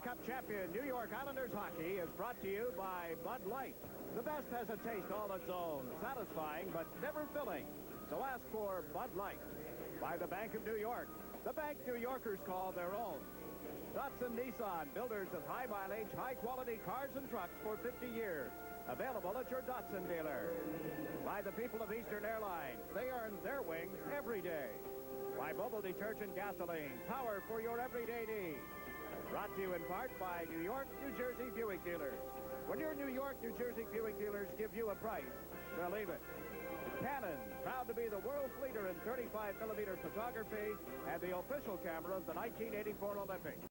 Cup champion New York Islanders hockey is brought to you by Bud Light. The best has a taste all its own, satisfying but never filling. So ask for Bud Light. By the Bank of New York, the bank New Yorkers call their own. Datsun Nissan, builders of high-mileage, high-quality cars and trucks for 50 years. Available at your Datsun dealer. By the people of Eastern Airlines, they earn their wings every day. By mobile detergent gasoline, power for your everyday needs. Brought to you in part by New York, New Jersey Buick dealers. When your New York, New Jersey Buick dealers give you a price, believe it. Canon, proud to be the world's leader in 35mm photography and the official camera of the 1984 Olympics.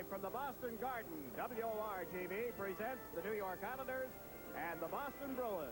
From the Boston Garden, WOR-TV presents the New York Islanders and the Boston Bruins.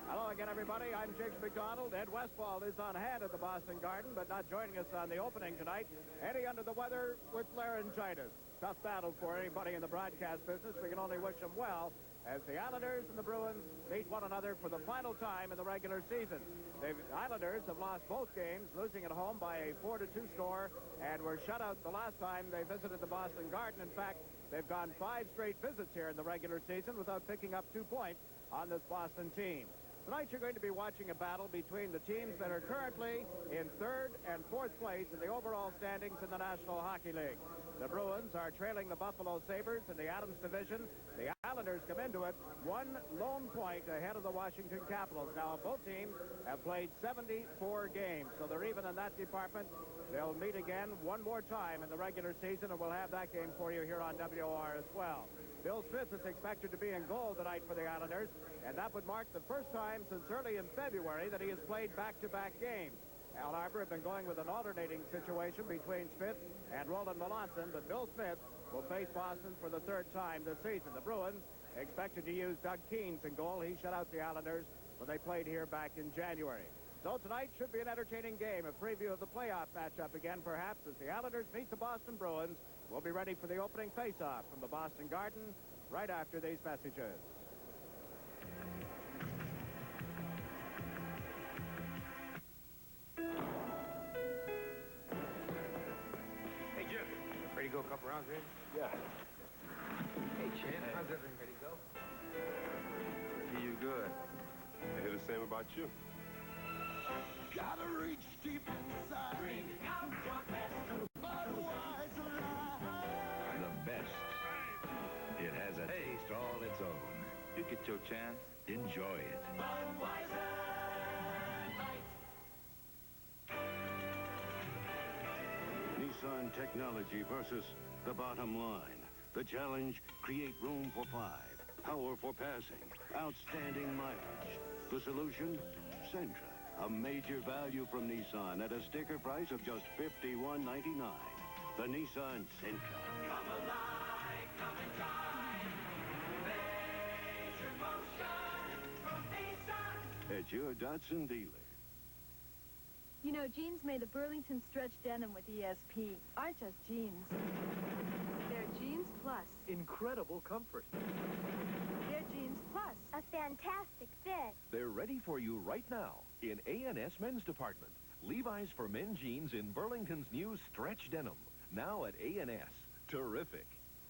Hello again, everybody. I'm Jiggs McDonald. Ed Westfall is on hand at the Boston Garden, but not joining us on the opening tonight. Eddie under the weather with laryngitis. Tough battle for anybody in the broadcast business. We can only wish them well as the Islanders and the Bruins meet one another for the final time in the regular season. The Islanders have lost both games, losing at home by a 4-2 score, and were shut out the last time they visited the Boston Garden. In fact, they've gone 5 straight visits here in the regular season without picking up 2 points on this Boston team. Tonight, you're going to be watching a battle between the teams that are currently in 3rd and 4th place in the overall standings in the National Hockey League. The Bruins are trailing the Buffalo Sabres in the Adams division. The Islanders come into it 1 lone point ahead of the Washington Capitals. Now, both teams have played 74 games, so they're even in that department. They'll meet again one more time in the regular season, and we'll have that game for you here on WOR as well. Bill Smith is expected to be in goal tonight for the Islanders, and that would mark the first time since early in February that he has played back-to-back games. Al Arbor have been going with an alternating situation between Smith and Roland Melanson, but Bill Smith will face Boston for the 3rd time this season. The Bruins expected to use Doug Keens in goal. He shut out the Islanders when they played here back in January. So tonight should be an entertaining game, a preview of the playoff matchup again, perhaps, as the Islanders meet the Boston Bruins. We'll be ready for the opening face-off from the Boston Garden right after these messages. Hey, Jim. Ready to go a couple rounds, man? Yeah. Hey, Chan. How's everything ready to go? You good. I hear the same about you. Gotta reach deep inside. Bring out your best. Budweiser Light. The best. It has a taste all its own. You get your chance, enjoy it. Budweiser Light. Nissan technology versus the bottom line. The challenge, create room for 5. Power for passing. Outstanding mileage. The solution, Sentra. A major value from Nissan at a sticker price of just $51.99. The Nissan Sentra. Come alive, come and drive. Major motion from Nissan. At your Datsun dealer. You know, jeans made of Burlington stretch denim with ESP aren't just jeans. They're Jeans Plus. Incredible comfort. They're Jeans Plus. A fantastic fit. They're ready for you right now in A&S Men's Department. Levi's for men jeans in Burlington's new stretch denim. Now at A&S. Terrific.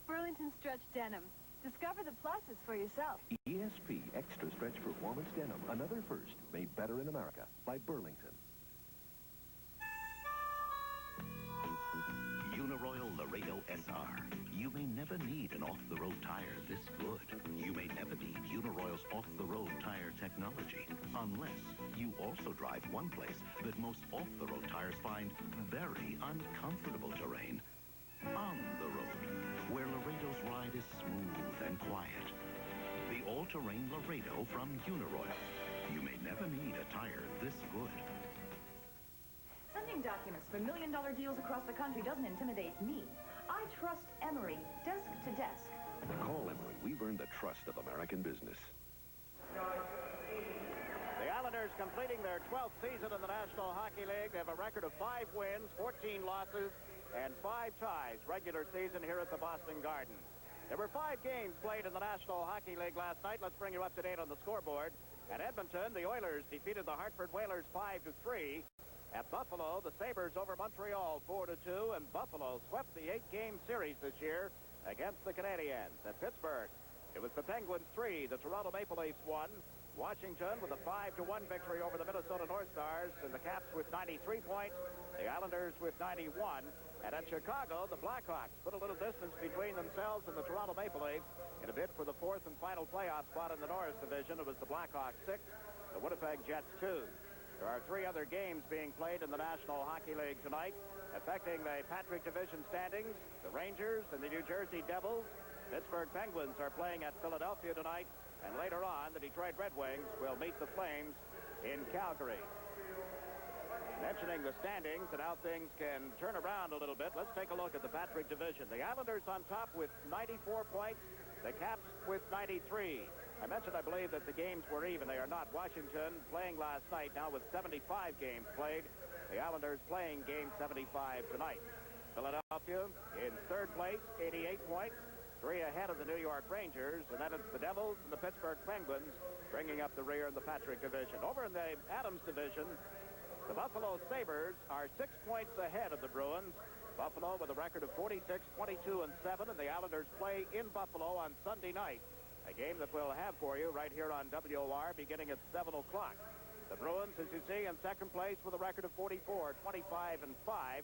Burlington stretch denim. Discover the pluses for yourself. ESP Extra Stretch Performance Denim. Another first. Made better in America by Burlington. Uniroyal Laredo SR. You may never need an off-the-road tire this good. You may never need Uniroyal's off-the-road tire technology unless you also drive one place that most off-the-road tires find very uncomfortable terrain. On the road, where Laredo's ride is smooth and quiet. The all-terrain Laredo from Uniroyal. You may never need a tire this good. Sending documents for million-dollar deals across the country doesn't intimidate me. I trust Emery, desk to desk. Call Emery. We've earned the trust of American business. The Islanders completing their 12th season in the National Hockey League. They have a record of 5 wins, 14 losses, and 5 ties regular season here at the Boston Garden. There were 5 games played in the National Hockey League last night. Let's bring you up to date on the scoreboard. At Edmonton, the Oilers defeated the Hartford Whalers 5-3. At Buffalo, the Sabres over Montreal 4-2, and Buffalo swept the 8-game series this year against the Canadiens. At Pittsburgh, it was the Penguins 3, the Toronto Maple Leafs 1. Washington with a 5-1 victory over the Minnesota North Stars, and the Caps with 93 points, the Islanders with 91. And at Chicago, the Blackhawks put a little distance between themselves and the Toronto Maple Leafs in a bid for the 4th and final playoff spot in the Norris Division. It was the Blackhawks 6, the Winnipeg Jets 2. There are 3 other games being played in the National Hockey League tonight, affecting the Patrick Division standings. The Rangers and the New Jersey Devils. Pittsburgh Penguins are playing at Philadelphia tonight, and later on, the Detroit Red Wings will meet the Flames in Calgary. Mentioning the standings and how things can turn around a little bit, let's take a look at the Patrick Division. The Islanders on top with 94 points, the Caps with 93. I mentioned, I believe, that the games were even. They are not. Washington playing last night now with 75 games played. The Islanders playing game 75 tonight. Philadelphia in 3rd place, 88 points, 3 ahead of the New York Rangers, and then it's the Devils and the Pittsburgh Penguins bringing up the rear in the Patrick Division. Over in the Adams Division, the Buffalo Sabres are 6 points ahead of the Bruins. Buffalo with a record of 46, 22, and 7, and the Islanders play in Buffalo on Sunday night. A game that we'll have for you right here on WOR beginning at 7 o'clock. The Bruins, as you see, in 2nd place with a record of 44, 25, and 5.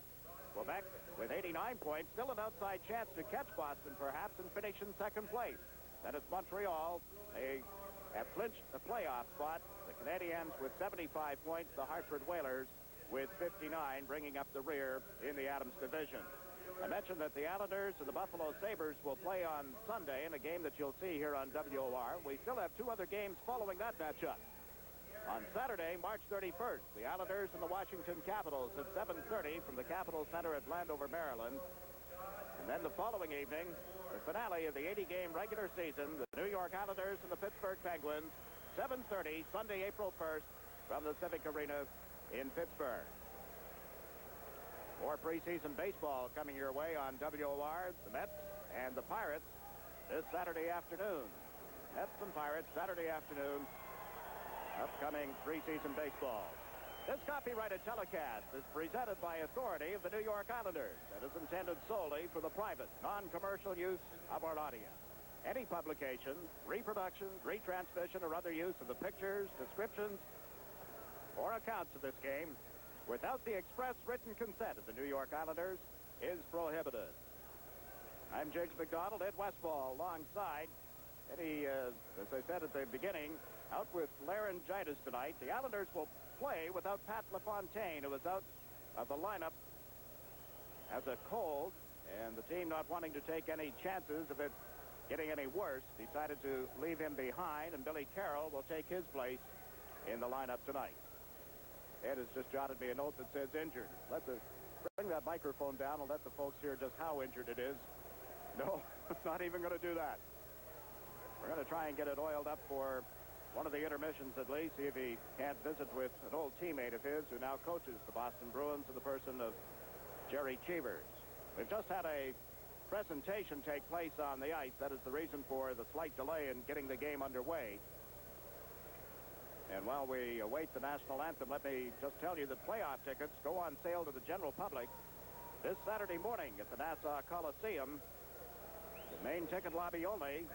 Quebec with 89 points, still an outside chance to catch Boston perhaps and finish in 2nd place. Then it's Montreal. They have clinched the playoff spot. The Canadiens with 75 points, the Hartford Whalers with 59, bringing up the rear in the Adams Division. I mentioned that the Islanders and the Buffalo Sabres will play on Sunday in a game that you'll see here on WOR. We still have 2 other games following that matchup. On Saturday, March 31st, the Islanders and the Washington Capitals at 7:30 from the Capitol Center at Landover, Maryland. And then the following evening, the finale of the 80-game regular season, the New York Islanders and the Pittsburgh Penguins, 7:30, Sunday, April 1st, from the Civic Arena in Pittsburgh. More preseason baseball coming your way on WOR. The Mets and the Pirates this Saturday afternoon. Mets and Pirates Saturday afternoon. Upcoming preseason baseball. This copyrighted telecast is presented by authority of the New York Islanders and is intended solely for the private, non-commercial use of our audience. Any publication, reproduction, retransmission, or other use of the pictures, descriptions, or accounts of this game without the express written consent of the New York Islanders is prohibited. I'm Jiggs McDonald, Ed Westfall alongside Eddie, as I said at the beginning, out with laryngitis tonight. The Islanders will play without Pat LaFontaine, who was out of the lineup as a cold, and the team, not wanting to take any chances of it getting any worse, decided to leave him behind, and Billy Carroll will take his place in the lineup tonight. Ed has just jotted me a note that says injured. Bring that microphone down and let the folks hear just how injured it is. No, it's not even going to do that. We're going to try and get it oiled up for one of the intermissions at least, see if he can't visit with an old teammate of his who now coaches the Boston Bruins in the person of Jerry Cheevers. We've just had a presentation take place on the ice. That is the reason for the slight delay in getting the game underway. And while we await the national anthem, let me just tell you that playoff tickets go on sale to the general public this Saturday morning at the Nassau Coliseum. The main ticket lobby only.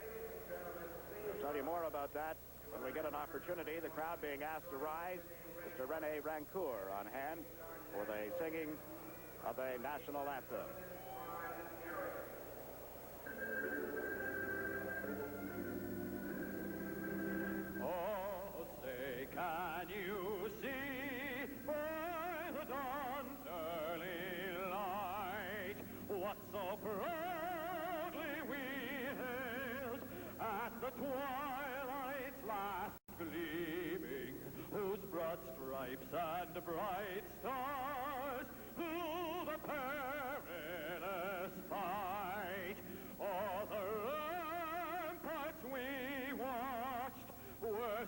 I'll tell you more about that when we get an opportunity. The crowd being asked to rise. Mr. Rene Rancourt on hand for the singing of the national anthem. Oh, say, can you see by the dawn's early light what so proudly we hailed at the twilight's last gleaming, whose broad stripes and bright stars through the perilous fight o'er the ramparts we watched were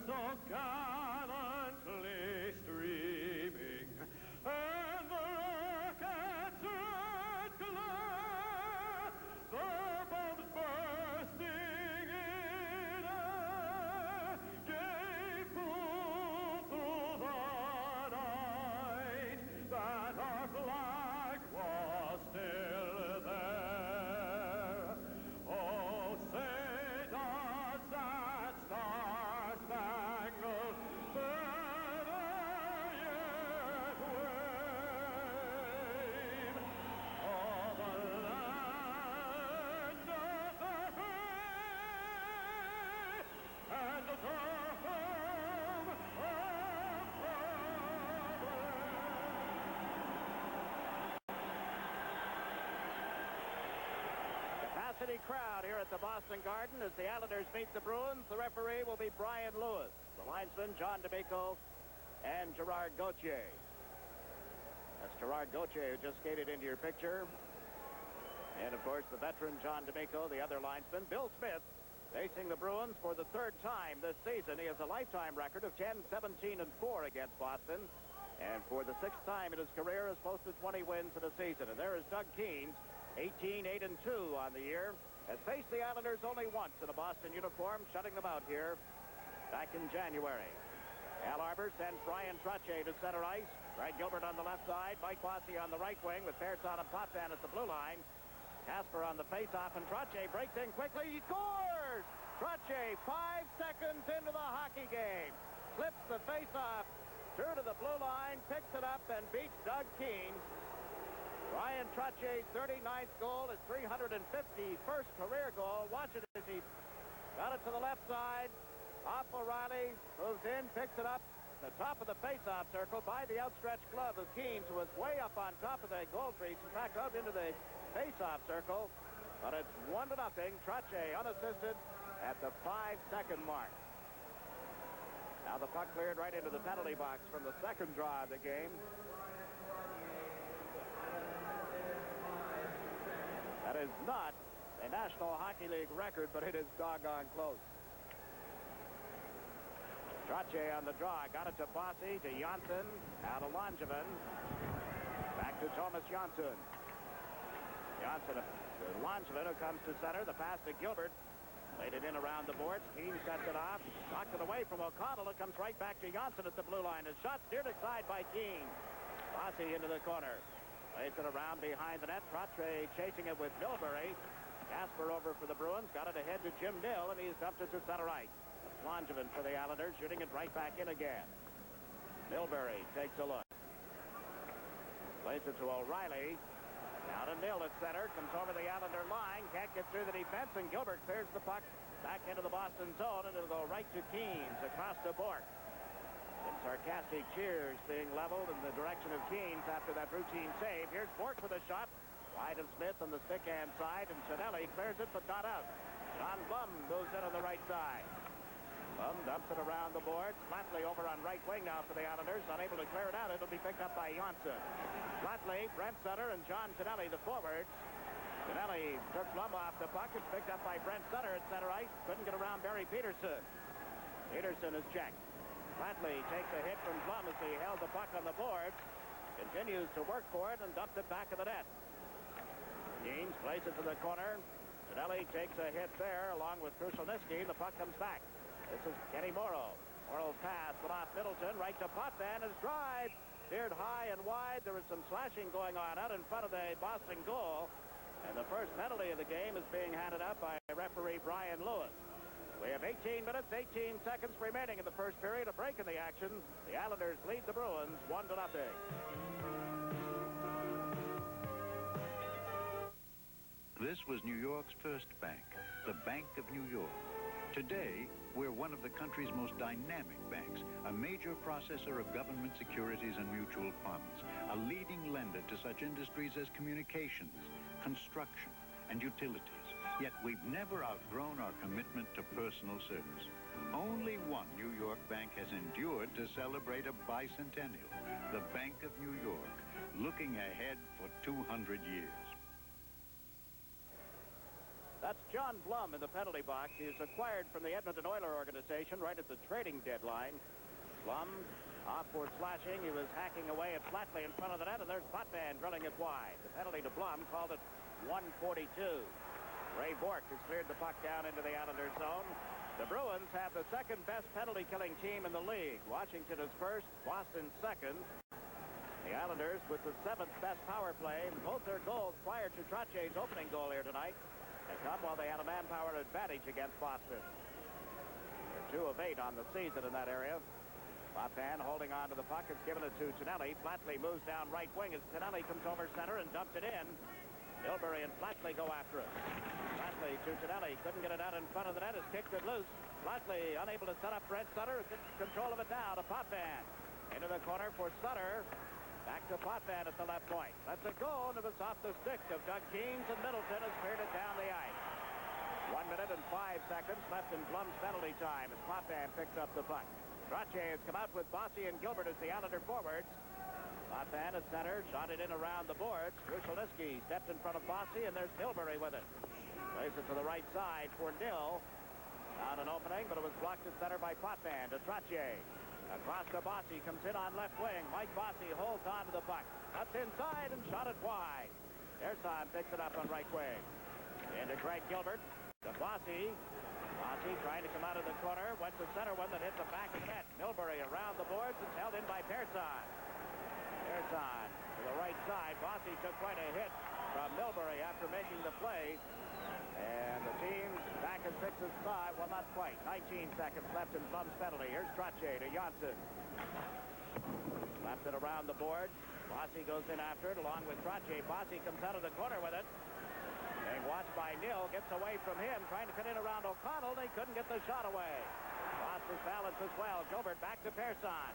Capacity crowd here at the Boston Garden as the Islanders meet the Bruins. The referee will be Brian Lewis. The linesmen, John DeMico and Gerard Gauthier. That's Gerard Gauthier who just skated into your picture. And, of course, the veteran John DeMico, the other linesman. Bill Smith facing the Bruins for the third time this season. He has a lifetime record of 10-17-4 against Boston. And for the sixth time in his career has posted 20 wins in a season. And there is Doug Keane, 18-8-2 on the year. Has faced the Islanders only once in a Boston uniform, shutting them out here back in January. Al Arbor sends Bryan Trottier to center ice. Brad Gilbert on the left side. Mike Bossy on the right wing with Pearson and Potvin at the blue line. Casper on the faceoff, and Trottier breaks in quickly. He scores! Trottier, 5 seconds into the hockey game. Slips the faceoff through to the blue line, picks it up, and beats Doug Keane. Bryan Trottier's 39th goal, his 351st career goal. Watch it as he got it to the left side. Off O'Reilly, moves in, picks it up. The top of the face-off circle by the outstretched glove of Keane, who was way up on top of the goal crease. In fact, out into the face-off circle. But it's 1-0. Trottier unassisted at the 5-second mark. Now the puck cleared right into the penalty box from the second draw of the game. That is not a National Hockey League record, but it is doggone close. Trottier on the draw, got it to Bossy, to Janssen, now to Langevin. Back to Thomas Janssen. Janssen to Langevin, who comes to center. The pass to Gilbert. Laid it in around the boards. Keane sets it off. Knocked it away from O'Connell. It comes right back to Janssen at the blue line. His shot steered aside by Keane. Bossy into the corner. Lays it around behind the net. Trottier chasing it with Milbury. Casper over for the Bruins. Got it ahead to Jim Nill, and he's dumped it to center ice. Langevin for the Islanders, shooting it right back in again. Milbury takes a look. Plays it to O'Reilly. Now to Nill at center. Comes over the Islander line. Can't get through the defense, and Gilbert clears the puck back into the Boston zone, and it'll go right to Keanes across the board. And sarcastic cheers being leveled in the direction of Keanes after that routine save. Here's Bork with a shot. Wide of Smith on the stick hand side, and Cinelli clears it, but not out. John Blum moves in on the right side. Blum dumps it around the boards. Flatley over on right wing now for the Islanders. Unable to clear it out. It'll be picked up by Janssen. Flatley, Brent Sutter, and John Cinelli, the forwards. Cinelli took Blum off the puck. It's picked up by Brent Sutter at center ice. Couldn't get around Barry Peterson. Peterson is checked. Flatley takes a hit from Blum as he held the puck on the boards. Continues to work for it and dumps it back of the net. Keanes plays it to the corner. Cinelli takes a hit there along with Krushelnyski. The puck comes back. This is Kenny Morrow. Morrow's pass went off Middleton, right to Potvin. His drive steered high and wide. There was some slashing going on out in front of the Boston goal. And the first penalty of the game is being handed out by referee Brian Lewis. We have 18 minutes, 18 seconds remaining in the first period. A break in the action. The Islanders lead the Bruins 1-0. This was New York's first bank, the Bank of New York. Today, we're one of the country's most dynamic banks, a major processor of government securities and mutual funds, a leading lender to such industries as communications, construction, and utilities. Yet we've never outgrown our commitment to personal service. Only one New York bank has endured to celebrate a bicentennial, the Bank of New York, looking ahead for 200 years. That's John Blum in the penalty box. He was acquired from the Edmonton Oilers organization right at the trading deadline. Blum off for slashing. He was hacking away at Flatley in front of the net, and there's Potvin drilling it wide. The penalty to Blum called it 142. Ray Bork has cleared the puck down into the Islanders zone. The Bruins have the second-best penalty-killing team in the league. Washington is first, Boston second. The Islanders with the seventh-best power play. Both their goals prior to Trottier's opening goal here tonight have come while they had a manpower advantage against Boston. They're 2 of 8 on the season in that area. Potvin holding on to the puck. Has given it to Cinelli. Flatley moves down right wing as Cinelli comes over center and dumps it in. Milbury and Flatley go after it. Flatley to Ginelli. Couldn't get it out in front of the net. Has kicked it loose. Flatley unable to set up Brent Sutter. Gets control of it now to Potvin. Into the corner for Sutter. Back to Potvin at the left point. That's a goal, and it was off the stick of Doug Keens, and Middleton has cleared it down the ice. 1 minute and 5 seconds left in Blum's penalty time as Potvin picks up the puck. Trottier has come out with Bossy and Gilbert as the Islander forwards. Potvin at center, shot it in around the boards. Krushelnyski stepped in front of Bossy, and there's Milbury with it. Plays it to the right side for Nil. Found an opening, but it was blocked at center by Potvin to Trottier. Across to Bossy, comes in on left wing. Mike Bossy holds on to the puck. Cuts inside and shot it wide. Ersan picks it up on right wing. Into Craig Gilbert. To Bossy. Bossy trying to come out of the corner. Went to center one that hit the back of the net. Milbury around the boards. It's held in by Persson. Persson to the right side. Bossy took quite a hit from Milbury after making the play. And the team's back at 6-5. Well, not quite. 19 seconds left in Blum's penalty. Here's Trottier to Janssen. Left it around the board. Bossy goes in after it along with Trottier. Bossy comes out of the corner with it. Being watched by Nil. Gets away from him. Trying to cut in around O'Connell. They couldn't get the shot away. Lost his balance as well. Gilbert back to Persson.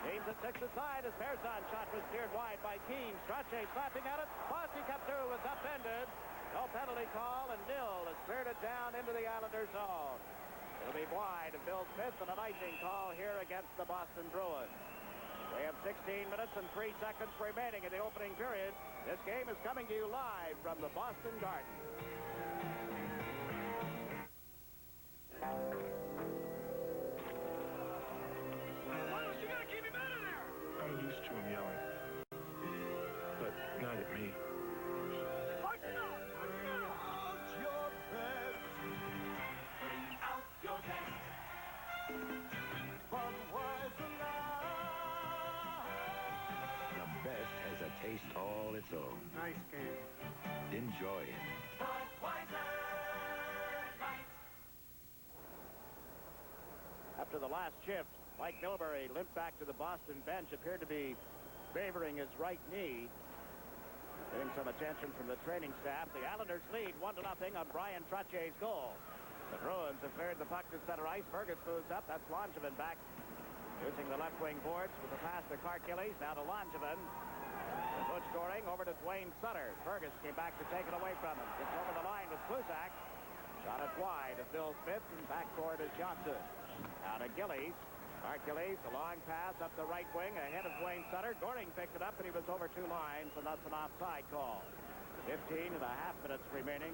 Teams at 6 aside as Persson shot was steered wide by Keens. Trottier slapping at it. Bossy cut through. Was upended. No penalty call, and Nil has cleared it down into the Islander zone. It'll be wide of Bill Smith, and an icing call here against the Boston Bruins. We have 16 minutes and 3 seconds remaining in the opening period. This game is coming to you live from the Boston Garden. Miles, you gotta keep him out of there! I'm used to him yelling. But not at me. Taste all its own. Nice game. Enjoy it. After the last shift, Mike Milbury limped back to the Boston bench, appeared to be favoring his right knee. Getting some attention from the training staff. The Islanders lead 1-0 on Bryan Trottier's goal. The Bruins have cleared the puck to center ice. Fergus moves up. That's Langevin back using the left wing boards with the pass to Clark Gillies. Now to Langevin. Good scoring over to Dwayne Sutter. Fergus came back to take it away from him. Gets over the line with Klusak. Shot it wide of Bill Smith, and backcourt is Johnson. Now to Gillies. Clark Gillies, a long pass up the right wing ahead of Dwayne Sutter. Goring picked it up, and he was over 2 lines, and that's an offside call. 15.5 minutes remaining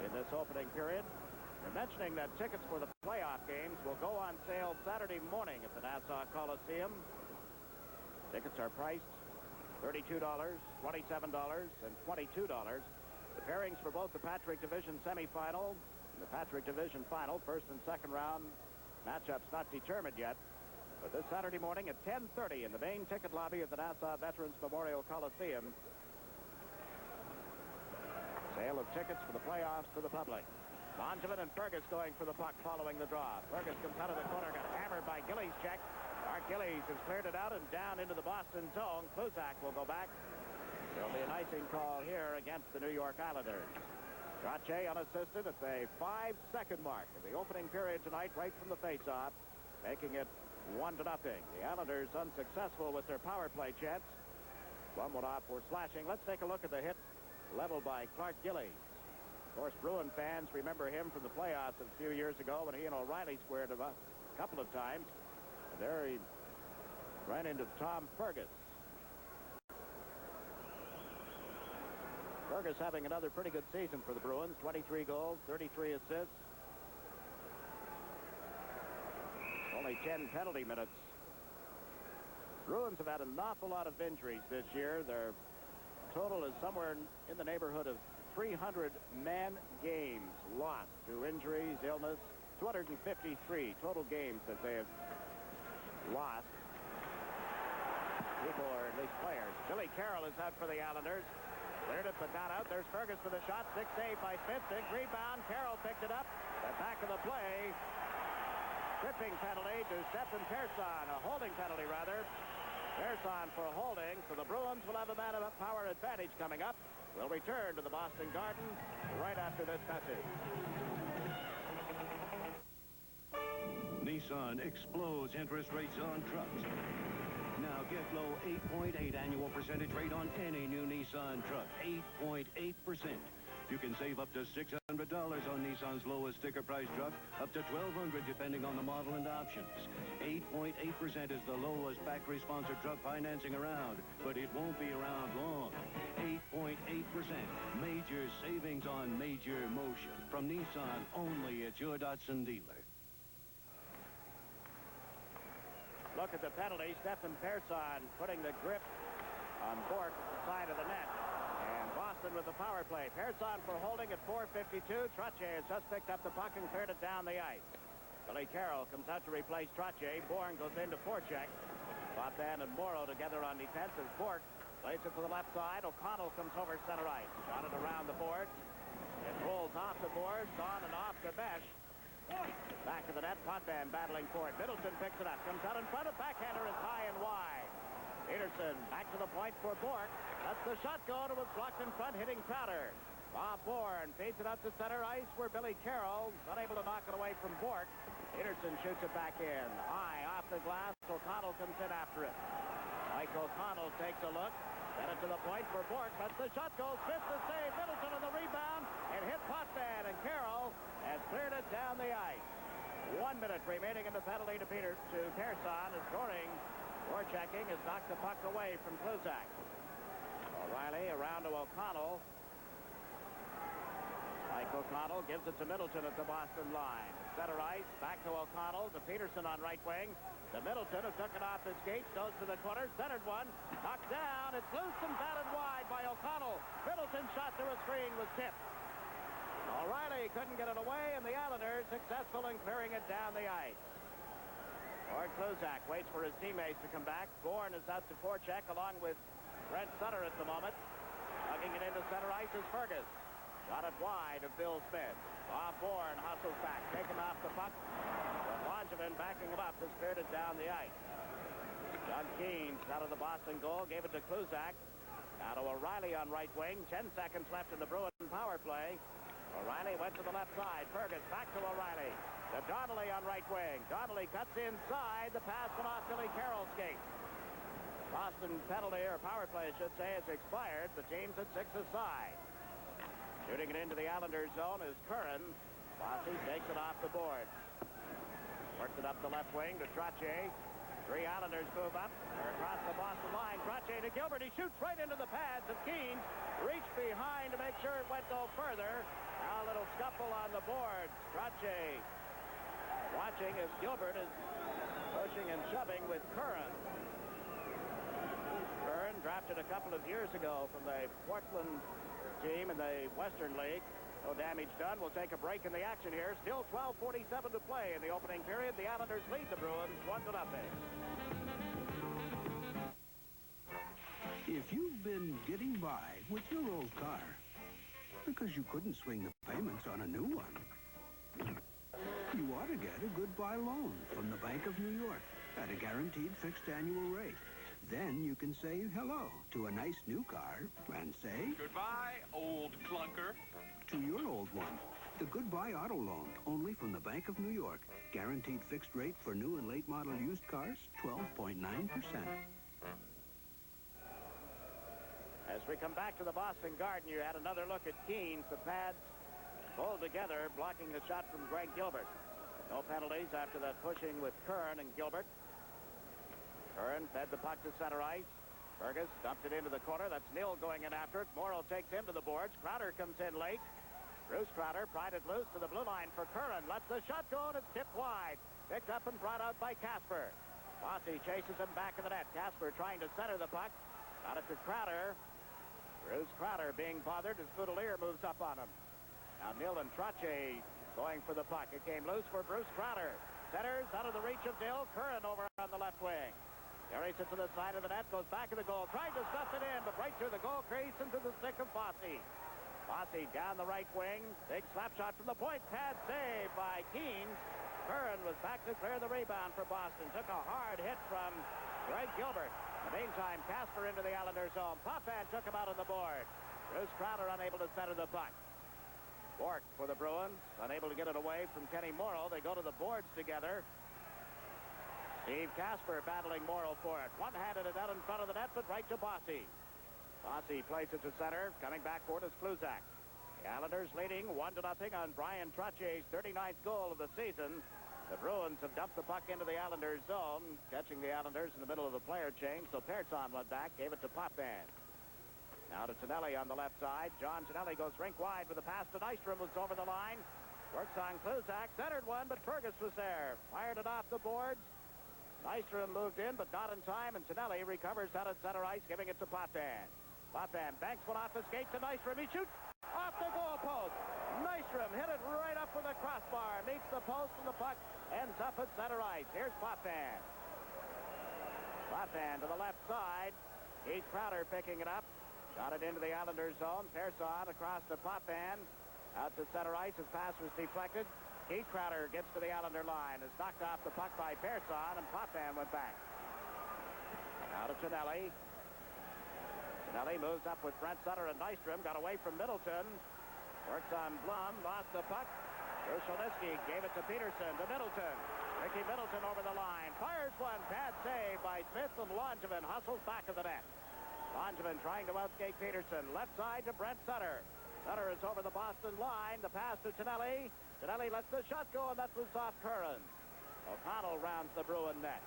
in this opening period. We're mentioning that tickets for the playoff games will go on sale Saturday morning at the Nassau Coliseum. Tickets are priced $32, $27, and $22. The pairings for both the Patrick Division semifinal and the Patrick Division final, first and second round matchups not determined yet. But this Saturday morning at 10:30 in the main ticket lobby of the Nassau Veterans Memorial Coliseum. Sale of tickets for the playoffs to the public. Langevin and Fergus going for the puck following the draw. Fergus comes out of the corner, got hammered by Gillies' check. Mark Gillies has cleared it out and down into the Boston zone. Klusak will go back. There'll be an icing call here against the New York Islanders. Trottier unassisted at the 5-second mark of the opening period tonight, right from the faceoff, making it 1-0. The Islanders unsuccessful with their power play chance. One went off for slashing. Let's take a look at the hit leveled by Clark Gillies. Of course, Bruin fans remember him from the playoffs a few years ago when he and O'Reilly squared a couple of times. And there he ran into Tom Fergus. Fergus having another pretty good season for the Bruins. 23 goals, 33 assists. Only 10 penalty minutes. Bruins have had an awful lot of injuries this year. Their total is somewhere in the neighborhood of 300 man games lost through injuries, illness. 253 total games that they have lost. People, or at least players. Billy Carroll is out for the Islanders. Cleared it, but not out. There's Fergus for the shot. 6 save by Smith. Big rebound. Carroll picked it up. The back of the play. Tripping penalty to Stephen Persson. A holding penalty, rather. Persson for holding. So the Bruins will have a man of power advantage coming up. We'll return to the Boston Garden right after this message. Nissan explodes interest rates on trucks. Now get low 8.8 annual percentage rate on any new Nissan truck. 8.8%. You can save up to $600 on Nissan's lowest sticker price truck, up to $1,200 depending on the model and options. 8.8% is the lowest factory-sponsored truck financing around, but it won't be around long. 8.8%. Major savings on major motion. From Nissan, only at your Datsun dealer. Look at the penalty. Stefan Persson putting the grip on Bork at the side of the net. And Boston with the power play. Persson for holding at 4:52. Trottier has just picked up the puck and cleared it down the ice. Billy Carroll comes out to replace Trottier. Bourne goes into forecheck. Potvin and Morrow together on defense as Bork plays it to the left side. O'Connell comes over center ice. Shot it around the boards. It rolls off the boards, on and off the mesh. Back to the net. Potvin battling for it. Middleton picks it up. Comes out in front of backhander is high and wide. Peterson back to the point for Bork. That's the shot go. It was blocked in front, hitting Crowder. Bob Bourne feeds it up to center ice where Billy Carroll is unable to knock it away from Bork. Peterson shoots it back in. High off the glass. O'Connell comes in after it. Mike O'Connell takes a look. Send it to the point for Bork. That's the shot goes. Fifth to save. Middleton on the rebound. And hit Potvin. And Carroll has cleared it down the ice. 1 minute remaining in the penalty to Persson. As Goring, forechecking, has knocked the puck away from Kluzak. O'Reilly around to O'Connell. Mike O'Connell gives it to Middleton at the Boston line. Center ice, back to O'Connell, to Peterson on right wing. To Middleton, who took it off his skates, goes to the corner, centered one, knocked down. It's loose and batted wide by O'Connell. Middleton's shot to a screen was tipped. O'Reilly couldn't get it away, and the Islanders successful in clearing it down the ice. Gord Kluzak waits for his teammates to come back. Bourne is out to forecheck along with Brent Sutter at the moment. Hugging it into center ice is Fergus. Shot it wide of Bill Smith. Bob Bourne hustles back, taking off the puck. Langevin backing him up has cleared it down the ice. Doug Keynes out of the Boston goal, gave it to Kluzak. Now to O'Reilly on right wing. 10 seconds left in the Bruin power play. O'Reilly went to the left side. Fergus back to O'Reilly. To Donnelly on right wing. Donnelly cuts inside. The pass went off Billy Carroll's skate. Boston penalty, or power play, I should say, has expired. The team's at 6 aside. Shooting it into the Islanders zone is Curran. Bossy takes it off the board. Works it up the left wing to Trottier. 3 Islanders move up. They're across the Boston line. Trottier to Gilbert. He shoots right into the pads of Keynes. Reached behind to make sure it went no further. Now a little scuffle on the boards. Trottier watching as Gilbert is pushing and shoving with Curran. Curran drafted a couple of years ago from the Portland team in the Western League. No damage done. We'll take a break in the action here. Still 12:47 to play in the opening period. The Islanders lead the Bruins 1-0. If you've been getting by with your old car because you couldn't swing the payments on a new one, you ought to get a goodbye loan from the Bank of New York at a guaranteed fixed annual rate. Then you can say hello to a nice new car and say goodbye, old clunker, to your old one. The Goodbye Auto Loan, only from the Bank of New York. Guaranteed fixed rate for new and late model used cars, 12.9%. As we come back to the Boston Garden, you had another look at Keynes. The pads pulled together, blocking the shot from Greg Gilbert. No penalties after that pushing with Kern and Gilbert. Kern fed the puck to center ice. Fergus dumped it into the corner. That's Neal going in after it. Morrow takes him to the boards. Crowder comes in late. Bruce Crowder pried it loose to the blue line for Curran. Lets the shot go, and it's tipped wide. Picked up and brought out by Casper. Bossy chases him back in the net. Casper trying to center the puck. Got it to Crowder. Bruce Crowder being bothered as Boudelier moves up on him. Now Neal and Trottier going for the puck. It came loose for Bruce Crowder. Centers out of the reach of Dill. Curran over on the left wing. Carries it to the side of the net, goes back to the goal, tried to stuff it in, but right through the goal crease into the stick of Bossy. Bossy down the right wing, big slap shot from the point, pad save by Keynes. Curran was back to clear the rebound for Boston. Took a hard hit from Greg Gilbert. In the meantime, Casper into the Islanders' zone. Potvin took him out on the board. Bruce Crowder unable to center the puck. Bork for the Bruins, unable to get it away from Kenny Morrow. They go to the boards together. Steve Casper battling Morrow for it. One-handed it out in front of the net, but right to Bossy. Bossy plays it to center. Coming back for it is Kluzak. The Islanders leading 1-0 on Bryan Trottier's 39th goal of the season. The Bruins have dumped the puck into the Islanders' zone, catching the Islanders in the middle of the player change. So Pearson went back, gave it to Potvin. Now to Tonelli on the left side. John Tonelli goes rink wide with a pass to Nystrom, who's over the line. Works on Kluzak. Centered one, but Fergus was there. Fired it off the boards. Nystrom moved in, but not in time, and Tonelli recovers out at center ice, giving it to Potvin. Potvin banks one off his skate to Nystrom. He shoots off the goal post. Nystrom hit it right up with the crossbar. Meets the post, and the puck ends up at center ice. Here's Potvin. Potvin to the left side. Keith Crowder picking it up. Got it into the Islanders' zone. Pearson across to Potvin. Out to center ice. His pass was deflected. Keith Crowder gets to the Islander line. Is knocked off the puck by Pearson, and Potvin went back. Now to Tonelli. Tonelli moves up with Brent Sutter and Nystrom. Got away from Middleton. Works on Blum. Lost the puck. Krushelnyski gave it to Peterson. To Middleton. Ricky Middleton over the line. Fires one. Bad save by Smith, and Langevin hustles back of the net. Langevin trying to outskate Peterson. Left side to Brent Sutter. Sutter is over the Boston line. The pass to Tonelli. Tonelli lets the shot go, and that was off Curran. O'Connell rounds the Bruin net.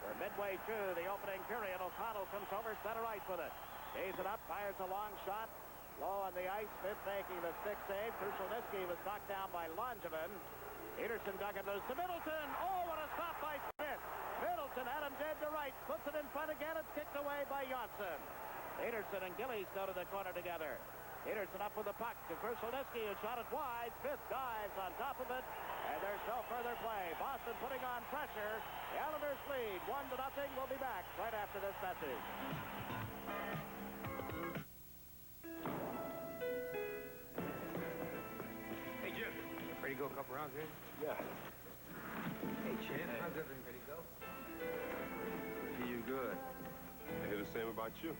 We're midway through the opening period. O'Connell comes over center ice with it. Gaze it up, fires a long shot. Low on the ice. Smith making the stick save. Krushelnyski was knocked down by Langevin. Peterson dug it loose to Middleton. Oh, what a stop by Smith. Middleton had him dead to right. Puts it in front again. It's kicked away by Johnson. Peterson and Gillies go to the corner together. Peterson up with the puck to Krushelnyski, who shot it wide. Smith dives on top of it, and there's no further play. Boston putting on pressure. The Islanders lead 1-0. We'll be back right after this message. Hey, Jim. Ready to go a couple rounds, eh? Yeah. Hey, Chan. How's everything ready to go? I hear you good. I hear the same about you.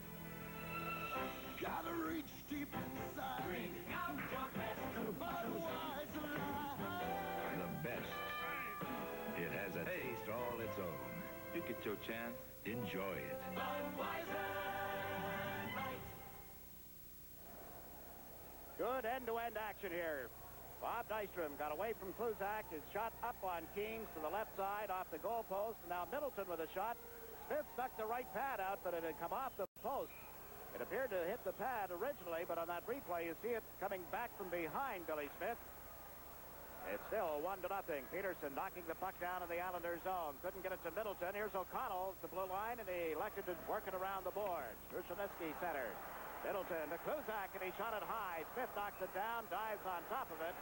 Gotta reach deep inside. Bring out your best. Budweiser Light. The best. It has a taste all its own. You get your chance. Enjoy it. Budweiser Light. Good end-to-end action here. Bob Nystrom got away from Kluzak. His shot up on Keens to the left side off the goal post. Now Middleton with a shot. Smith stuck the right pad out, but it had come off the post. It appeared to hit the pad originally, but on that replay, you see it coming back from behind Billy Smith. It's still 1-0. Peterson knocking the puck down in the Islanders' zone. Couldn't get it to Middleton. Here's O'Connell, the blue line, and he elected to work it around the boards. Krushelnyski centered. Middleton to Kluzak, and he shot it high. Smith knocks it down, dives on top of it,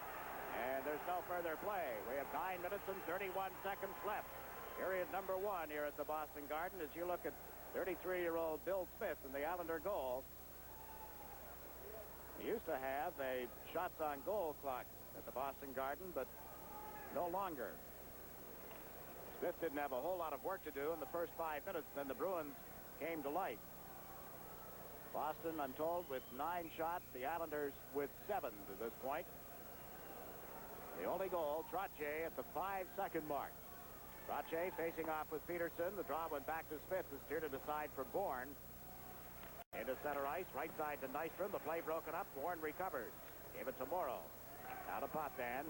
and there's no further play. We have 9 minutes and 31 seconds left. Period number 1 here at the Boston Garden as you look at 33-year-old Bill Smith in the Islander goal. He used to have a shots on goal clock at the Boston Garden, but no longer. Smith didn't have a whole lot of work to do in the first 5 minutes. Then the Bruins came to life. Boston, I'm told, with 9 shots. The Islanders with 7 to this point. The only goal, Trottier at the 5-second mark. Trottier facing off with Peterson. The draw went back to Smith, who steered it aside for Bourne. Into center ice, right side to Nystrom. The play broken up. Bourne recovers. Gave it to Morrow. Now to Potvin.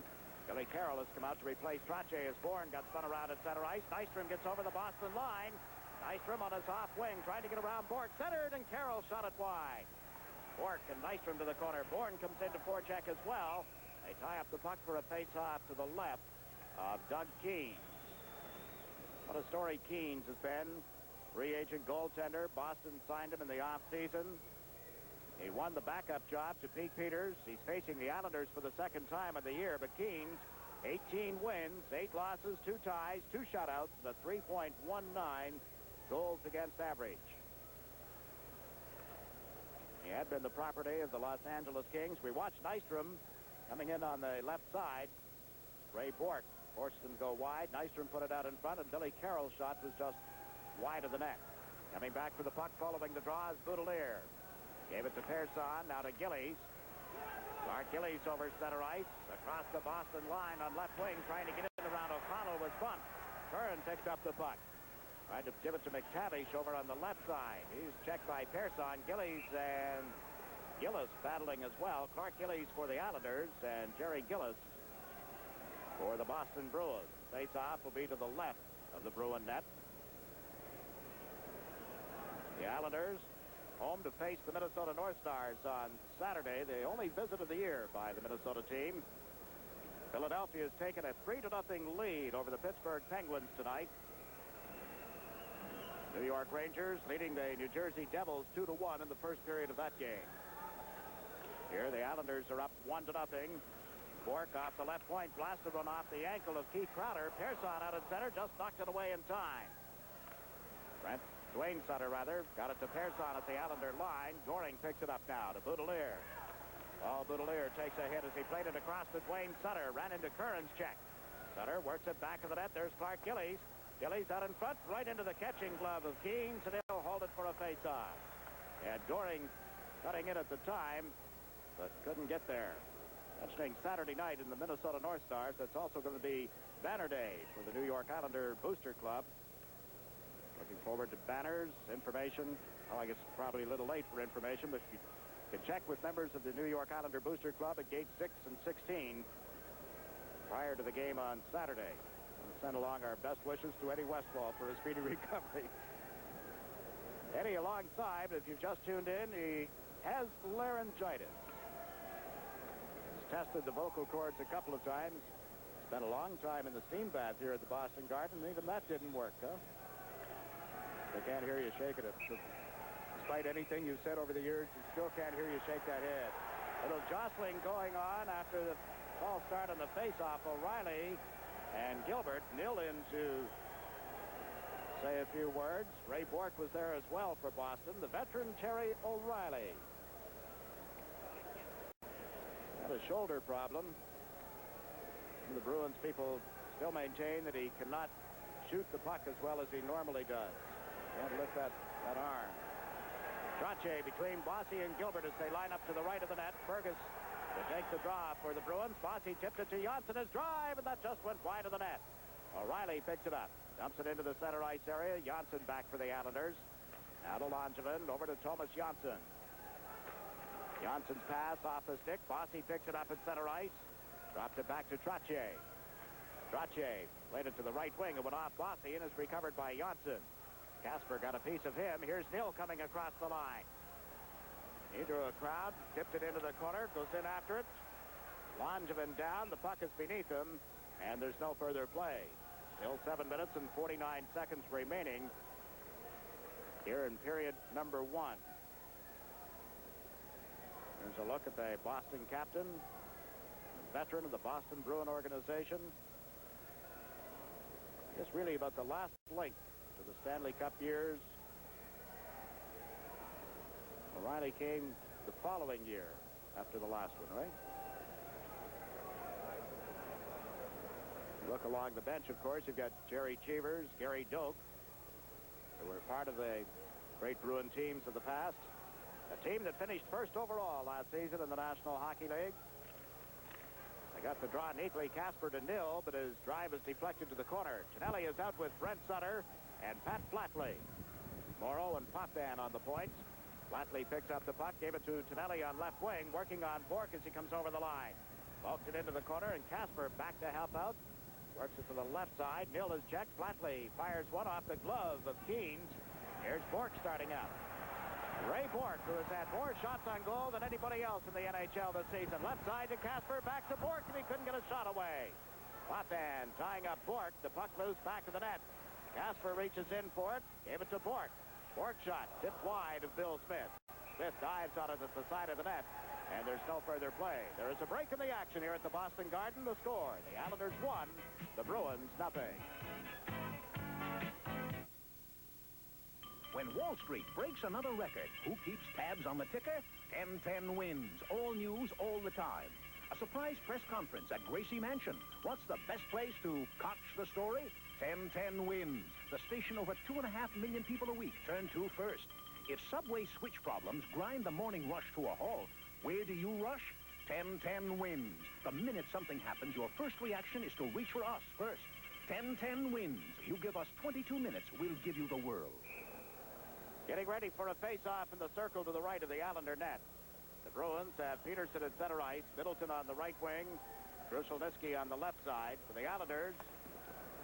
Billy Carroll has come out to replace Trottier as Bourne got spun around at center ice. Nystrom gets over the Boston line. Nystrom on his off wing, trying to get around Bork. Centered, and Carroll shot it wide. Bork and Nystrom to the corner. Bourne comes into forecheck as well. They tie up the puck for a face-off to the left of Doug Keens. What a story Keens has been. Free agent goaltender. Boston signed him in the offseason. He won the backup job to Pete Peters. He's facing the Islanders for the second time of the year, but Keens, 18 wins, 8 losses, 2 ties, 2 shutouts, the 3.19 goals against average. He had been the property of the Los Angeles Kings. We watched Nystrom coming in on the left side. Ray Bork forced him to go wide. Nystrom put it out in front, and Billy Carroll's shot was just wide of the net. Coming back for the puck following the draw is Boudelier. Gave it to Pearson, now to Gillies. Clark Gillies over center ice. Across the Boston line on left wing, trying to get it around O'Connell was bumped. Curran picked up the puck. Tried to give it to McTavish over on the left side. He's checked by Pearson. Gillies and Gillis battling as well. Clark Gillies for the Islanders and Jerry Gillis for the Boston Bruins. Face-off will be to the left of the Bruin net. The Islanders home to face the Minnesota North Stars on Saturday, the only visit of the year by the Minnesota team. Philadelphia has taken a 3-0 lead over the Pittsburgh Penguins tonight. New York Rangers leading the New Jersey Devils 2-1 in the first period of that game. Here the Islanders are up 1-0. Bork off the left point, blasted one off the ankle of Keith Crowder. Pearson out at center, just knocked it away in time. Dwayne Sutter, got it to Pearson at the Islander line. Goring picks it up now to Boudelier. Boudelier takes a hit as he played it across to Dwayne Sutter. Ran into Curran's check. Sutter works it back of the net. There's Clark Gillies. Gillies out in front, right into the catching glove of Keens, and he'll hold it for a face-off. And Goring cutting in at the time, but couldn't get there. Mentioning Saturday night in the Minnesota North Stars, that's also going to be Banner Day for the New York Islander Booster Club. Looking forward to banners, information. I guess probably a little late for information, but you can check with members of the New York Islander Booster Club at gate 6 and 16 prior to the game on Saturday. We'll send along our best wishes to Eddie Westfall for a speedy recovery. Eddie alongside, if you've just tuned in, he has laryngitis. He's tested the vocal cords a couple of times. Spent a long time in the steam bath here at the Boston Garden, and even that didn't work, huh? They can't hear you shaking it. Despite anything you've said over the years, you still can't hear you shake that head. A little jostling going on after the ball start on the face-off. O'Reilly and Gilbert nil in to say a few words. Ray Bork was there as well for Boston. The veteran Terry O'Reilly had a shoulder problem. The Bruins people still maintain that he cannot shoot the puck as well as he normally does. Can't lift that arm. Trottier between Bossy and Gilbert as they line up to the right of the net. Fergus will take the draw for the Bruins. Bossy tipped it to Janssen, his drive, and that just went wide of the net. O'Reilly picks it up. Dumps it into the center ice area. Janssen back for the Islanders. Now to Langevin, over to Thomas Janssen. Janssen's pass off the stick. Bossy picks it up at center ice. Dropped it back to Trottier. Trottier played it to the right wing and went off Bossy and is recovered by Janssen. Casper got a piece of him. Here's Nil coming across the line. He drew a crowd, tipped it into the corner, goes in after it. Langevin down, the puck is beneath him, and there's no further play. Still 7 minutes and 49 seconds remaining here in period number 1. There's a look at the Boston captain, the veteran of the Boston Bruin organization. I guess really about the last link to the Stanley Cup years. O'Reilly came the following year after the last one, right? Look along the bench, of course, you've got Jerry Cheevers, Gary Doak, who were part of the great Bruin teams of the past. A team that finished first overall last season in the National Hockey League. They got the draw neatly. Casper to nil, but his drive is deflected to the corner. Tonelli is out with Brent Sutter and Pat Flatley. Morrow and Potvin on the points. Flatley picks up the puck, gave it to Tonelli on left wing, working on Bork as he comes over the line. Poked it into the corner, and Casper back to help out. Works it to the left side. Nil is checked. Flatley fires one off the glove of Keens. Here's Bork starting out. Ray Bork, who has had more shots on goal than anybody else in the NHL this season. Left side to Casper, back to Bork, and he couldn't get a shot away. Potvin tying up Bork. The puck loose back to the net. Casper reaches in for it, gave it to Bork. Bork shot, tipped wide of Bill Smith. Smith dives on it at the side of the net, and there's no further play. There is a break in the action here at the Boston Garden. The score, the Islanders 1, the Bruins 0. When Wall Street breaks another record, who keeps tabs on the ticker? 1010 wins. All news, all the time. A surprise press conference at Gracie Mansion. What's the best place to catch the story? 1010 wins. The station over 2.5 million people a week turn to first. If subway switch problems grind the morning rush to a halt, where do you rush? 1010 wins. The minute something happens, your first reaction is to reach for us first. 1010 wins. You give us 22 minutes, we'll give you the world. Getting ready for a face-off in the circle to the right of the Allender net. The Bruins have Peterson at center ice, Middleton on the right wing, Krushelnyski on the left side. For the Islanders,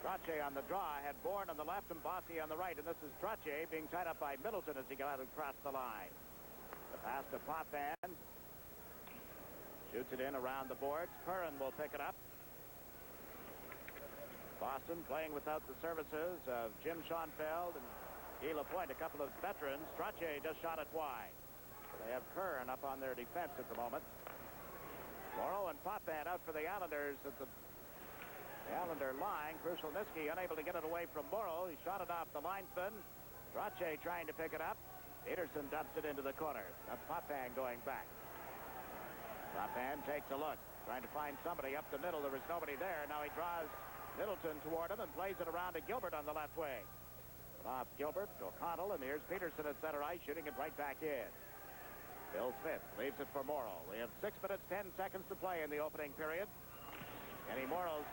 Trottier on the draw, had Bourne on the left and Bossy on the right. And this is Trottier being tied up by Middleton as he got across the line. The pass to Potvin. Shoots it in around the boards. Curran will pick it up. Boston playing without the services of Jim Schoenfeld and Guy Lapointe, a couple of veterans. Trottier just shot it wide. So they have Curran up on their defense at the moment. Morrow and Potvin out for the Islanders at the Islander line. Krushelnyski unable to get it away from Morrow. He shot it off the linesman. Trottier trying to pick it up. Peterson dumps it into the corner. That's Potvin going back. Potvin takes a look, trying to find somebody up the middle. There was nobody there. Now he draws Middleton toward him and plays it around to Gilbert on the left wing. Off Gilbert, O'Connell, and here's Peterson at center ice, shooting it right back in. Bill Smith leaves it for Morrow. We have 6 minutes, 10 seconds to play in the opening period. Kenny Morrow's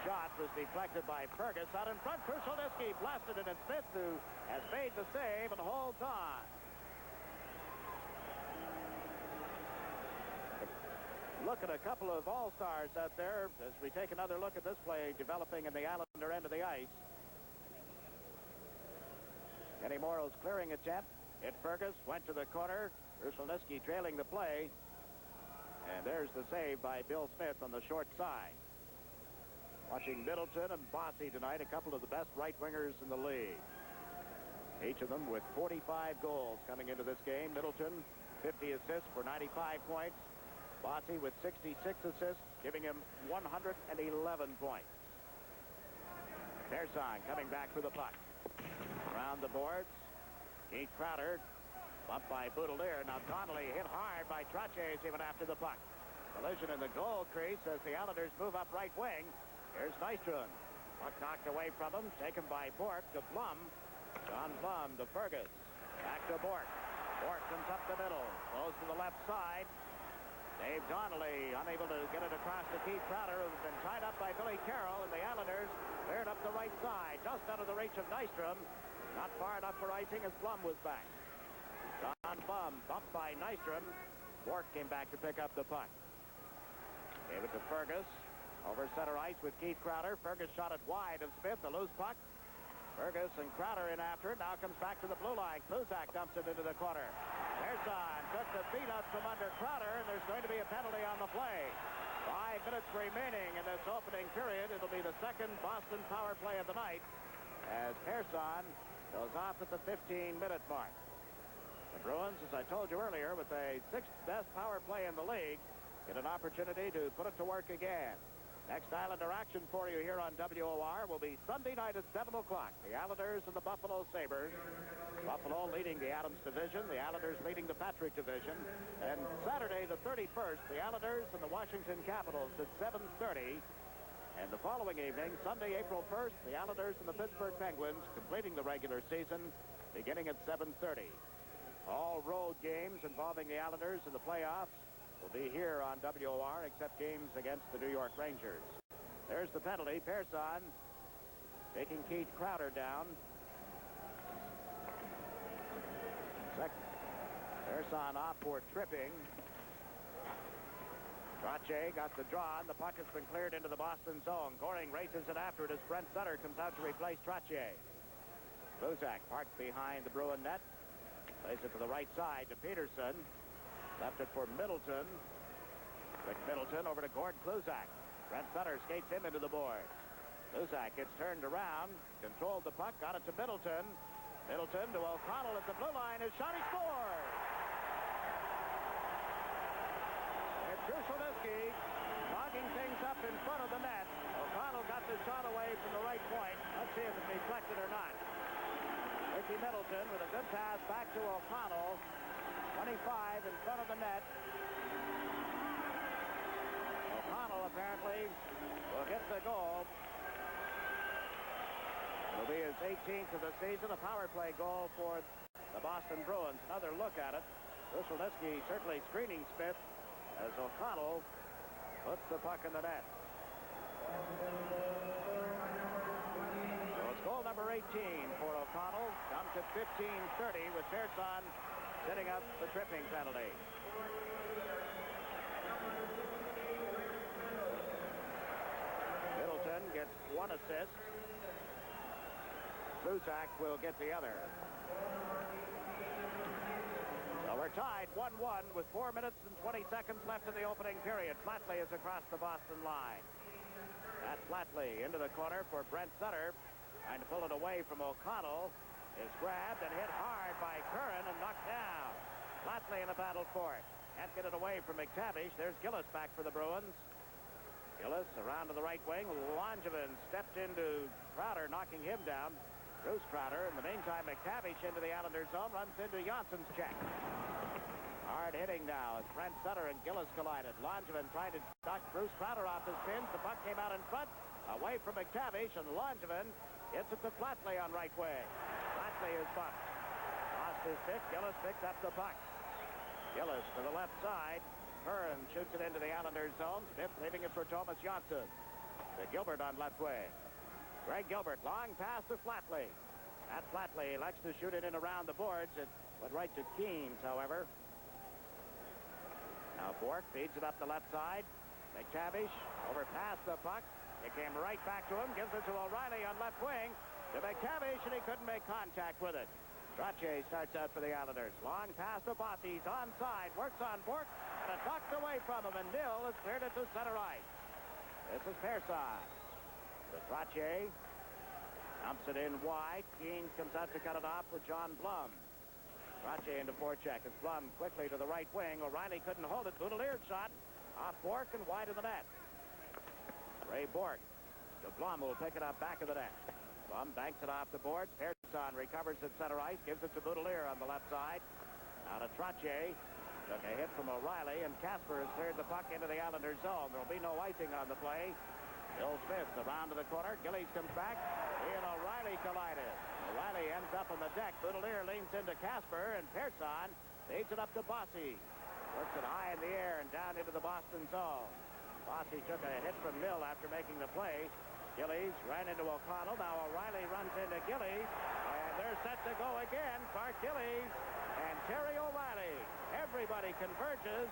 shot was deflected by Fergus. Out in front, Krushelnyski blasted it, and Smith, who has made the save and holds on. Look at a couple of all-stars out there as we take another look at this play developing in the Islander end of the ice. Kenny Morrow's clearing attempt. Hit Fergus, went to the corner. Krushelnyski trailing the play. And there's the save by Bill Smith on the short side. Watching Middleton and Bossy tonight, a couple of the best right wingers in the league. Each of them with 45 goals coming into this game. Middleton, 50 assists for 95 points. Bossy with 66 assists, giving him 111 points. Pearson coming back for the puck. Around the boards, Keith Crowder, bumped by Boudelier. Now Donnelly hit hard by Trottier as he went after the puck. Collision in the goal crease as the Islanders move up right wing. Here's Nystrom. Puck knocked away from him, taken by Bork to Blum. John Blum to Fergus. Back to Bork. Bork comes up the middle, goes to the left side. Dave Donnelly unable to get it across to Keith Crowder, who's been tied up by Billy Carroll, and the Islanders cleared up the right side, just out of the reach of Nystrom. Not far enough for icing as Blum was back. John Blum bumped by Nystrom. Bork came back to pick up the puck. Gave it to Fergus. Over center ice with Keith Crowder. Fergus shot it wide of Smith, a loose puck. Fergus and Crowder in after it. Now comes back to the blue line. Kluzak dumps it into the corner. Pearson took the feet up from under Crowder, and there's going to be a penalty on the play. 5 minutes remaining in this opening period. It'll be the second Boston power play of the night as Pearson goes off at the 15-minute mark. The Bruins, as I told you earlier, with a 6th best power play in the league, get an opportunity to put it to work again. Next Islander action for you here on WOR will be Sunday night at 7 o'clock. The Islanders and the Buffalo Sabres. Buffalo leading the Adams division. The Islanders leading the Patrick division. And Saturday the 31st, the Islanders and the Washington Capitals at 7:30. And the following evening, Sunday, April 1st, the Islanders and the Pittsburgh Penguins completing the regular season beginning at 7:30. All road games involving the Islanders in the playoffs will be here on WOR, except games against the New York Rangers. There's the penalty. Pearson taking Keith Crowder down. Pearson off for tripping. Trottier got the draw, and the puck has been cleared into the Boston zone. Goring races it after it as Brent Sutter comes out to replace Trottier. Kluzak parked behind the Bruin net. Plays it to the right side to Peterson. Left it for Middleton. Quick Middleton over to Gord Kluzak. Brent Sutter skates him into the boards. Kluzak gets turned around, controlled the puck, got it to Middleton. Middleton to O'Connell at the blue line. His shot, he scores! And Krushelnyski logging things up in front of the net. O'Connell got the shot away from the right point. Let's see if it's deflected or not. Ricky Middleton with a good pass back to O'Connell. 25 in front of the net. O'Connell apparently will get the goal. It'll be his 18th of the season, a power play goal for the Boston Bruins. Another look at it. Brusselnitsky certainly screening Smith as O'Connell puts the puck in the net. So it's goal number 18 for O'Connell. Comes at 15:30 with Pearson setting up the tripping penalty. Middleton gets one assist. Slusak will get the other. So we're tied 1-1 with 4 minutes and 20 seconds left in the opening period. Flatley is across the Boston line. That's Flatley into the corner for Brent Sutter. Trying to pull it away from O'Connell. Is grabbed and hit hard by Curran and knocked down. Flatley in the battle for it. Can't get it away from McTavish. There's Gillis back for the Bruins. Gillis around to the right wing. Langevin stepped into Crowder, knocking him down. Bruce Crowder. In the meantime, McTavish into the Islanders zone, runs into Johnson's check. Hard hitting now as Brent Sutter and Gillis collided. Langevin tried to knock Bruce Crowder off his pins. The puck came out in front, away from McTavish, and Langevin gets it to Flatley on right wing. Flatley is bumped. Lost his stick. Gillis picks up the puck. Gillis to the left side. Curran shoots it into the Islanders zone. Smith leaving it for Thomas Johnsson. To Gilbert on left wing. Greg Gilbert, long pass to Flatley. That Flatley likes to shoot it in around the boards. It went right to Keens, however. Now Bork feeds it up the left side. McTavish overpassed the puck. It came right back to him. Gives it to O'Reilly on left wing. To McTavish, and he couldn't make contact with it. Trottier starts out for the Islanders. Long pass to Bossy. He's onside. Works on Bork. And it knocked away from him. And Nil has cleared it to center ice. This is Pearson. To Trottier. Dumps it in wide. Keens comes out to cut it off with John Blum. Trottier into forecheck. It's Blum quickly to the right wing. O'Reilly couldn't hold it. Boudelier shot off Bork and wide of the net. Ray Bork to Blum, who will pick it up back of the net. Blum banks it off the boards. Pearson recovers at center ice. Gives it to Boudelier on the left side. Now to Trottier. Took a hit from O'Reilly, and Casper has cleared the puck into the Islanders zone. There'll be no icing on the play. Bill Smith around to the corner. Gillies comes back. He and O'Reilly collided. O'Reilly ends up on the deck. Boudelier leans into Casper, and Pearson leads it up to Bossy. Works it high in the air and down into the Boston zone. Bossy took a hit from Mill after making the play. Gillies ran into O'Connell. Now O'Reilly runs into Gillies. And they're set to go again. Clark Gillies and Terry O'Reilly. Everybody converges.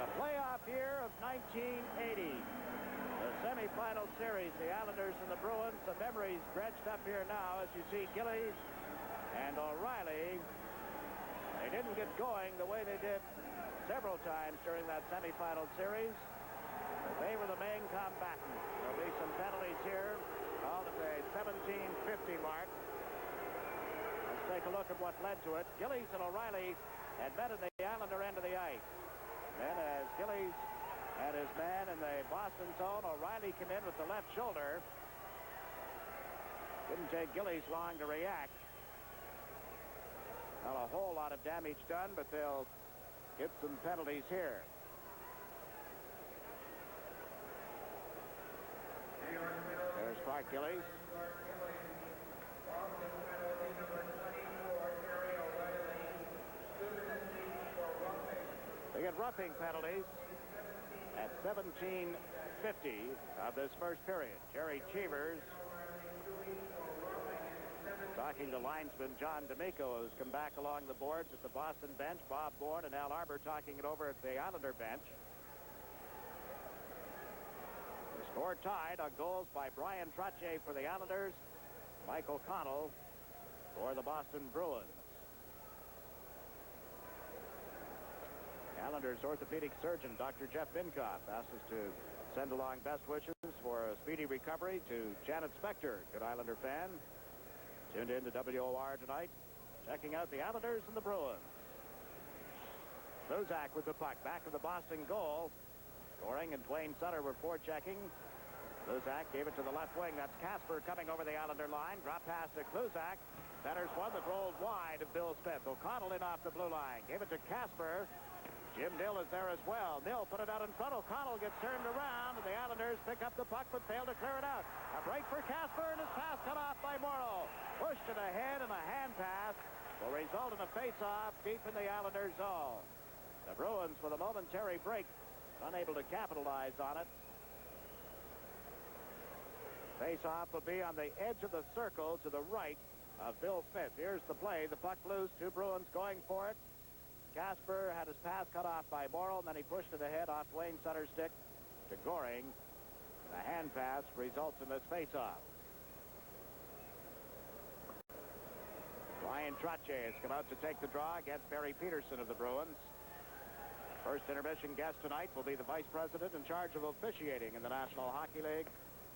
The playoff year of 1980. The semifinal series, the Islanders and the Bruins. The memories dredged up here now as you see Gillies and O'Reilly. They didn't get going the way they did several times during that semifinal series. But they were the main combatants. There'll be some penalties here. Called at the 17:50 mark. Let's take a look at what led to it. Gillies and O'Reilly had met at the Islander end of the ice. Then as Gillies had his man in the Boston zone, O'Reilly came in with the left shoulder. Didn't take Gillies long to react. Not a whole lot of damage done, but they'll get some penalties here. There's Clark Gillies. They get roughing penalties at 17:50 of this first period. Jerry Cheevers talking to linesman John D'Amico, who's come back along the boards at the Boston bench. Bob Bourne and Al Arbor talking it over at the Islander bench. The score tied on goals by Bryan Trottier for the Islanders, Mike O'Connell for the Boston Bruins. Islanders orthopedic surgeon Dr. Jeff Binkoff asked us to send along best wishes for a speedy recovery to Janet Spector, good Islander fan. Tuned in to WOR tonight, checking out the Islanders and the Bruins. Slusak with the puck back of the Boston goal. Scoring and Dwayne Sutter were forechecking. Slusak gave it to the left wing. That's Casper coming over the Islander line. Drop pass to Slusak. Centers one that rolled wide of Bill Smith. O'Connell in off the blue line. Gave it to Casper. Jim Dill is there as well. Dill put it out in front. O'Connell gets turned around, and the Islanders pick up the puck but fail to clear it out. A break for Casper, and his pass cut off by Morrow. Pushed it ahead, and a hand pass will result in a face-off deep in the Islanders' zone. The Bruins, with a momentary break, unable to capitalize on it. Face-off will be on the edge of the circle to the right of Bill Smith. Here's the play. The puck loose. Two Bruins going for it. Casper had his pass cut off by Morrill, and then he pushed it ahead off Wayne Sutter's stick to Goring. The hand pass results in this face-off. Bryan Trottier has come out to take the draw against Barry Peterson of the Bruins. First intermission guest tonight will be the vice president in charge of officiating in the National Hockey League,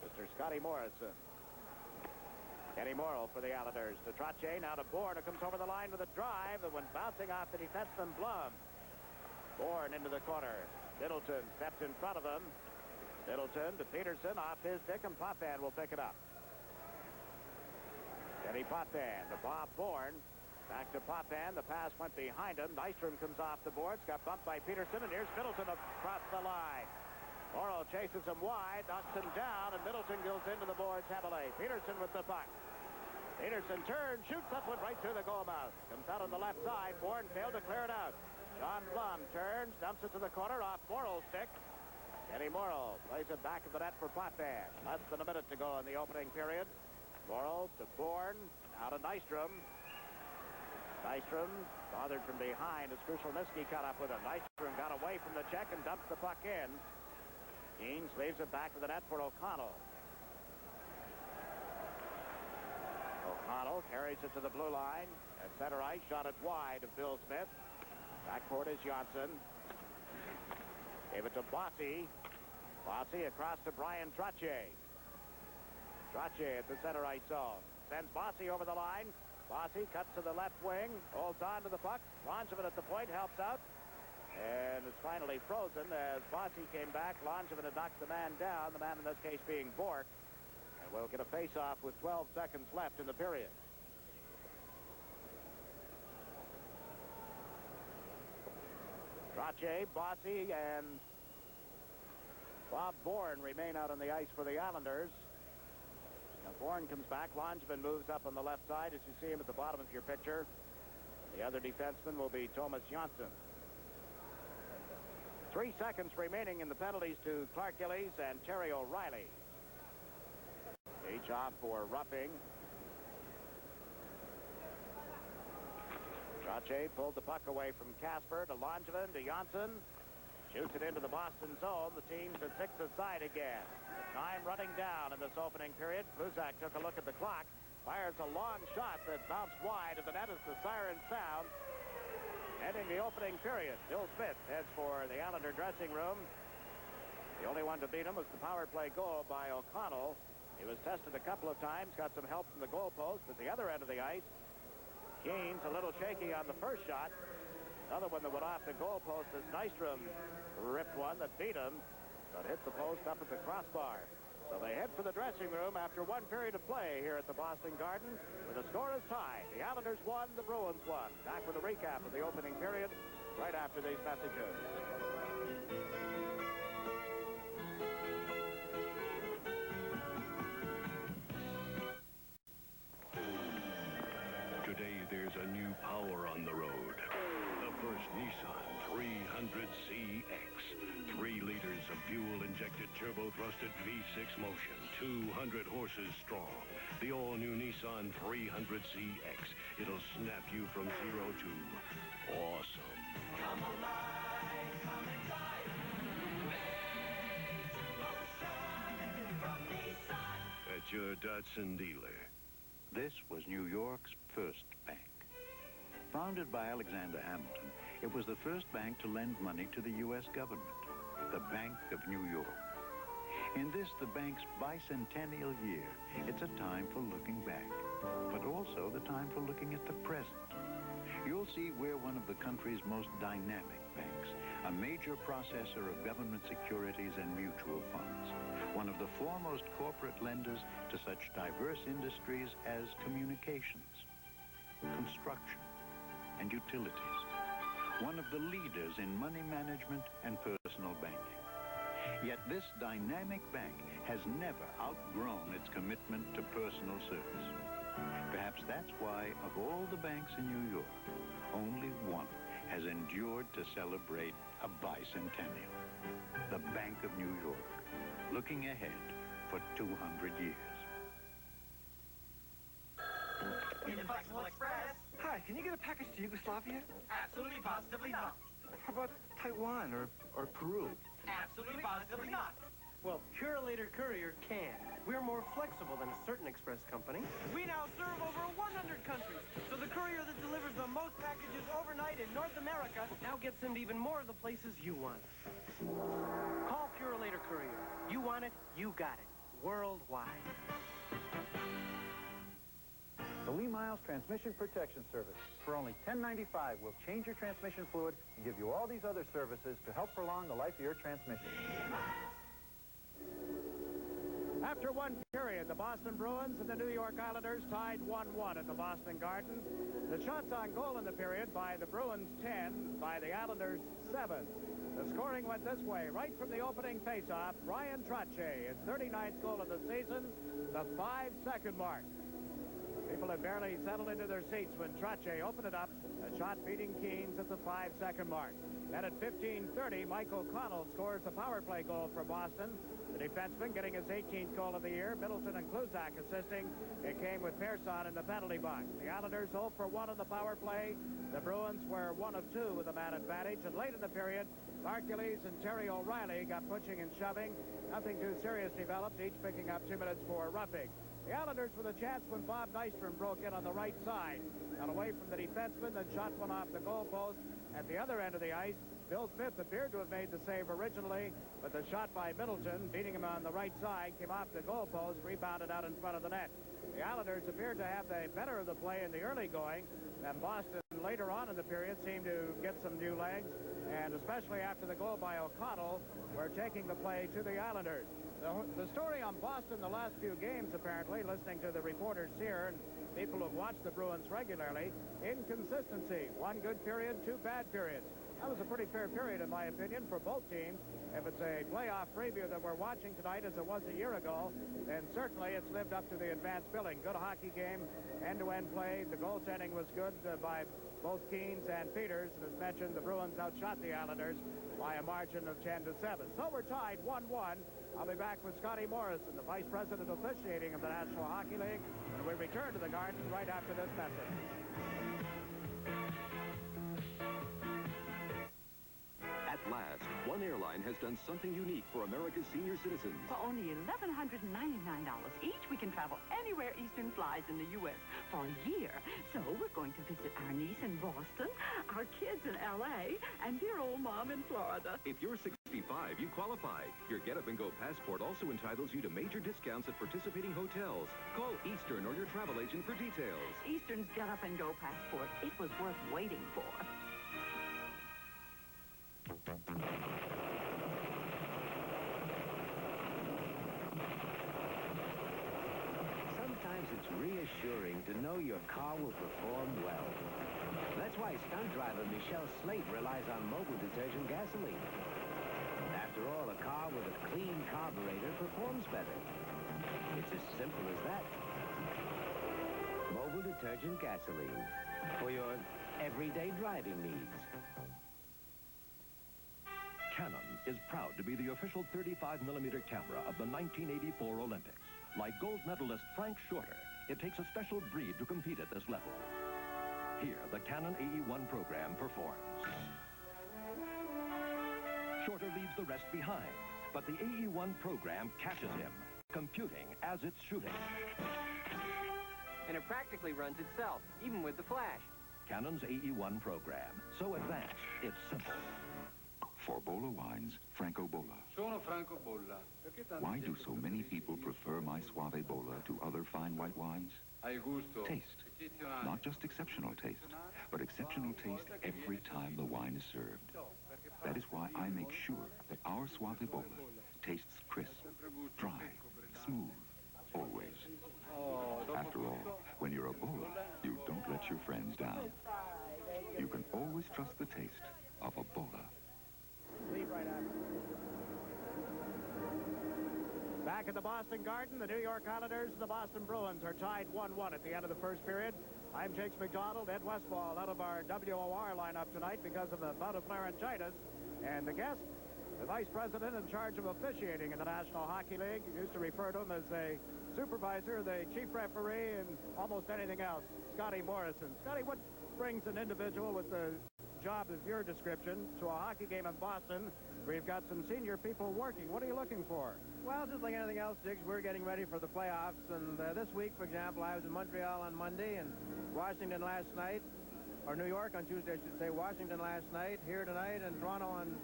Mr. Scotty Morrison. Eddie Morrill for the Islanders. To Trottier, now to Bourne, who comes over the line with a drive, and went bouncing off the defenseman Blum. Bourne into the corner. Middleton steps in front of him. Middleton to Peterson, off his stick, and Potvin will pick it up. Eddie Potvin to Bob Bourne. Back to Potvin. The pass went behind him. Nystrom comes off the boards, got bumped by Peterson, and here's Middleton across the line. Morrow chases him wide, knocks him down, and Middleton goes into the boards heavily. Peterson with the puck. Peterson turns, shoots upward right through the goal mouth. Comes out on the left side. Bourne failed to clear it out. John Blum turns, dumps it to the corner off Morrow's stick. Eddie Morrow plays it back of the net for Potvin. Less than a minute to go in the opening period. Morrow to Bourne, now to Nystrom. Nystrom, bothered from behind as Krushelnyski caught up with him. Nystrom got away from the check and dumps the puck in. Keens leaves it back to the net for O'Connell. O'Connell carries it to the blue line. At center ice, shot it wide of Bill Smith. Backcourt is Johnson. Gave it to Bossy. Bossy across to Bryan Trottier. Trottier at the center ice zone. Sends Bossy over the line. Bossy cuts to the left wing. Holds on to the puck. Langevin at the point helps out. And it's finally frozen as Bossy came back. Langevin had knocked the man down, the man in this case being Bork. And we'll get a face-off with 12 seconds left in the period. Trottier, Bossy, and Bob Bourne remain out on the ice for the Islanders. Now Bourne comes back. Langevin moves up on the left side as you see him at the bottom of your picture. The other defenseman will be Thomas Johnson. 3 seconds remaining in the penalties to Clark Gillies and Terry O'Reilly. Each off for roughing. Trottier pulled the puck away from Casper to Langevin to Johnson. Shoots it into the Boston zone. The team's at 6 aside again. Time running down in this opening period. Bluzak took a look at the clock. Fires a long shot that bounced wide of the net as the siren sounds. Ending the opening period. Bill Smith heads for the Islander dressing room. The only one to beat him was the power play goal by O'Connell. He was tested a couple of times, got some help from the goalpost at the other end of the ice. Keens a little shaky on the first shot. Another one that went off the goalpost as Nystrom ripped one that beat him, but hit the post up at the crossbar. So they head for the dressing room after one period of play here at the Boston Garden, where the score is tied. The Islanders won, the Bruins won. Back with a recap of the opening period right after these messages. Today there's a new power on the road. The first Nissan 300CX. 3 liters of fuel-injected turbo-thrusted V6 motion, 200 horses strong. The all-new Nissan 300CX. It'll snap you from 0 to awesome. Come alive, come and drive. Major motion from Nissan. At your Datsun dealer. This was New York's first bank. Founded by Alexander Hamilton, it was the first bank to lend money to the U.S. government. The Bank of New York. In this, the bank's bicentennial year, it's a time for looking back, but also the time for looking at the present. You'll see we're one of the country's most dynamic banks, a major processor of government securities and mutual funds, one of the foremost corporate lenders to such diverse industries as communications, construction, and utilities. one of the leaders in money management and personal banking. Yet this dynamic bank has never outgrown its commitment to personal service. Perhaps that's why, of all the banks in New York, only one has endured to celebrate a bicentennial. The Bank of New York, looking ahead for 200 years. Inflexible Express. Hi, can you get a package to Yugoslavia? Absolutely, positively not. How about Taiwan or Peru? Absolutely, positively not. Well, Purolator Courier can. We're more flexible than a certain express company. We now serve over 100 countries, so the courier that delivers the most packages overnight in North America now gets them to even more of the places you want. Call Purolator Courier. You want it, you got it. Worldwide. The Lee Miles Transmission Protection Service. For only $10.95, we'll change your transmission fluid and give you all these other services to help prolong the life of your transmission. After one period, the Boston Bruins and the New York Islanders tied 1-1 at the Boston Garden. The shots on goal in the period by the Bruins 10, by the Islanders 7. The scoring went this way, right from the opening faceoff. Bryan Trottier, his 39th goal of the season, the 5-second mark. People had barely settled into their seats when Trottier opened it up, a shot beating Keynes at the 5-second mark. Then at 15:30, Mike O'Connell scores a power play goal for Boston. The defenseman getting his 18th goal of the year. Middleton and Kluzak assisting. It came with Pearson in the penalty box. The Islanders 0 for 1 on the power play. The Bruins were 1 of 2 with a man advantage. And late in the period, Hercules and Terry O'Reilly got pushing and shoving. Nothing too serious developed, each picking up 2 minutes for roughing. The Islanders with a chance when Bob Nystrom broke in on the right side. Got away from the defenseman, then shot one off the goalpost. At the other end of the ice, Bill Smith appeared to have made the save originally, but the shot by Middleton, beating him on the right side, came off the goalpost, rebounded out in front of the net. The Islanders appeared to have the better of the play in the early going, and Boston later on in the period seemed to get some new legs, and especially after the goal by O'Connell, were taking the play to the Islanders. The story on Boston the last few games, apparently, listening to the reporters here and people who have watched the Bruins regularly, inconsistency. 1 good period, 2 bad periods. That was a pretty fair period, in my opinion, for both teams. If it's a playoff preview that we're watching tonight as it was a year ago, then certainly it's lived up to the advanced billing. Good hockey game, end-to-end play. The goaltending was good by both Keynes and Peters. And as mentioned, the Bruins outshot the Islanders by a margin of 10-7. So we're tied 1-1. I'll be back with Scotty Morrison, the Vice President officiating of the National Hockey League, when we return to the Garden right after this message. At last, one airline has done something unique for America's senior citizens. For only $1,199 each, we can travel anywhere Eastern flies in the U.S. for a year. So we're going to visit our niece in Boston, our kids in L.A., and dear old mom in Florida. If you're 65, you qualify. Your Get Up and Go passport also entitles you to major discounts at participating hotels. Call Eastern or your travel agent for details. Eastern's Get Up and Go passport. It was worth waiting for. Sometimes it's reassuring to know your car will perform well. That's why stunt driver Michelle Slate relies on mobile detergent gasoline. After all, a car with a clean carburetor performs better. It's as simple as that. Mobile detergent gasoline for your everyday driving needs. Canon is proud to be the official 35mm camera of the 1984 Olympics. Like gold medalist Frank Shorter, it takes a special breed to compete at this level. Here, the Canon AE-1 program performs. Shorter leaves the rest behind, but the AE-1 program catches him, computing as it's shooting. And it practically runs itself, even with the flash. Canon's AE-1 program, so advanced, it's simple. For Bola wines, Franco Bola. Why do so many people prefer my Suave Bola to other fine white wines? Taste. Not just exceptional taste, but exceptional taste every time the wine is served. That is why I make sure that our Suave Bola tastes crisp, dry, smooth, always. After all, when you're a Bola, you don't let your friends down. You can always trust the taste of a bola. Leave right after. Back at the Boston Garden, the New York Islanders and the Boston Bruins are tied 1-1 at the end of the first period. I'm Jiggs McDonald, Ed Westfall out of our WOR lineup tonight because of a bout of laryngitis. And the guest, the vice president in charge of officiating in the National Hockey League, used to refer to him as a supervisor, the chief referee, and almost anything else, Scotty Morrison. Scotty, what brings an individual with the job of your description to a hockey game in Boston where you've got some senior people working? What are you looking for? Well, just like anything else, Jiggs, we're getting ready for the playoffs. And this week, for example, I was in Montreal on Monday and Washington last night, or New York on Tuesday, I should say, Washington last night, here tonight, and Toronto on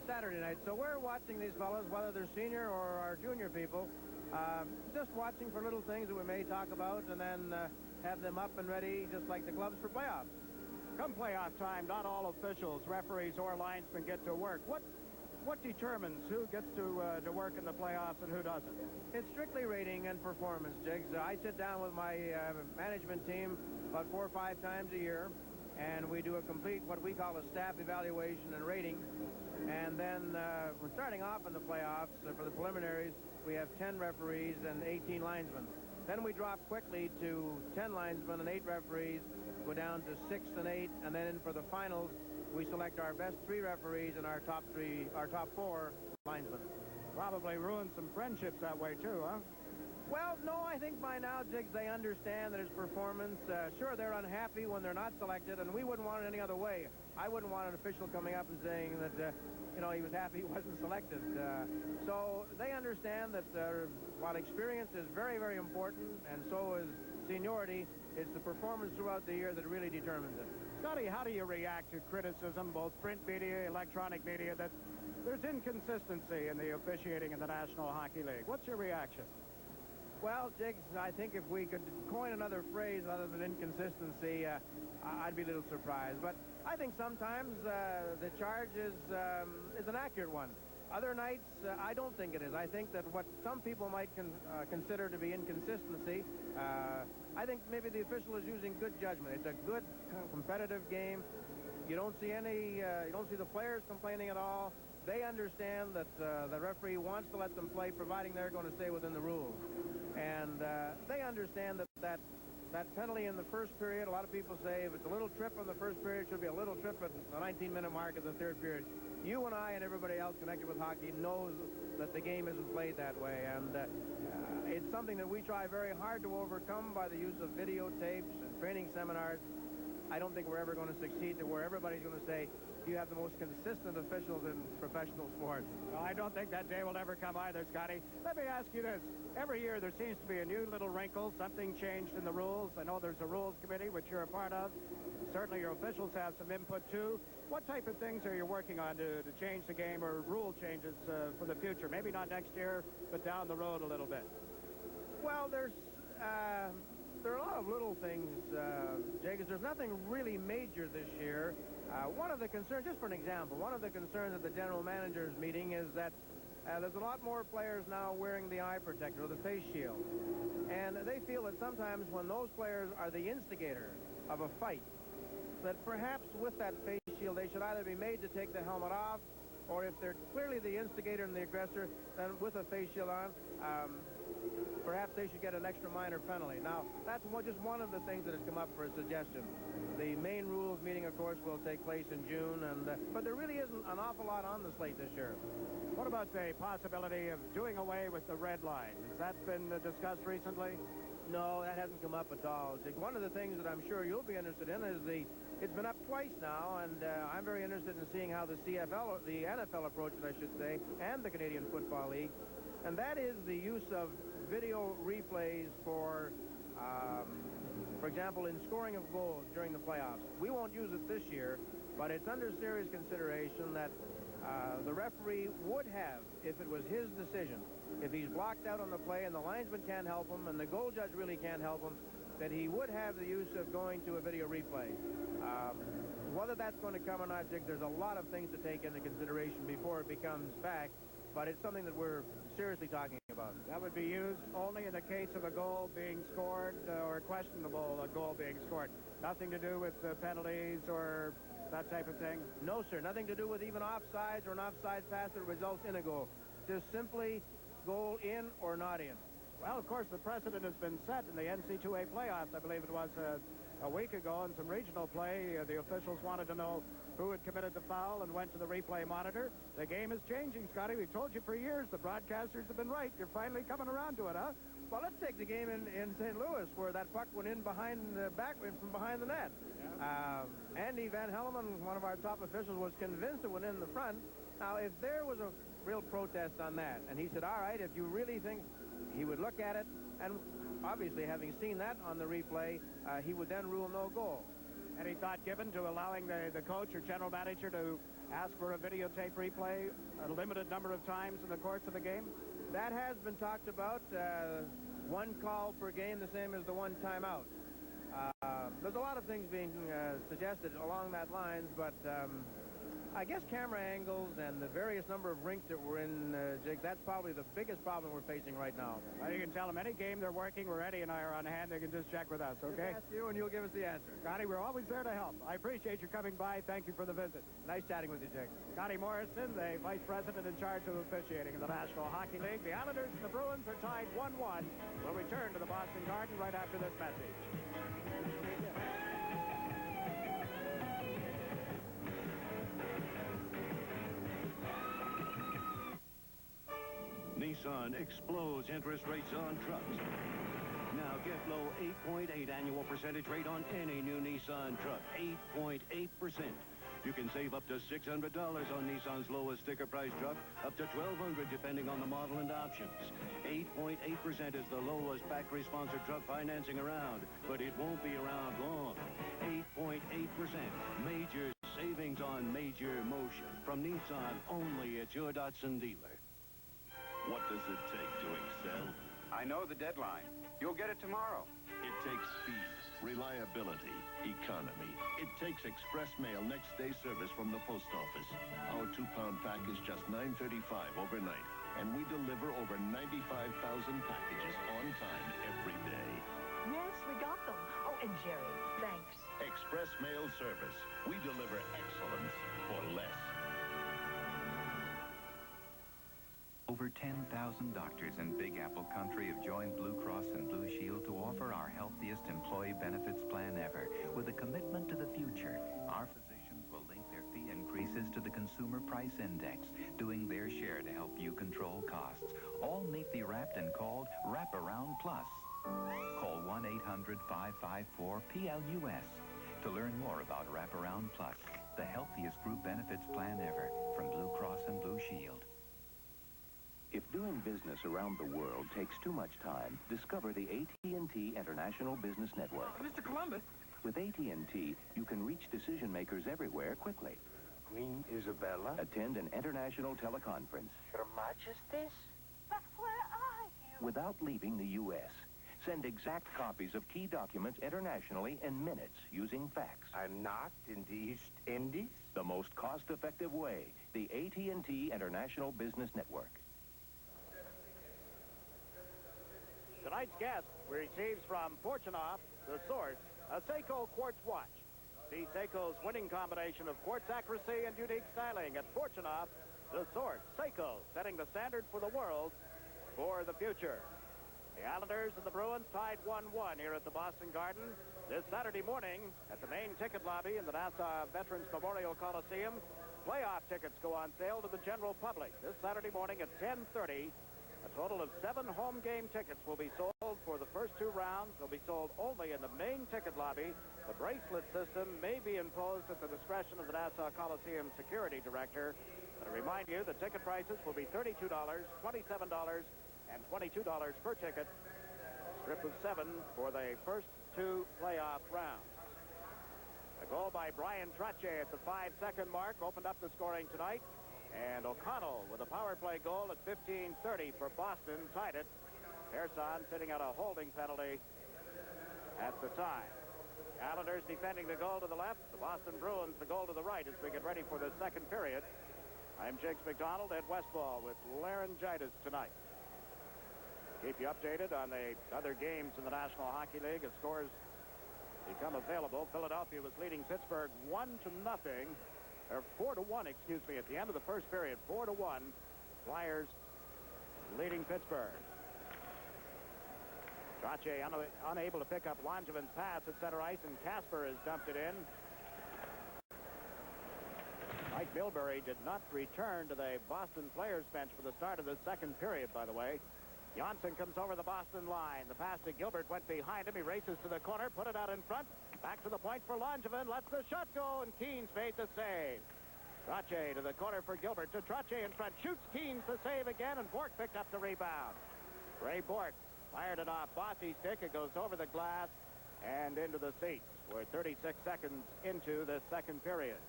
Saturday night. So we're watching these fellows, whether they're senior or our junior people, just watching for little things that we may talk about and then have them up and ready just like the clubs for playoffs. Come playoff time, not all officials, referees, or linesmen get to work. What determines who gets to work in the playoffs and who doesn't? It's strictly rating and performance, Jiggs. I sit down with my management team about 4 or 5 times a year, and we do a complete, what we call a staff evaluation and rating. And then we're starting off in the playoffs. For the preliminaries, we have 10 referees and 18 linesmen. Then we drop quickly to 10 linesmen and 8 referees, go down to 6 and 8, and then for the finals, we select our best 3 referees and our top 4 linesmen. Probably ruined some friendships that way too, huh? Well, no, I think by now, Jiggs, they understand that it's performance. Sure, they're unhappy when they're not selected, and we wouldn't want it any other way. I wouldn't want an official coming up and saying that, you know, he was happy he wasn't selected. So they understand that while experience is very, very important, and so is seniority, it's the performance throughout the year that really determines it. Scotty, how do you react to criticism, both print media, electronic media, that there's inconsistency in the officiating in the National Hockey League? What's your reaction? Well, Jiggs, I think if we could coin another phrase other than inconsistency, I'd be a little surprised. But I think sometimes the charge is an accurate one. Other nights, I don't think it is. I think that what some people might consider to be inconsistency, I think maybe the official is using good judgment. It's a good competitive game. You don't see the players complaining at all. They understand that the referee wants to let them play, providing they're going to stay within the rules. And they understand that penalty in the first period, a lot of people say if it's a little trip in the first period, it should be a little trip at the 19-minute mark of the third period. You and I and everybody else connected with hockey knows that the game isn't played that way. And it's something that we try very hard to overcome by the use of videotapes and training seminars. I don't think we're ever going to succeed to where everybody's going to say, you have the most consistent officials in professional sports. Well, I don't think that day will ever come either, Scotty. Let me ask you this. Every year there seems to be a new little wrinkle, something changed in the rules. I know there's a rules committee, which you're a part of. Certainly your officials have some input, too. What type of things are you working on to change the game or rule changes for the future? Maybe not next year, but down the road a little bit. Well, there are a lot of little things, Jiggs. There's nothing really major this year. One of the concerns, just for an example, one of the concerns at the general manager's meeting is that there's a lot more players now wearing the eye protector, or the face shield. And they feel that sometimes when those players are the instigator of a fight, that perhaps with that face shield they should either be made to take the helmet off, or if they're clearly the instigator and the aggressor, then with a face shield on, perhaps they should get an extra minor penalty. Now, that's just one of the things that has come up for a suggestion. The main rules meeting, of course, will take place in June, but there really isn't an awful lot on the slate this year. What about the possibility of doing away with the red line? Has that been discussed recently? No, that hasn't come up at all. One of the things that I'm sure you'll be interested in is it's been up twice now, and I'm very interested in seeing how the NFL approach it, I should say, and the Canadian Football League, and that is the use of video replays for example, in scoring of goals during the playoffs. We won't use it this year, but it's under serious consideration that the referee would have, if it was his decision, if he's blocked out on the play and the linesman can't help him and the goal judge really can't help him, that he would have the use of going to a video replay. Whether that's going to come or not, Dick, there's a lot of things to take into consideration before it becomes fact, but it's something that we're seriously talking about. That would be used only in the case of a goal being scored or questionable goal being scored. Nothing to do with penalties or that type of thing? No, sir. Nothing to do with even offsides or an offside pass that results in a goal. Just simply goal in or not in. Well, of course, the precedent has been set in the NC2A playoffs. I believe it was a week ago in some regional play. The officials wanted to know who had committed the foul and went to the replay monitor. The game is changing, Scotty. We've told you for years. The broadcasters have been right. You're finally coming around to it, huh? Well, let's take the game in St. Louis where that puck went in behind the back from behind the net. Yeah. Andy Van Helleman, one of our top officials, was convinced it went in the front. Now, if there was a real protest on that, and he said, all right, if you really think, he would look at it, and obviously having seen that on the replay, he would then rule no goal. Any thought given to allowing the coach or general manager to ask for a videotape replay a limited number of times in the course of the game? That has been talked about. One call per game, the same as the one timeout. There's a lot of things being suggested along that lines, but I guess camera angles and the various number of rinks that we're in, Jiggs, that's probably the biggest problem we're facing right now. Well, you can tell them any game they're working where Eddie and I are on hand, they can just check with us, okay? Just ask you and you'll give us the answer. Scotty, we're always there to help. I appreciate you coming by. Thank you for the visit. Nice chatting with you, Jiggs. Scotty Morrison, the vice president in charge of officiating in the National Hockey League. The Islanders and the Bruins are tied 1-1. We'll return to the Boston Garden right after this message. Nissan explodes interest rates on trucks. Now get low 8.8 annual percentage rate on any new Nissan truck. 8.8%. You can save up to $600 on Nissan's lowest sticker price truck, up to $1,200 depending on the model and options. 8.8% is the lowest factory-sponsored truck financing around, but it won't be around long. 8.8%. Major savings on major motion. From Nissan, only at your Datsun dealer. What does it take to excel? I know the deadline. You'll get it tomorrow. It takes speed, reliability, economy. It takes express mail next day service from the post office. Our 2-pound pack is just $9.35 overnight, and we deliver over 95,000 packages on time every day. Yes, we got them. Oh, and Jerry, thanks. Express mail service. We deliver excellence for less. Over 10,000 doctors in Big Apple country have joined Blue Cross and Blue Shield to offer our healthiest employee benefits plan ever. With a commitment to the future, our physicians will link their fee increases to the Consumer Price Index, doing their share to help you control costs. All neatly wrapped and called Wraparound Plus. Call 1-800-554-PLUS to learn more about Wraparound Plus, the healthiest group benefits plan ever from Blue Cross and Blue Shield. If doing business around the world takes too much time, discover the AT&T International Business Network. Mr. Columbus. With AT&T, you can reach decision makers everywhere quickly. Queen Isabella? Attend an international teleconference. Your Majesty? But where are you? Without leaving the U.S. Send exact copies of key documents internationally in minutes using fax. I'm not in the East Indies? The most cost-effective way, the AT&T International Business Network. Tonight's guest receives from Fortunoff, the source, a Seiko quartz watch. See Seiko's winning combination of quartz accuracy and unique styling at Fortunoff, the source. Seiko, setting the standard for the world for the future. The Islanders and the Bruins tied 1-1 here at the Boston Garden. This Saturday morning at the main ticket lobby in the Nassau Veterans Memorial Coliseum, playoff tickets go on sale to the general public. This Saturday morning at 10:30. A total of 7 home game tickets will be sold for the first 2 rounds. They'll be sold only in the main ticket lobby. The bracelet system may be imposed at the discretion of the Nassau Coliseum security director. But I remind you, the ticket prices will be $32, $27, and $22 per ticket. Strip of 7 for the first 2 playoff rounds. A goal by Bryan Trottier at the 5-second mark opened up the scoring tonight. And O'Connell with a power play goal at 15:30 for Boston tied it. Pearson sitting out a holding penalty at the time. The Islanders defending the goal to the left. The Boston Bruins the goal to the right as we get ready for the second period. I'm Jiggs McDonald at Westfall with laryngitis tonight. Keep you updated on the other games in the National Hockey League as scores become available. Philadelphia was leading Pittsburgh 1-0, or 4-1, excuse me, at the end of the first period. 4-1. Flyers leading Pittsburgh. Trottier unable to pick up Langevin's pass at center ice, and Casper has dumped it in. Mike Milbury did not return to the Boston Flyers bench for the start of the second period, by the way. Johnson comes over the Boston line. The pass to Gilbert went behind him. He races to the corner, put it out in front. Back to the point for Langevin. Lets the shot go, and Keens made the save. Trottier to the corner for Gilbert. To Trottier in front. Shoots Keens the save again, and Bork picked up the rebound. Ray Bork fired it off Bossy's stick. It goes over the glass and into the seats. We're 36 seconds into the second period.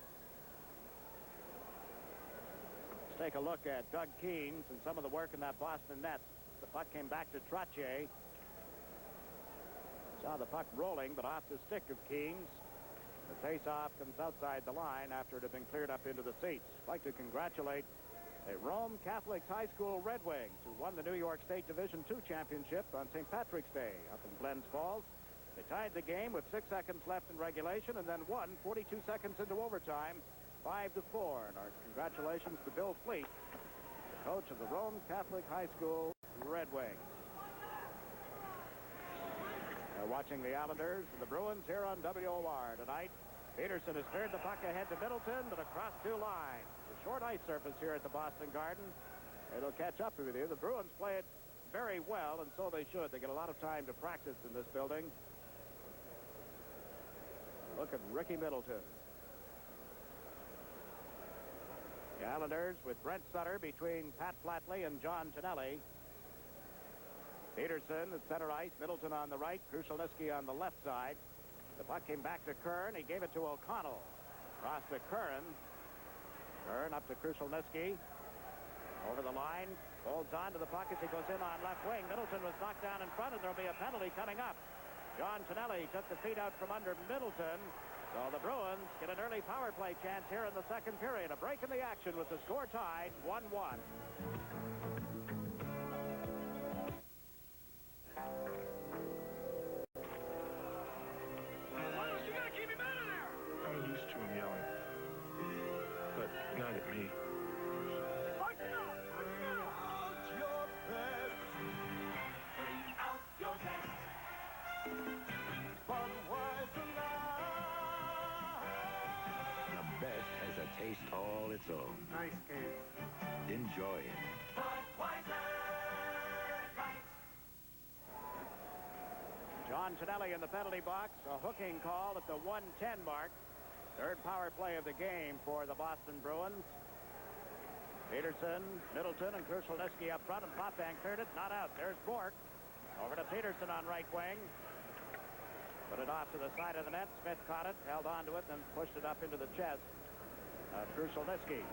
Let's take a look at Doug Keens and some of the work in that Boston net. The puck came back to Trottier. Saw the puck rolling, but off the stick of Keens. The face-off comes outside the line after it had been cleared up into the seats. I'd like to congratulate the Rome Catholic High School Red Wings, who won the New York State Division II championship on St. Patrick's Day up in Glens Falls. They tied the game with 6 seconds left in regulation and then won 42 seconds into overtime, 5-4. And our congratulations to Bill Fleet, the coach of the Rome Catholic High School Red Wings. Watching the Islanders and the Bruins here on WOR tonight. Peterson has cleared the puck ahead to Middleton, but across 2 lines. The short ice surface here at the Boston Garden. It'll catch up with you. The Bruins play it very well, and so they should. They get a lot of time to practice in this building. Look at Ricky Middleton. The Islanders with Brent Sutter between Pat Flatley and John Tonelli. Peterson at center ice, Middleton on the right, Krushelnyski on the left side. The puck came back to Kern. He gave it to O'Connell. Cross to Kern. Kern up to Krushelnyski. Over the line. Holds on to the puck as he goes in on left wing. Middleton was knocked down in front, and there'll be a penalty coming up. John Tonelli took the feet out from under Middleton. So the Bruins get an early power play chance here in the second period. A break in the action with the score tied 1-1. Not at me. The best has a taste all its own. Nice game. Enjoy it. John Tonelli in the penalty box. A hooking call at the 1:10 mark. Third power play of the game for the Boston Bruins. Peterson, Middleton, and Krushelnyski up front, and Potvin cleared it. Not out. There's Bork. Over to Peterson on right wing. Put it off to the side of the net. Smith caught it, held on to it, and then pushed it up into the chest of Krushelnyski.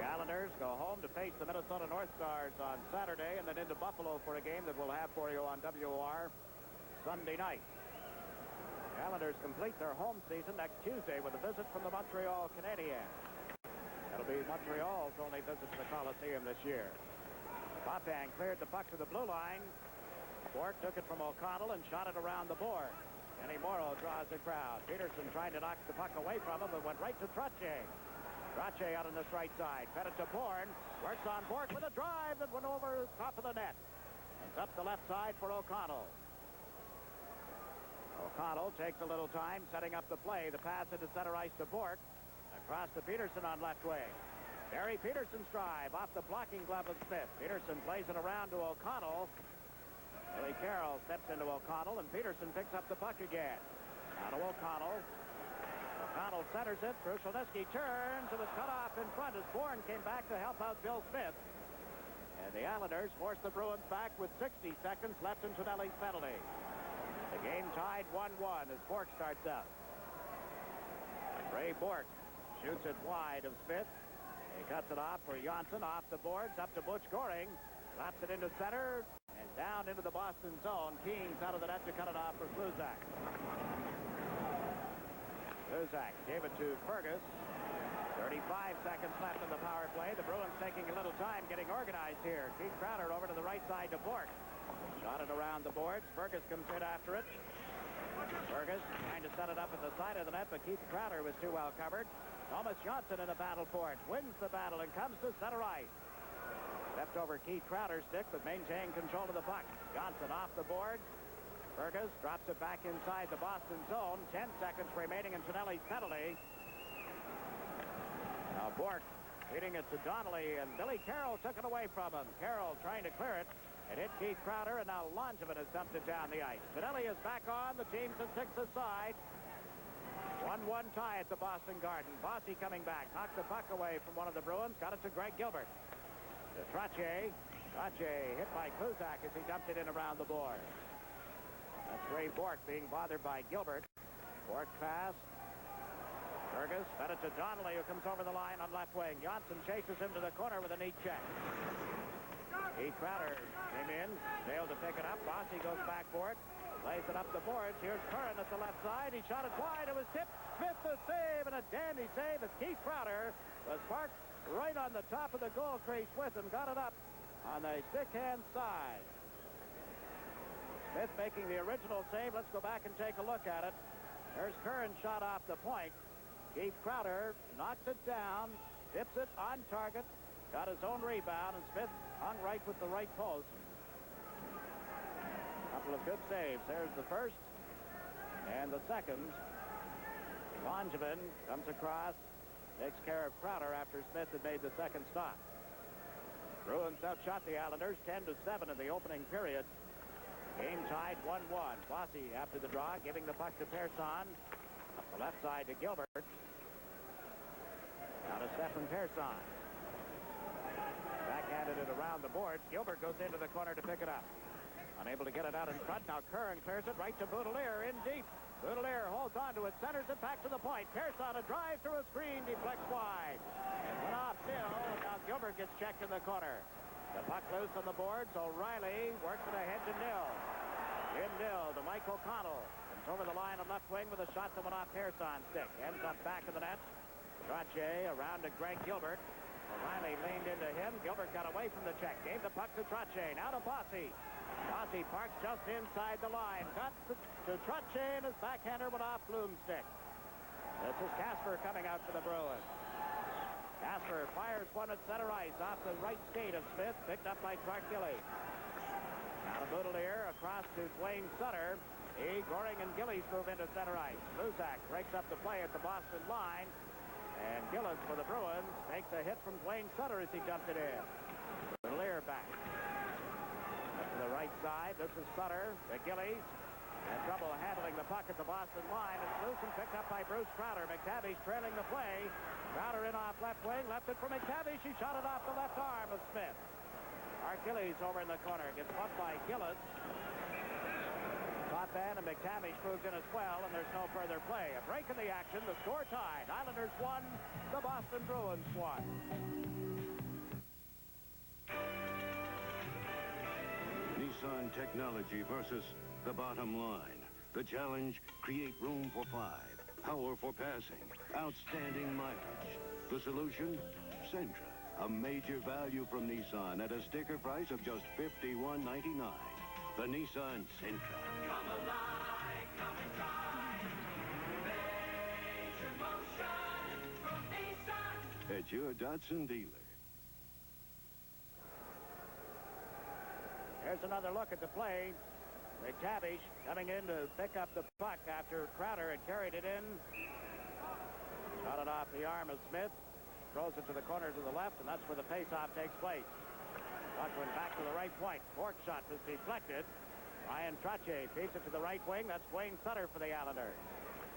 The Islanders go home to face the Minnesota North Stars on Saturday, and then into Buffalo for a game that we'll have for you on WOR Sunday night. The Islanders complete their home season next Tuesday with a visit from the Montreal Canadiens. That'll be Montreal's only visit to the Coliseum this year. Potvin cleared the puck to the blue line. Bork took it from O'Connell and shot it around the board. Kenny Morrow draws the crowd. Peterson trying to knock the puck away from him, but went right to Trottier. Trottier out on this right side. Fed it to Bourne. Works on Bork with a drive that went over the top of the net. And up the left side for O'Connell. O'Connell takes a little time setting up the play. The pass into center ice to Bork. Across to Peterson on left wing. Barry Peterson's drive off the blocking glove of Smith. Peterson plays it around to O'Connell. Billy Carroll steps into O'Connell, and Peterson picks up the puck again. Now to O'Connell. O'Connell centers it. Krushelnyski turns. It was cut off in front as Bourne came back to help out Bill Smith. And the Islanders force the Bruins back with 60 seconds left in Tonelli's penalty. The game tied 1-1 as Bork starts out. Ray Bork shoots it wide of Smith. He cuts it off for Johnson, off the boards, up to Butch Goring. Slaps it into center and down into the Boston zone. Keens out of the net to cut it off for Sluzak. Sluzak gave it to Fergus. 35 seconds left in the power play. The Bruins taking a little time getting organized here. Keith Crowder over to the right side to Bork. Shot it around the boards. Fergus comes in after it. Fergus trying to set it up at the side of the net, but Keith Crowder was too well covered. Thomas Johnson in the battle for it. Wins the battle and comes to center ice. Stepped over Keith Crowder's stick, but maintained control of the puck. Johnson off the board. Fergus drops it back inside the Boston zone. 10 seconds remaining in Tonelli's penalty. Now Bork feeding it to Donnelly, and Billy Carroll took it away from him. Carroll trying to clear it. It hit Keith Crowder, and now Langevin has dumped it down the ice. Tonelli is back on. The team's at 6 aside. 1-1 tie at the Boston Garden. Bossy coming back. Knocked the puck away from one of the Bruins. Got it to Greg Gilbert. To Trottier. Trottier hit by Kuzak as he dumped it in around the board. That's Ray Bork being bothered by Gilbert. Bork pass. Fergus fed it to Donnelly, who comes over the line on left wing. Johnson chases him to the corner with a neat check. Keith Crowder came in, failed to pick it up. Bossy goes back for it, lays it up the boards. Here's Curran at the left side. He shot it wide. It was tipped. Smith the save, and a dandy save as Keith Crowder was parked right on the top of the goal crease with him. Got it up on the stick-hand side. Smith making the original save. Let's go back and take a look at it. There's Curran shot off the point. Keith Crowder knocks it down, tips it on target, got his own rebound, and Smith hung right with the right post. Couple of good saves. There's the first and the second. Langevin comes across, takes care of Crowder after Smith had made the second stop. Bruins outshot the Islanders 10-7 in the opening period. Game tied 1-1. Bossy after the draw, giving the puck to Persson. Up the left side to Gilbert. Now to Stefan Persson. Backhanded it around the boards. Gilbert goes into the corner to pick it up. Unable to get it out in front. Now Curran clears it right to Boudelier in deep. Boudelier holds on to it, centers it back to the point. Persson a drive through a screen, deflects wide. It went off still, and now Gilbert gets checked in the corner. The puck loose on the boards. O'Reilly works it ahead to Nill. In Nill to Mike O'Connell. Comes over the line on left wing with a shot that went off Persson's stick. Ends up back of the net. Trottier around to Greg Gilbert. O'Reilly leaned into him. Gilbert got away from the check. Gave the puck to Trottier. Now to Bossy. Bossy parks just inside the line. Got to Trottier, and his backhander went off Bloom's stick. This is Casper coming out for the Bruins. Casper fires one at center ice off the right skate of Smith. Picked up by Clark Gilly. Now to Boudelier across to Dwayne Sutter. Goring and Gillies move into center ice. Luzak breaks up the play at the Boston line. And Gillis for the Bruins takes a hit from Dwayne Sutter as he dumped it in. Boudelier back. Up to the right side. This is Sutter to Gillies. And trouble handling the puck at the Boston line. It's loose and picked up by Bruce Crowder. McTavish trailing the play. Crowder in off left wing. Left it for McTavish. He shot it off the left arm of Smith. Gillies over in the corner. Gets bumped by Gillis. Top man and McTavish moves in as well, and there's no further play. A break in the action. The score tied. Islanders 1. The Boston Bruins 1. Nissan technology versus the bottom line. The challenge, create room for 5. Power for passing. Outstanding mileage. The solution, Sentra. A major value from Nissan at a sticker price of just $51.99. The Nissan Sentra. Come alive, come and drive. Major motion from Nissan. At your Datsun dealer. Here's another look at the play. McTavish coming in to pick up the puck after Crowder had carried it in. Got it off the arm of Smith. Throws it to the corner to the left, and that's where the faceoff takes place. Puck went back to the right point. Bork's shot was deflected. Bryan Trottier feeds it to the right wing. That's Dwayne Sutter for the Islanders.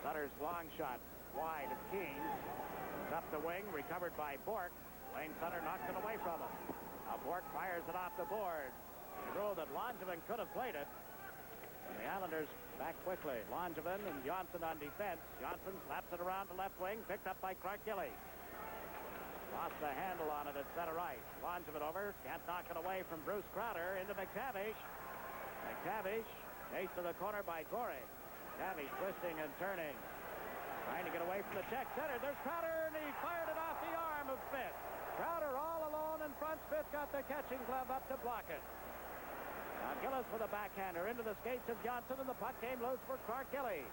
Sutter's long shot wide of Keene. It's up the wing, recovered by Bork. Dwayne Sutter knocks it away from him. Now Bork fires it off the board. He ruled that Langevin could have played it. And the Islanders back quickly. Langevin and Johnson on defense. Johnson slaps it around to left wing, picked up by Clark Gilly. Lost the handle on it at center ice. Langevin over. Can't knock it away from Bruce Crowder into McTavish. McTavish chased to the corner by Goring. McTavish twisting and turning. Trying to get away from the check center. There's Crowder, and he fired it off of Smith. Crowder all alone in front. Smith got the catching glove up to block it. Now Gillis with a backhander into the skates of Johnson, and the puck came loose for Clark Gillies.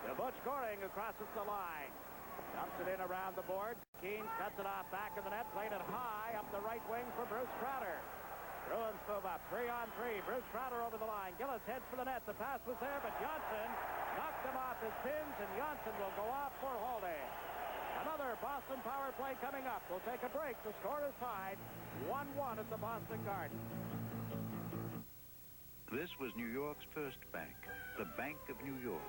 The Butch Goring who crosses the line. Dumps it in around the board. Keens cuts it off back of the net. Played it high up the right wing for Bruce Crowder. Bruins move up 3-on-3. Bruce Crowder over the line. Gillis heads for the net. The pass was there, but Johnson knocked him off his pins, and Johnson will go off for holding. Another Boston power play coming up. We'll take a break. The score is tied 1-1 at the Boston Garden. This was New York's first bank, the Bank of New York.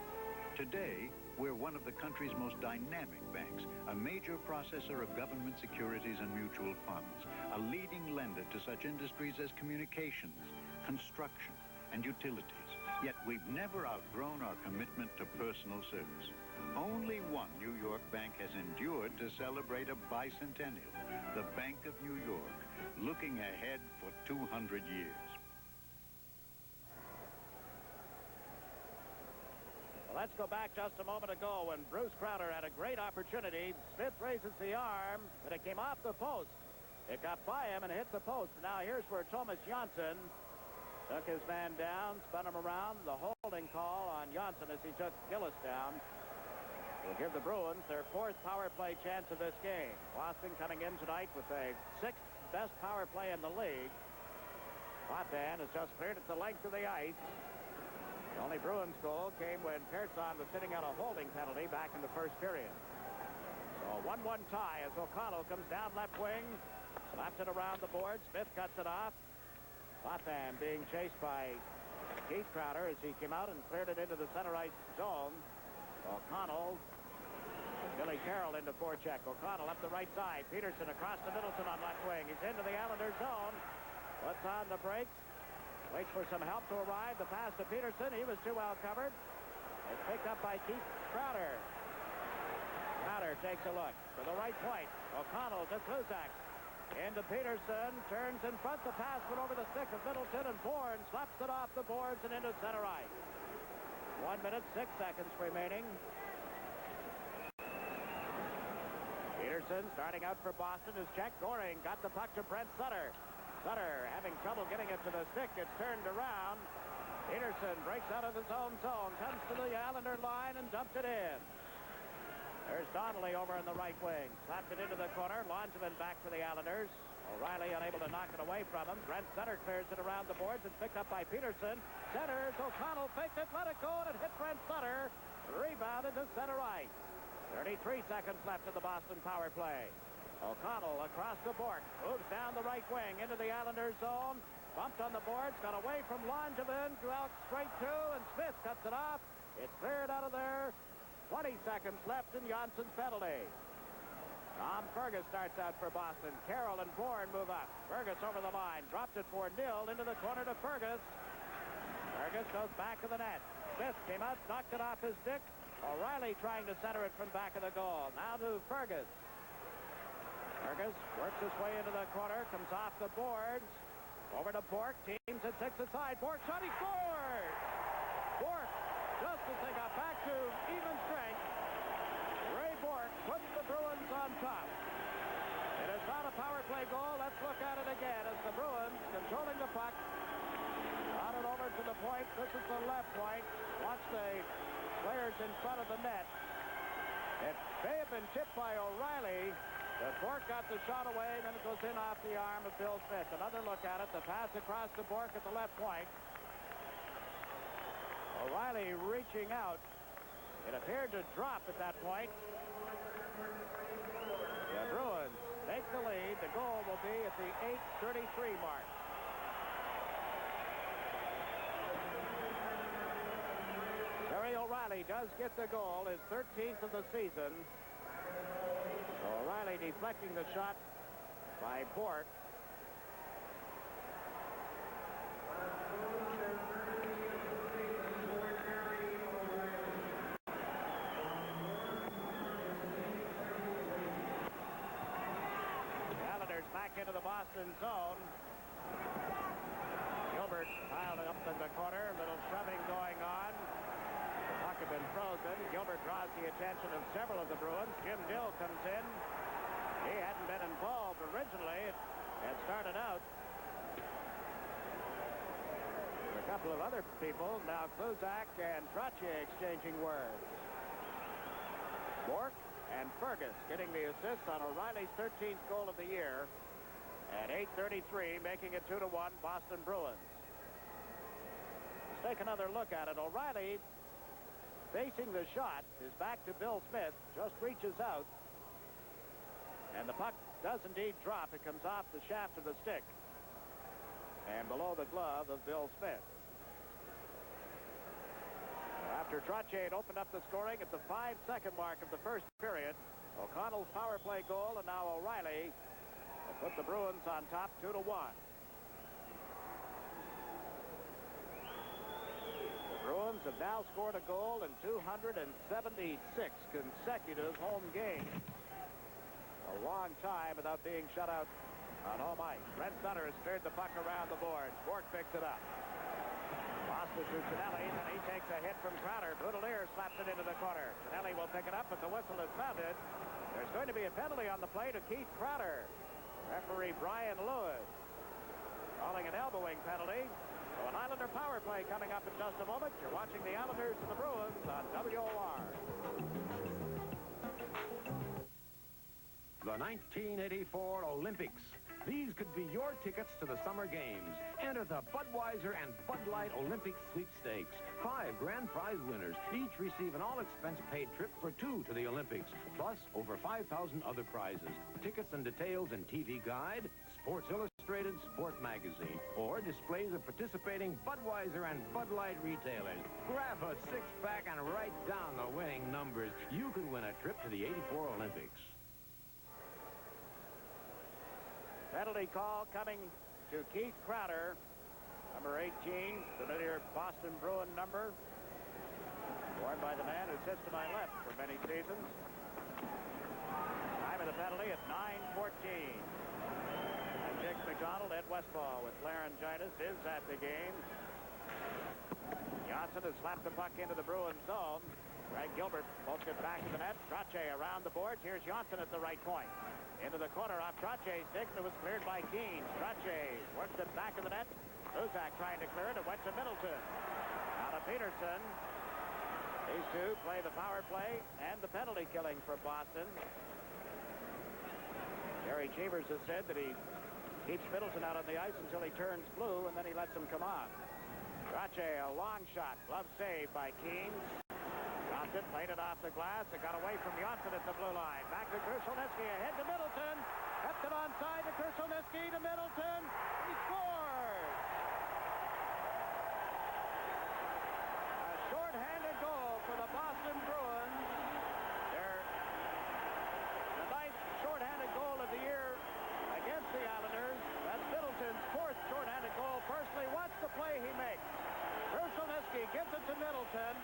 Today, we're one of the country's most dynamic banks, a major processor of government securities and mutual funds, a leading lender to such industries as communications, construction, and utilities. Yet we've never outgrown our commitment to personal service. Only one New York bank has endured to celebrate a bicentennial, the Bank of New York, looking ahead for 200 years. Well, let's go back just a moment ago when Bruce Crowder had a great opportunity. Smith raises the arm, but it came off the post. It got by him and hit the post. Now here's where Thomas Johnson took his man down, spun him around. The holding call on Johnson as he took Gillis down will give the Bruins their fourth power play chance of this game. Boston coming in tonight with a sixth best power play in the league. Potvin has just cleared at the length of the ice. The only Bruins goal came when Pearson was sitting out a holding penalty back in the first period. So 1-1 tie as O'Connell comes down left wing, slaps it around the board. Smith cuts it off. Potvin being chased by Keith Crowder as he came out and cleared it into the center ice zone. O'Connell and Billy Carroll into forecheck. O'Connell up the right side. Peterson across to Middleton on left wing. He's into the Islanders zone. Puts on the brakes. Waits for some help to arrive. The pass to Peterson. He was too well covered. It's picked up by Keith Crowder. Crowder takes a look for the right point. O'Connell to Kluzak. Into Peterson. Turns in front. The pass went over the stick of Middleton, and Bourne slaps it off the boards and into center ice. 1 minute, 6 seconds remaining. Peterson starting out for Boston is checked. Goring got the puck to Brent Sutter. Sutter having trouble getting it to the stick. It's turned around. Peterson breaks out of his own zone, comes to the Islander line and dumps it in. There's Donnelly over in the right wing. Slapped it into the corner. Langevin back for the Islanders. O'Reilly unable to knock it away from him. Brent Sutter clears it around the boards. It's picked up by Peterson. Centers. O'Connell faked it, let it go, and it hit Brent Sutter. Rebounded to center ice. 33 seconds left in the Boston power play. O'Connell across the board. Moves down the right wing into the Islanders zone. Bumped on the boards. Got away from Langevin. Out straight through, and Smith cuts it off. It's cleared out of there. 20 seconds left in Johnson's penalty. Tom Fergus starts out for Boston. Carroll and Bourne move up. Fergus over the line. Drops it for Nil into the corner to Fergus. Fergus goes back to the net. Smith came out, knocked it off his stick. O'Reilly trying to center it from back of the goal. Now to Fergus. Fergus works his way into the corner. Comes off the boards. Over to Bork. Teams at 6 aside. Bork shot. He scored! Bork, just as they got back to even strength, Ray Bork puts the Bruins on top. It is not a power play goal. Let's look at it again as the Bruins controlling the puck. On it over to the point. This is the left point. Watch the players in front of the net. It may have been tipped by O'Reilly, but Bork got the shot away, and then it goes in off the arm of Bill Smith. Another look at it. The pass across to Bork at the left point. O'Reilly reaching out. It appeared to drop at that point. The Bruins take the lead. The goal will be at the 8:33 mark. Terry O'Reilly does get the goal, his 13th of the season. O'Reilly deflecting the shot by Bork. Back into the Boston zone. Gilbert piled it up in the corner. A little shoving going on. The puck had been frozen. Gilbert draws the attention of several of the Bruins. Jim Dill comes in. He hadn't been involved originally. It had started out with a couple of other people. Now Kluzak and Trottier exchanging words. Bork and Fergus getting the assist on O'Reilly's 13th goal of the year. At 8:33, making it 2-1 Boston Bruins. Let's take another look at it. O'Reilly facing the shot. His back to Bill Smith. Just reaches out. And the puck does indeed drop. It comes off the shaft of the stick and below the glove of Bill Smith. After Trottier had opened up the scoring at the 5-second mark of the first period, O'Connell's power play goal, and now O'Reilly put the Bruins on top 2-1. The Bruins have now scored a goal in 276 consecutive home games. A long time without being shut out on home ice. Brent Sutter has cleared the puck around the boards. Bork picks it up. Lost it to Tonelli, and he takes a hit from Crowder. Boudelier slaps it into the corner. Tonelli will pick it up, but the whistle is sounded. There's going to be a penalty on the play to Keith Crowder. Referee Brian Lewis calling an elbowing penalty. So an Islander power play coming up in just a moment. You're watching the Islanders and the Bruins on WOR. The 1984 Olympics. These could be your tickets to the Summer Games. Enter the Budweiser and Bud Light Olympic Sweepstakes. 5 grand prize winners. Each receive an all-expense-paid trip for 2 to the Olympics, plus over 5,000 other prizes. Tickets and details in TV Guide, Sports Illustrated Sport Magazine, or displays of participating Budweiser and Bud Light retailers. Grab a six-pack and write down the winning numbers. You could win a trip to the '84 Olympics. Penalty call coming to Keith Crowder, number 18, familiar Boston Bruin number, worn by the man who sits to my left for many seasons. Time of the penalty at 9:14. And Jiggs McDonald at Westfall with laryngitis is at the game. Johnson has slapped the puck into the Bruins zone. Greg Gilbert won't get back to the net. Trottier around the boards. Here's Johnson at the right point. Into the corner off Trottier's stick. It was cleared by Keane. Trottier works it back of the net. Kluzak trying to clear it. It went to Middleton. Out of Peterson. These two play the power play and the penalty killing for Boston. Gary Cheevers has said that he keeps Middleton out on the ice until he turns blue, and then he lets him come on. Trottier, a long shot. Glove saved by Keane. Dropped it, played it off the glass. It got away from Johnson at the blue line. Back to Krushelnyski, ahead to Middleton. Kept it onside to Krushelnyski to Middleton. He scores! A short-handed goal for the Boston Bruins. They're the 9th short-handed goal of the year against the Islanders. That's Middleton's 4th short-handed goal. Personally, watch the play he makes. Krushelnyski gives it to Middleton.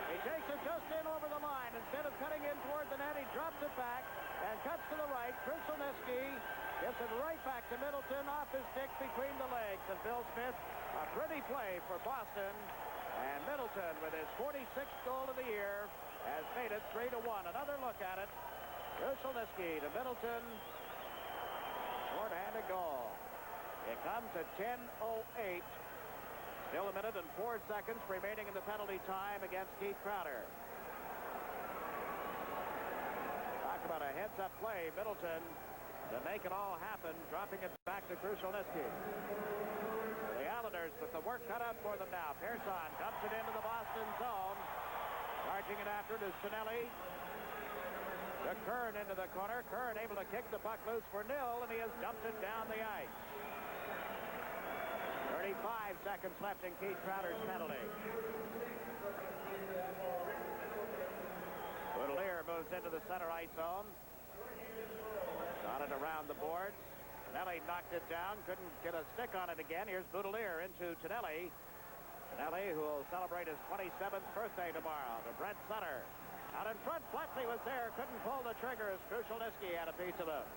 He takes it just in over the line. Instead of cutting in toward the net, he drops it back and cuts to the right. Krushelnyski gets it right back to Middleton off his stick between the legs. And Bill Smith, a pretty play for Boston. And Middleton, with his 46th goal of the year, has made it 3-1. Another look at it. Krushelnyski to Middleton. Short-handed goal. It comes at 10:08. Still a minute and 4 seconds remaining in the penalty time against Keith Crowder. Talk about a heads-up play. Middleton to make it all happen, dropping it back to Krushelnyski. The Islanders with the work cut out for them now. Pearson dumps it into the Boston zone. Charging it after it is Tonelli. To Kern into the corner. Kern able to kick the puck loose for nil, and he has dumped it down the ice. 35 seconds left in Keith Crowder's penalty. Boudelier moves into the center ice zone. Got it around the boards. Tonelli knocked it down. Couldn't get a stick on it again. Here's Boudelier into Tonelli. Tonelli, who will celebrate his 27th birthday tomorrow. To Brent Sutter. Out in front, Flatley was there. Couldn't pull the trigger as Krushelnyski had a piece of him.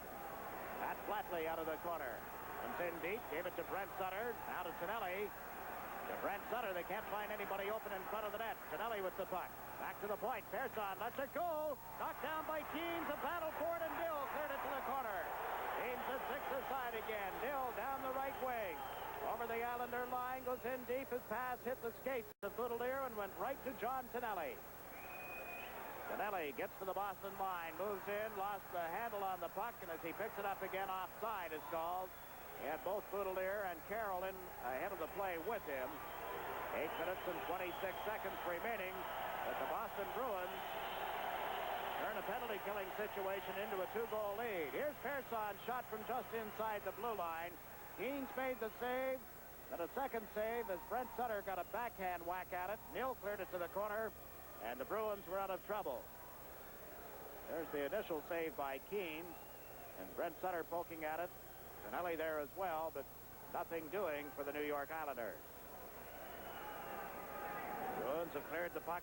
Pat Flatley out of the corner. Comes in deep, gave it to Brent Sutter. Now to Tonelli. To Brent Sutter. They can't find anybody open in front of the net. Tonelli with the puck. Back to the point. Pearson lets it go. Knocked down by Keens. A battle for it, and Dill cleared it to the corner. Keens at 6 aside again. Dill down the right wing. Over the Islander line. Goes in deep. His pass hit the skates of Boudelier and went right to John Tonelli. Tonelli gets to the Boston line. Moves in. Lost the handle on the puck. And as he picks it up again, offside is called. He had both Boudelier and Carroll in ahead of the play with him. 8 minutes and 26 seconds remaining. But the Boston Bruins turn a penalty-killing situation into a 2-goal lead. Here's Pearson, shot from just inside the blue line. Keens made the save. Then a second save as Brent Sutter got a backhand whack at it. Nill cleared it to the corner, and the Bruins were out of trouble. There's the initial save by Keens, and Brent Sutter poking at it. Tonelli there as well, but nothing doing for the New York Islanders. Bruins have cleared the puck.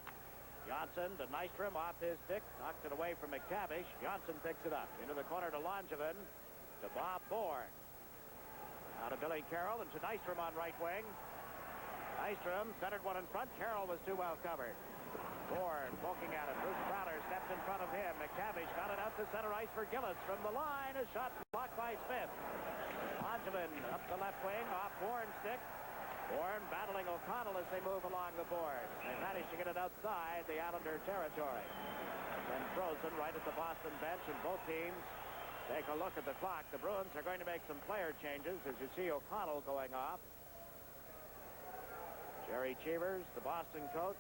Johnson to Nystrom off his stick. Knocked it away from McTavish. Johnson picks it up. Into the corner to Langevin. To Bob Bourne. Now to Billy Carroll and to Nystrom on right wing. Nystrom centered one in front. Carroll was too well covered. Bourne poking at it. Bruce Crowder stepped in front of him. McTavish got it out to center ice for Gillis. From the line, a shot blocked by Smith. Langevin up the left wing, off Bourne's stick. Bourne battling O'Connell as they move along the boards. They managed to get it outside the Islander territory. Then frozen right at the Boston bench, and both teams take a look at the clock. The Bruins are going to make some player changes as you see O'Connell going off. Jerry Cheevers, the Boston coach,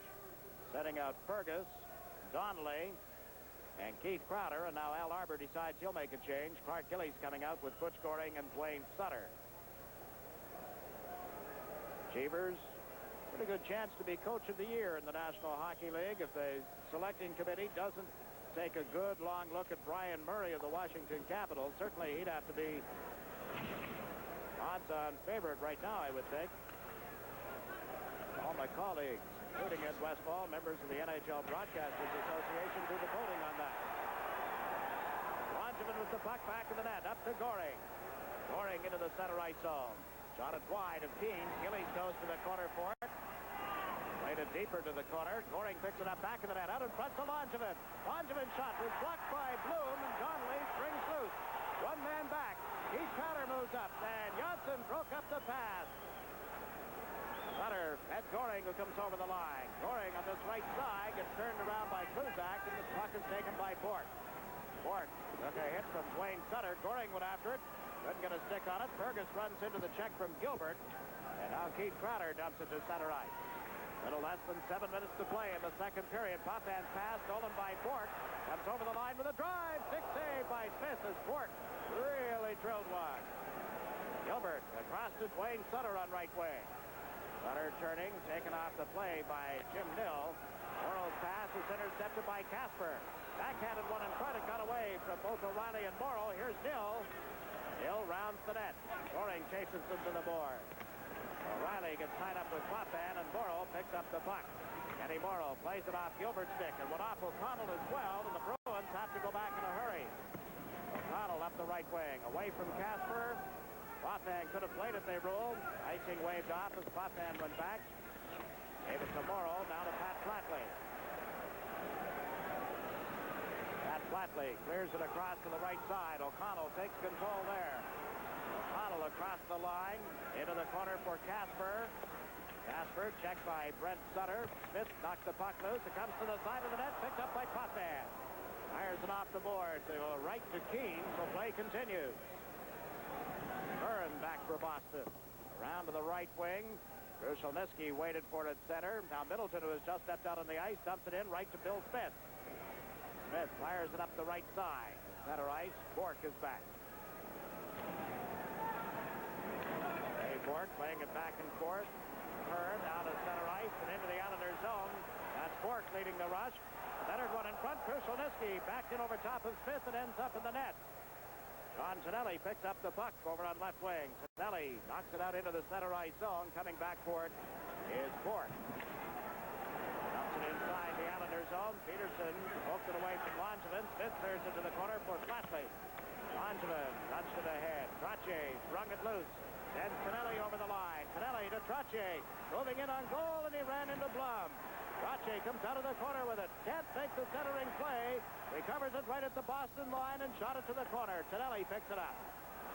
setting out Fergus, Donnelly, and Keith Crowder, and now Al Arbor decides he'll make a change. Clark Gillies coming out with Butch Goring and Dwayne Sutter. Cheevers, pretty good chance to be coach of the year in the National Hockey League if the selecting committee doesn't take a good long look at Brian Murray of the Washington Capitals. Certainly he'd have to be odds-on favorite right now, I would think. All my colleagues, including Ed Westfall, members of the NHL Broadcasters Association, do the voting on that. Langevin with the puck back to the net, up to Goring. Goring into the center ice zone. Shot it wide of Keens. Gillies goes to the corner for it. Played it deeper to the corner. Goring picks it up back in the net. Out in front to Langevin. Langevin's shot was blocked by Bloom, and Donnelly springs loose. One man back. Keith Crowder moves up, and Johnson broke up the pass. Sutter at Goring, who comes over the line. Goring on this right side gets turned around by Kluzak, and the puck is taken by Bork. Bork took a hit from Dwayne Sutter. Goring went after it. Couldn't get a stick on it. Fergus runs into the check from Gilbert. And now Keith Crowder dumps it to center ice. Little less than 7 minutes to play in the second period. Poppan's pass stolen by Bork. Comes over the line with a drive. Stick save by Smith as Bork really drilled one. Gilbert across to Dwayne Sutter on right wing. Sutter turning, taken off the play by Jim Nill. Morrow's pass is intercepted by Casper. Backhanded one in front. It got away from both O'Reilly and Morrow. Here's Nill. Hill rounds the net. Goring chases them to the board. O'Reilly gets tied up with Poppan, and Morrow picks up the puck. Kenny Morrow plays it off Gilbert's stick, and went off O'Connell as well, and the Bruins have to go back in a hurry. O'Connell up the right wing, away from Casper. Poppan could have played it, they ruled. Icing waved off as Poppan went back. Gave it to Morrow, now to Pat Flatley. Flatley clears it across to the right side. O'Connell takes control there. O'Connell across the line into the corner for Casper. Casper checked by Brent Sutter. Smith knocks the puck loose. It comes to the side of the net, picked up by Poppan. Fires it off the board. They go right to Keene, so play continues. Curran back for Boston. Around to the right wing. Krushelnyski waited for it at center. Now Middleton, who has just stepped out on the ice, dumps it in right to Bill Smith. Smith fires it up the right side. Center ice. Bork is back. Dave Bork playing it back and forth. Curran out of center ice and into the Islanders zone. That's Bork leading the rush. Centered one in front. Krushelnyski backed in over top of Smith and ends up in the net. John Tonelli picks up the puck over on left wing. Tonelli knocks it out into the center ice zone. Coming back for it is Bork. Inside the Islanders zone. Peterson poked it away from Langevin. Smith clears into the corner for Flatley. Langevin punched it ahead. Trottier sprung it loose. Sends Tonelli over the line. Tonelli to Trottier. Moving in on goal, and he ran into Blum. Trottier comes out of the corner with it. Can't make the centering play. Recovers it right at the Boston line and shot it to the corner. Tonelli picks it up.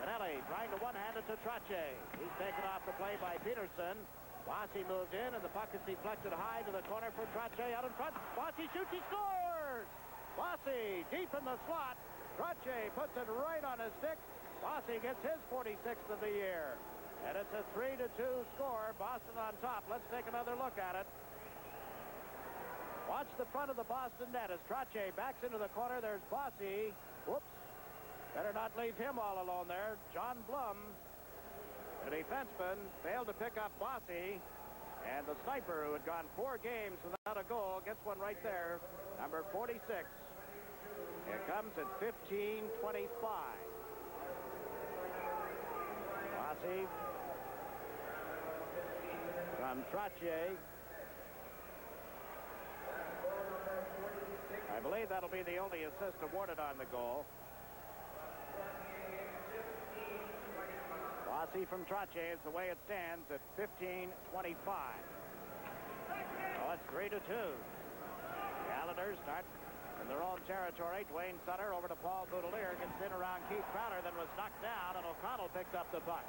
Tonelli trying to one-hand it to Trottier. He's taken off the play by Peterson. Bossy moved in, and the puck is deflected high to the corner for Trottier out in front. Bossy shoots, he scores! Bossy deep in the slot. Trottier puts it right on his stick. Bossy gets his 46th of the year. And it's a 3-2 score. Boston on top. Let's take another look at it. Watch the front of the Boston net as Trottier backs into the corner. There's Bossy. Whoops. Better not leave him all alone there. John Blum, the defenseman, failed to pick up Bossy. And the sniper, who had gone 4 games without a goal, gets one right there. Number 46. It comes at 15:25. Bossy from Trottier. I believe that'll be the only assist awarded on the goal. Bossy from Trottier is the way it stands at 15:25. Oh, it's 3-2. The Islanders start in their own territory. Dwayne Sutter over to Paul Boudelier. Gets in around Keith Crowder, then was knocked down, and O'Connell picks up the puck.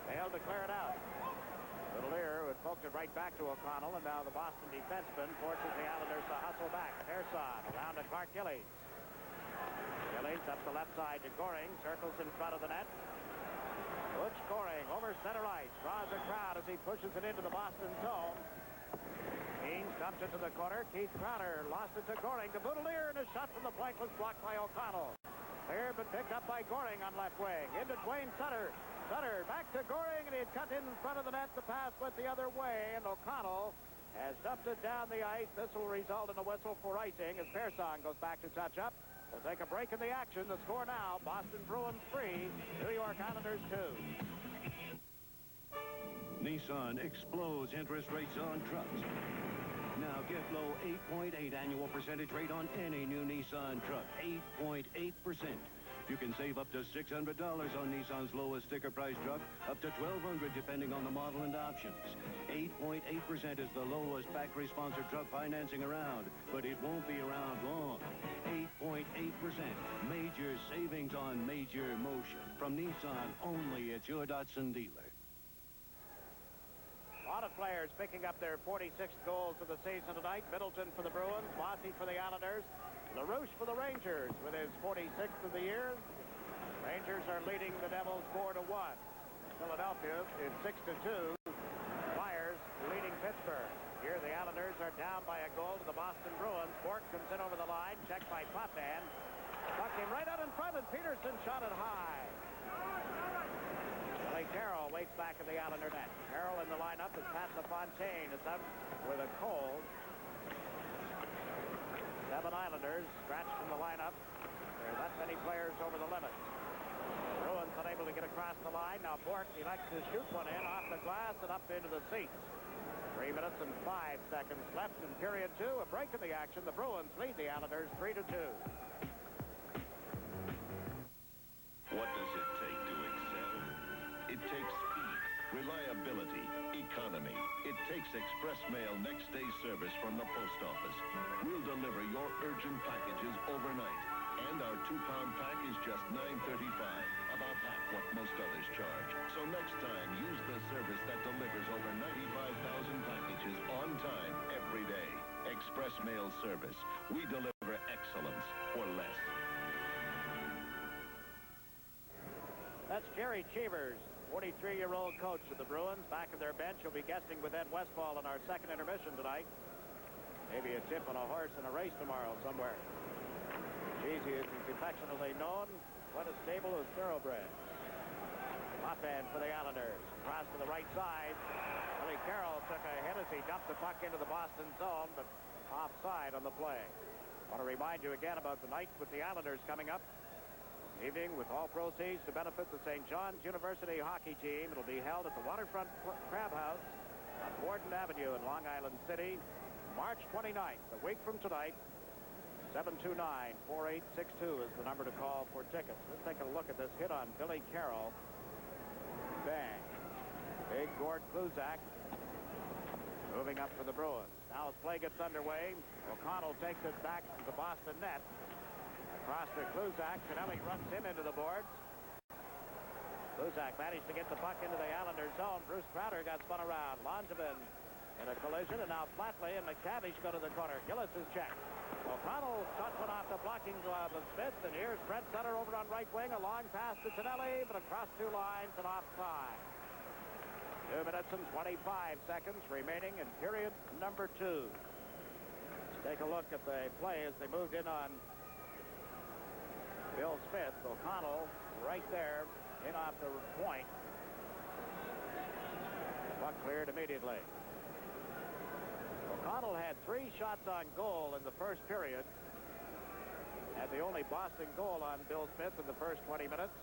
Failed to clear it out. Boudelier had poked it right back to O'Connell, and now the Boston defenseman forces the Islanders to hustle back. Pearson around to Clark Gillies. Gillies up the left side to Goring. Circles in front of the net. Butch Goring over center ice. Draws a crowd as he pushes it into the Boston zone. Keane dumps it to the corner. Keith Crowder lost it to Goring. To Boudelier, and a shot from the flank was blocked by O'Connell. Cleared but picked up by Goring on left wing. Into Dwayne Sutter. Sutter back to Goring, and he had cut in front of the net. The pass went the other way, and O'Connell has dumped it down the ice. This will result in a whistle for icing as Pearson goes back to touch up. We'll take a break in the action. The score now, Boston Bruins 3, New York Islanders 2. Nissan explodes interest rates on trucks. Now get low 8.8 annual percentage rate on any new Nissan truck. 8.8%. You can save up to $600 on Nissan's lowest sticker price truck, up to $1,200 depending on the model and options. 8.8% is the lowest factory-sponsored truck financing around, but it won't be around long. 8.8%. Major savings on major motion. From Nissan, only at your Datsun dealer. A lot of players picking up their 46th goals of the season tonight. Middleton for the Bruins, Bossy for the Islanders, LaRouche for the Rangers with his 46th of the year. Rangers are leading the Devils 4-1. Philadelphia is 6-2. Flyers leading Pittsburgh. Here the Islanders are down by a goal to the Boston Bruins. Bork comes in over the line, checked by Potvin. The puck came right out in front, and Peterson shot it high. Billy Carroll waits back at the Islander net. Carroll in the lineup is Pat LaFontaine. It's up with a cold. 7 Islanders scratched from the lineup. There are that many players over the limit. The Bruins unable to get across the line. Now Bork elects to shoot one in off the glass and up into the seats. 3 minutes and 5 seconds left in period 2. A break in the action. The Bruins lead the Islanders 3-2. What does it take to excel? It takes speed, reliability, economy. It takes express mail next day service from the post office. We'll deliver your urgent packages overnight. And our 2-pound pack is just $9.35, about half what most others charge. So next time, use the service that delivers over 95,000 packages on time every day. Express mail service. We deliver excellence for less. That's Jerry Cheevers, 43-year-old coach of the Bruins. Back at their bench, he'll be guesting with Ed Westfall in our second intermission tonight. Maybe a tip on a horse in a race tomorrow somewhere. Cheesy is affectionately known. What a stable of thoroughbreds. Potvin for the Islanders. Cross to the right side. Billy Carroll took a hit as he dumped the puck into the Boston zone, but offside on the play. I want to remind you again about the night with the Islanders coming up. Evening with all proceeds to benefit the St. John's University hockey team. It'll be held at the Waterfront Crab House on Borden Avenue in Long Island City, March 29th, a week from tonight. 729-4862 is the number to call for tickets. Let's take a look at this hit on Billy Carroll. Bang. Big Gord Kluzak moving up for the Bruins. Now as play gets underway, O'Connell takes it back to the Boston net. Across to Kluzak. Tonelli runs him into the boards. Kluzak managed to get the puck into the Islanders' zone. Bruce Crowder got spun around. Langevin in a collision, and now Flatley and McTavish go to the corner. Gillis is checked. O'Connell shots one off the blocking glove of Smith, and here's Brent Sutter over on right wing. A long pass to Tonelli, but across two lines and offside. 2 minutes and 25 seconds remaining in period number 2. Let's take a look at the play as they moved in on Bill Smith. O'Connell right there in off the point. The puck cleared immediately. O'Connell had 3 shots on goal in the first period. Had the only Boston goal on Bill Smith in the first 20 minutes.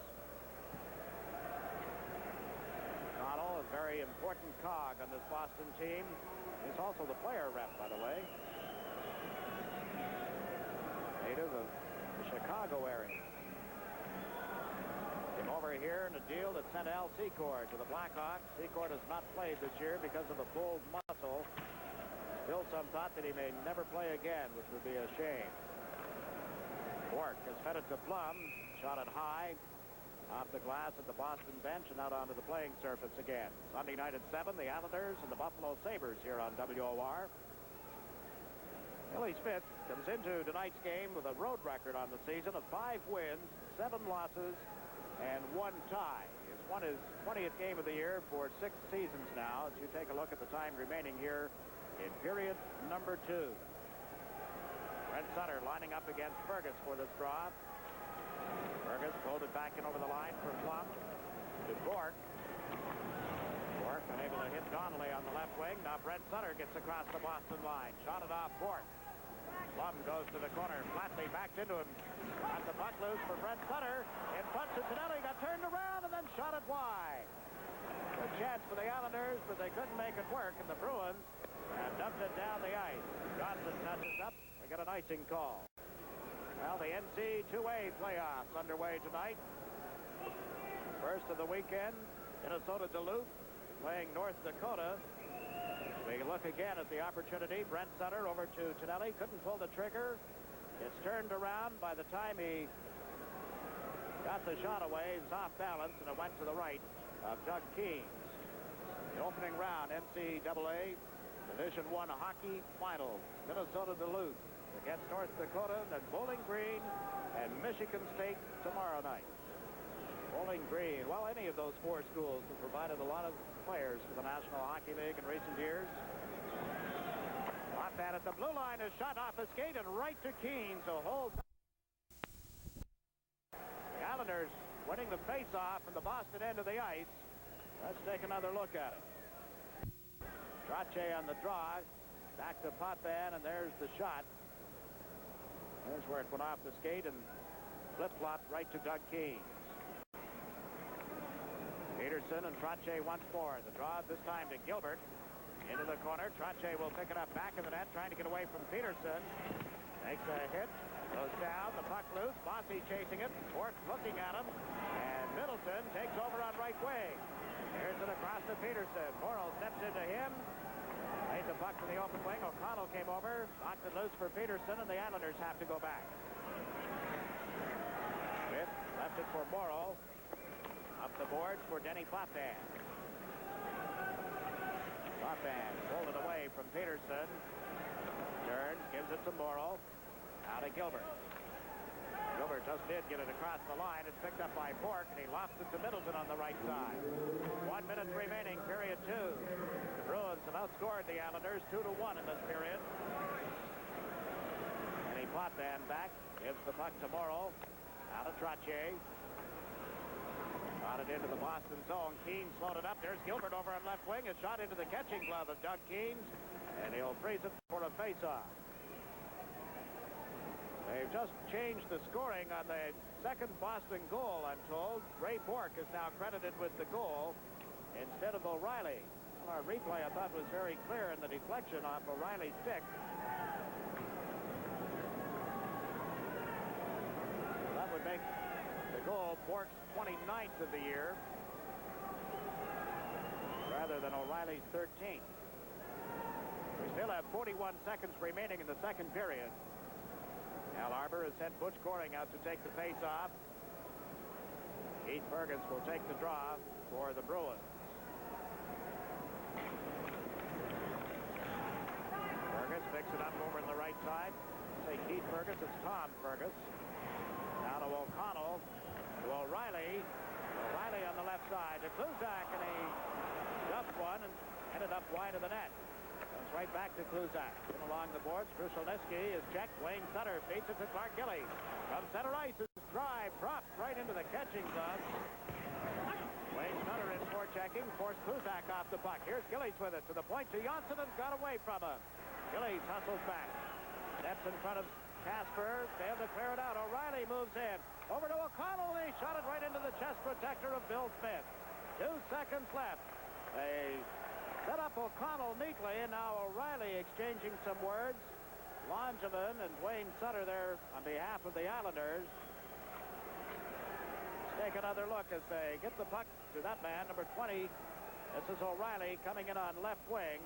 O'Connell, a very important cog on this Boston team. He's also the player rep, by the way. Native of the Chicago area. Came over here in a deal that sent Al Secord to the Blackhawks. Secord has not played this year because of a pulled muscle. Still some thought that he may never play again, which would be a shame. Bork has fed it to Plum. Shot it high. Off the glass at the Boston bench and out onto the playing surface again. Sunday night at 7, the Islanders and the Buffalo Sabres here on WOR. Billy Smith comes into tonight's game with a road record on the season of 5 wins, 7 losses, and 1 tie. He's won his 20th game of the year for 6 seasons now, as you take a look at the time remaining here in period number 2. Brent Sutter lining up against Fergus for this draw. Fergus pulled it back in over the line for Plum to Bork. Bork unable to hit Donnelly on the left wing. Now Brent Sutter gets across the Boston line. Shot it off Bork. Plum goes to the corner. Flatley backed into him. Got the puck loose for Brent Sutter. In front to Tonelli. Got turned around and then shot it wide. Good chance for the Islanders, but they couldn't make it work. And the Bruins have dumped it down the ice. Johnson touches up. We got an icing call. Well, the NC2A playoffs underway tonight. First of the weekend, Minnesota Duluth playing North Dakota. We look again at the opportunity. Brent Sutter over to Tonelli. Couldn't pull the trigger. It's turned around by the time he got the shot away. He's off balance, and it went to the right of Doug Keens. The opening round, NCAA Division I hockey finals. Minnesota Duluth against North Dakota, then Bowling Green and Michigan State tomorrow night. Bowling Green, well, any of those 4 schools have provided a lot of players for the National Hockey League in recent years. Off that at the blue line, is shot off the skate and right to Keens, who holds. The Islanders winning the face-off from the Boston end of the ice. Let's take another look at it. Trottier on the draw, back to Potvin, and there's the shot. There's where it went off the skate and flip-flopped right to Doug Keens. Peterson and Trottier once more. The draw this time to Gilbert. Into the corner. Trottier will pick it up back in the net, trying to get away from Peterson. Makes a hit. Goes down. The puck loose. Bossy chasing it. Bork looking at him. And Middleton takes over on right wing. Here's it across to Peterson. Morrill steps into him. Laid the puck to the open wing. O'Connell came over, knocked it loose for Peterson, and the Islanders have to go back. Smith left it for Morrill. Up the boards for Denny Potvin. Potvin pulled it away from Peterson. Turns, gives it to Morrill. Out to Gilbert. Gilbert just did get it across the line. It's picked up by Bork, and he lofts it to Middleton on the right side. 1 minute remaining, period 2. The Bruins have outscored the Islanders 2-1 in this period. Denny Potvin back, gives the puck to Morrill. Out of Trottier. Got it into the Boston zone. Keens loaded up. There's Gilbert over on left wing. A shot into the catching glove of Doug Keens, and he'll freeze it for a face-off. They've just changed the scoring on the second Boston goal, I'm told. Ray Bork is now credited with the goal instead of O'Reilly. Well, our replay, I thought, was very clear in the deflection off O'Reilly's stick. That would make the goal Bork's 29th of the year. rather than O'Reilly's 13th. We still have 41 seconds remaining in the second period. Al Arbor has sent Butch Goring out to take the face-off. Keith Fergus will take the draw for the Bruins. Fergus picks it up over on the right side. Say Keith Fergus, it's Tom Fergus. Now to O'Connell, to O'Reilly. O'Reilly on the left side to Kluzak, and he dumped one and ended up wide of the net. Comes right back to Kluzak. In along the boards, Krushelnicki is checked. Wayne Sutter beats it to Clark Gillies. From center ice, his drive dropped right into the catching glove. Wayne Sutter in for checking, forced Kluzak off the puck. Here's Gillies with it to the point to Janssen, and got away from him. Gillies hustles back. Steps in front of Casper, failed to clear it out. O'Reilly moves in. Over to O'Connell, and he shot it right into the chest protector of Bill Smith. 2 seconds left. They set up O'Connell neatly, and now O'Reilly exchanging some words. Langevin and Wayne Sutter there on behalf of the Islanders. Let's take another look as they get the puck to that man, number 20. This is O'Reilly coming in on left wing.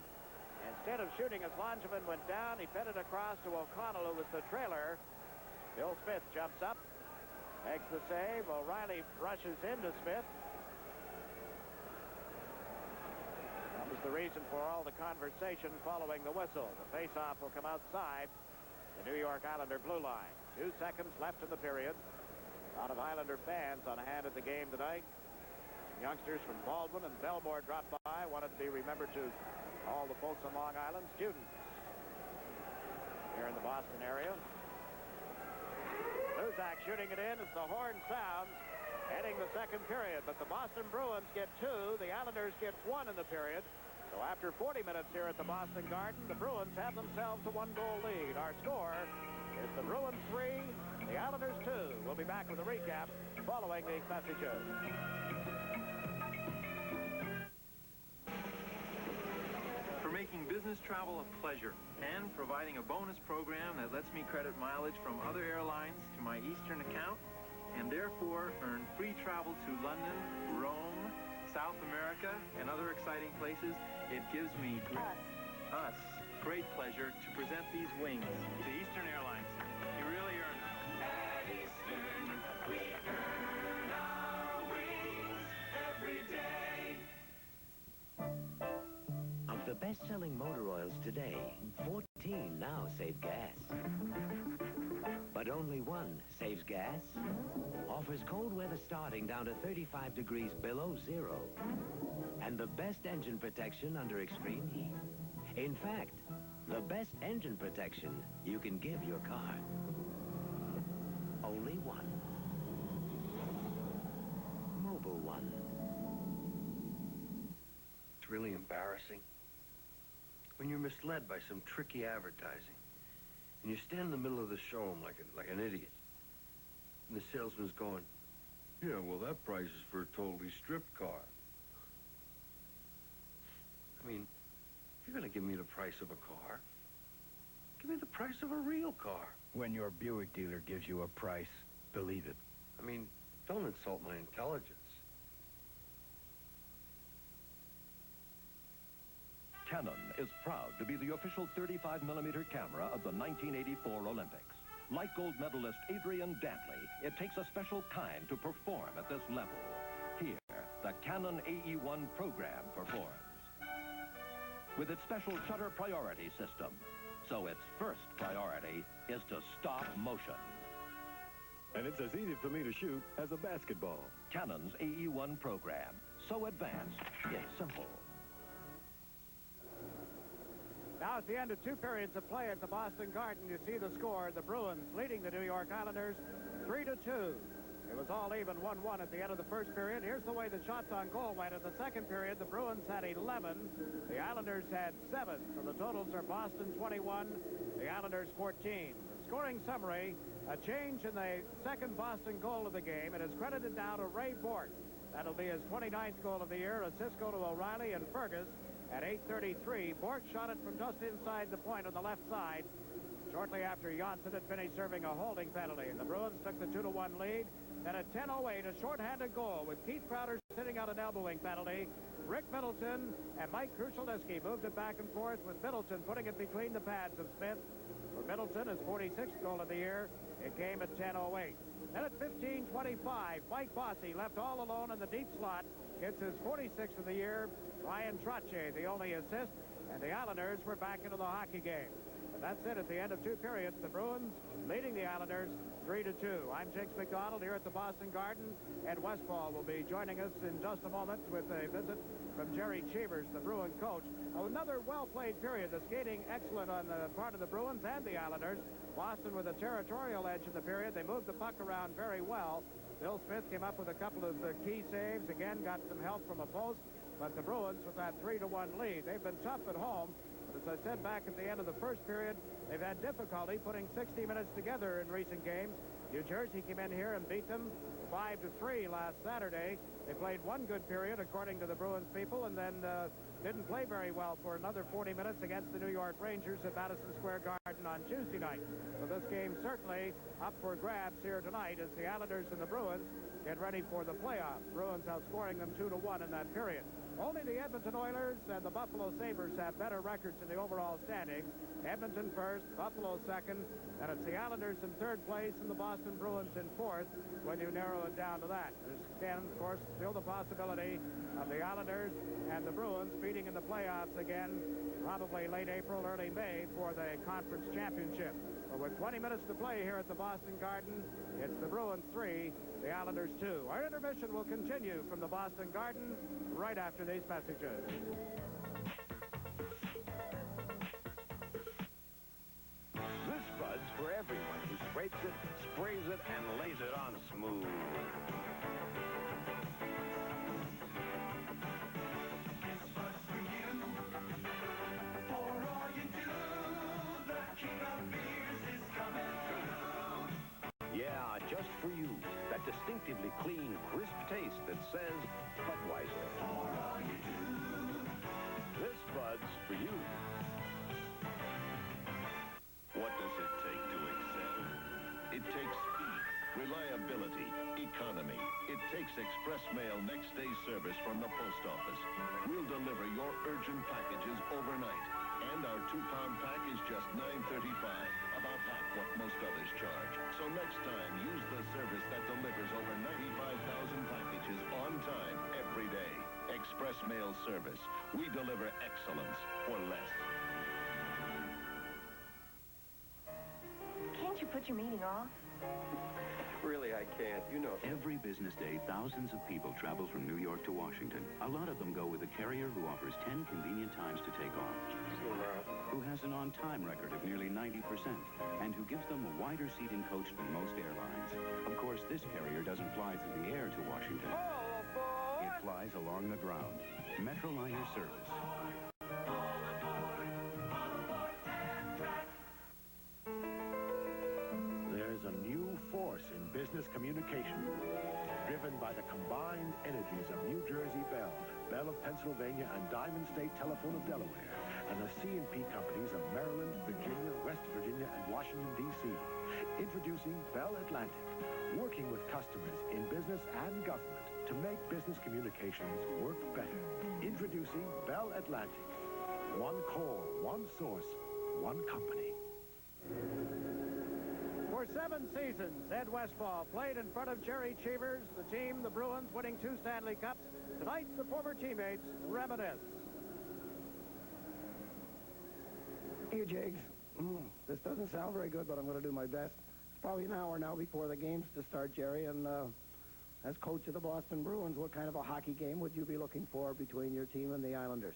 Instead of shooting as Langevin went down, he fed it across to O'Connell, who was the trailer. Bill Smith jumps up, makes the save. O'Reilly rushes into Smith. That was the reason for all the conversation following the whistle. The faceoff will come outside the New York Islander blue line. 2 seconds left in the period. A lot of Islander fans on hand at the game tonight. Youngsters from Baldwin and Belmore dropped by. Wanted to be remembered to all the folks on Long Island, students here in the Boston area. Kluzak shooting it in as the horn sounds, heading the second period. But the Boston Bruins get 2. The Islanders get 1 in the period. So after 40 minutes here at the Boston Garden, the Bruins have themselves a 1-goal lead. Our score is the Bruins 3, the Islanders 2. We'll be back with a recap following these messages. Making business travel a pleasure and providing a bonus program that lets me credit mileage from other airlines to my Eastern account and therefore earn free travel to London, Rome, South America, and other exciting places. It gives me great pleasure to present these wings to Eastern Airlines. You really earn them. At Eastern, we earn our wings every day. Of the best-selling motor oils today, 14 now save gas. But only one saves gas, offers cold weather starting down to 35 degrees below zero, and the best engine protection under extreme heat. In fact, the best engine protection you can give your car. Only one. Mobil One. It's really embarrassing when you're misled by some tricky advertising, and you stand in the middle of the showroom like an idiot, and the salesman's going, "Yeah, well, that price is for a totally stripped car." I mean, if you're going to give me the price of a car, give me the price of a real car. When your Buick dealer gives you a price, believe it. I mean, don't insult my intelligence. Canon is proud to be the official 35mm camera of the 1984 Olympics. Like gold medalist Adrian Dantley, it takes a special kind to perform at this level. Here, the Canon AE1 program performs. With its special shutter priority system, so its first priority is to stop motion. And it's as easy for me to shoot as a basketball. Canon's AE1 program, so advanced, yet simple. Now at the end of 2 periods of play at the Boston Garden, you see the score. The Bruins leading the New York Islanders 3-2. It was all even 1-1 at the end of the first period. Here's the way the shots on goal went. In the second period, the Bruins had 11. The Islanders had 7. So the totals are Boston 21, the Islanders 14. The scoring summary, a change in the second Boston goal of the game. It is credited now to Ray Bork. That'll be his 29th goal of the year. Assists go to O'Reilly and Fergus. At 8:33, Bork shot it from just inside the point on the left side. Shortly after Janssen had finished serving a holding penalty. And the Bruins took the 2-1 lead. Then at 10:08, a shorthanded goal with Keith Crowder sitting out an elbowing penalty. Rick Middleton and Mike Krushelnicki moved it back and forth, with Middleton putting it between the pads of Smith. For Middleton, his 46th goal of the year. It came at 10:08. Then at 15:25, Mike Bossy, left all alone in the deep slot, gets his 46th of the year. Bryan Trottier, the only assist, and the Islanders were back into the hockey game. And that's it at the end of 2 periods. The Bruins leading the Islanders 3-2. I'm Jiggs McDonald here at the Boston Garden. Ed Westfall will be joining us in just a moment with a visit from Jerry Cheevers, the Bruin coach. Another well-played period. The skating excellent on the part of the Bruins and the Islanders. Boston with a territorial edge in the period. They moved the puck around very well. Bill Smith came up with a couple of key saves. Again, got some help from a post. But the Bruins with that 3-1 lead. They've been tough at home. But as I said back at the end of the first period, they've had difficulty putting 60 minutes together in recent games. New Jersey came in here and beat them 5-3 last Saturday. They played one good period, according to the Bruins people, and then didn't play very well for another 40 minutes against the New York Rangers at Madison Square Garden on Tuesday night. So this game certainly up for grabs here tonight as the Islanders and the Bruins get ready for the playoffs. Bruins outscoring them 2-1 in that period. Only the Edmonton Oilers and the Buffalo Sabres have better records in the overall standings. Edmonton first, Buffalo second, and it's the Islanders in third place and the Boston Bruins in fourth when you narrow it down to that. There's again, of course, still the possibility of the Islanders and the Bruins beating in the playoffs again, probably late April, early May for the conference championship. But with 20 minutes to play here at the Boston Garden, it's the Bruins 3, the Islanders 2. Our intermission will continue from the Boston Garden right after these messages. This Bud's for everyone who scrapes it, sprays it, and lays it on smooth. Yeah, just for you. That distinctively clean, crisp taste that says Budweiser. This Bud's for you. What does it take to excel? It takes speed, reliability, economy. It takes express mail next day service from the post office. We'll deliver your urgent packages overnight. And our 2-pound pack is just $9.35, about half what most others charge. So next time, use the service that delivers over 95,000 packages on time every day. Express mail service. We deliver excellence for less. Can't you put your meeting off? Really, I can't. You know. Every business day, thousands of people travel from New York to Washington. A lot of them go with a carrier who offers 10 convenient times to take off, who has an on-time record of nearly 90%, and who gives them a wider seating coach than most airlines. Of course, this carrier doesn't fly through the air to Washington. It flies along the ground. Metroliner service. There's a new force in business communication, driven by the combined energies of New Jersey Bell, Bell of Pennsylvania, and Diamond State Telephone of Delaware, and the C&P companies of Maryland, Virginia, West Virginia, and Washington, D.C. Introducing Bell Atlantic, working with customers in business and government to make business communications work better. Introducing Bell Atlantic. One call, one source, one company. For 7 seasons, Ed Westfall played in front of Jerry Cheevers, the team, the Bruins, winning 2 Stanley Cups. Tonight, the former teammates reminisce. Here, Jiggs. This doesn't sound very good, but I'm going to do my best. It's probably an hour now before the games to start, Jerry, and as coach of the Boston Bruins, what kind of a hockey game would you be looking for between your team and the Islanders?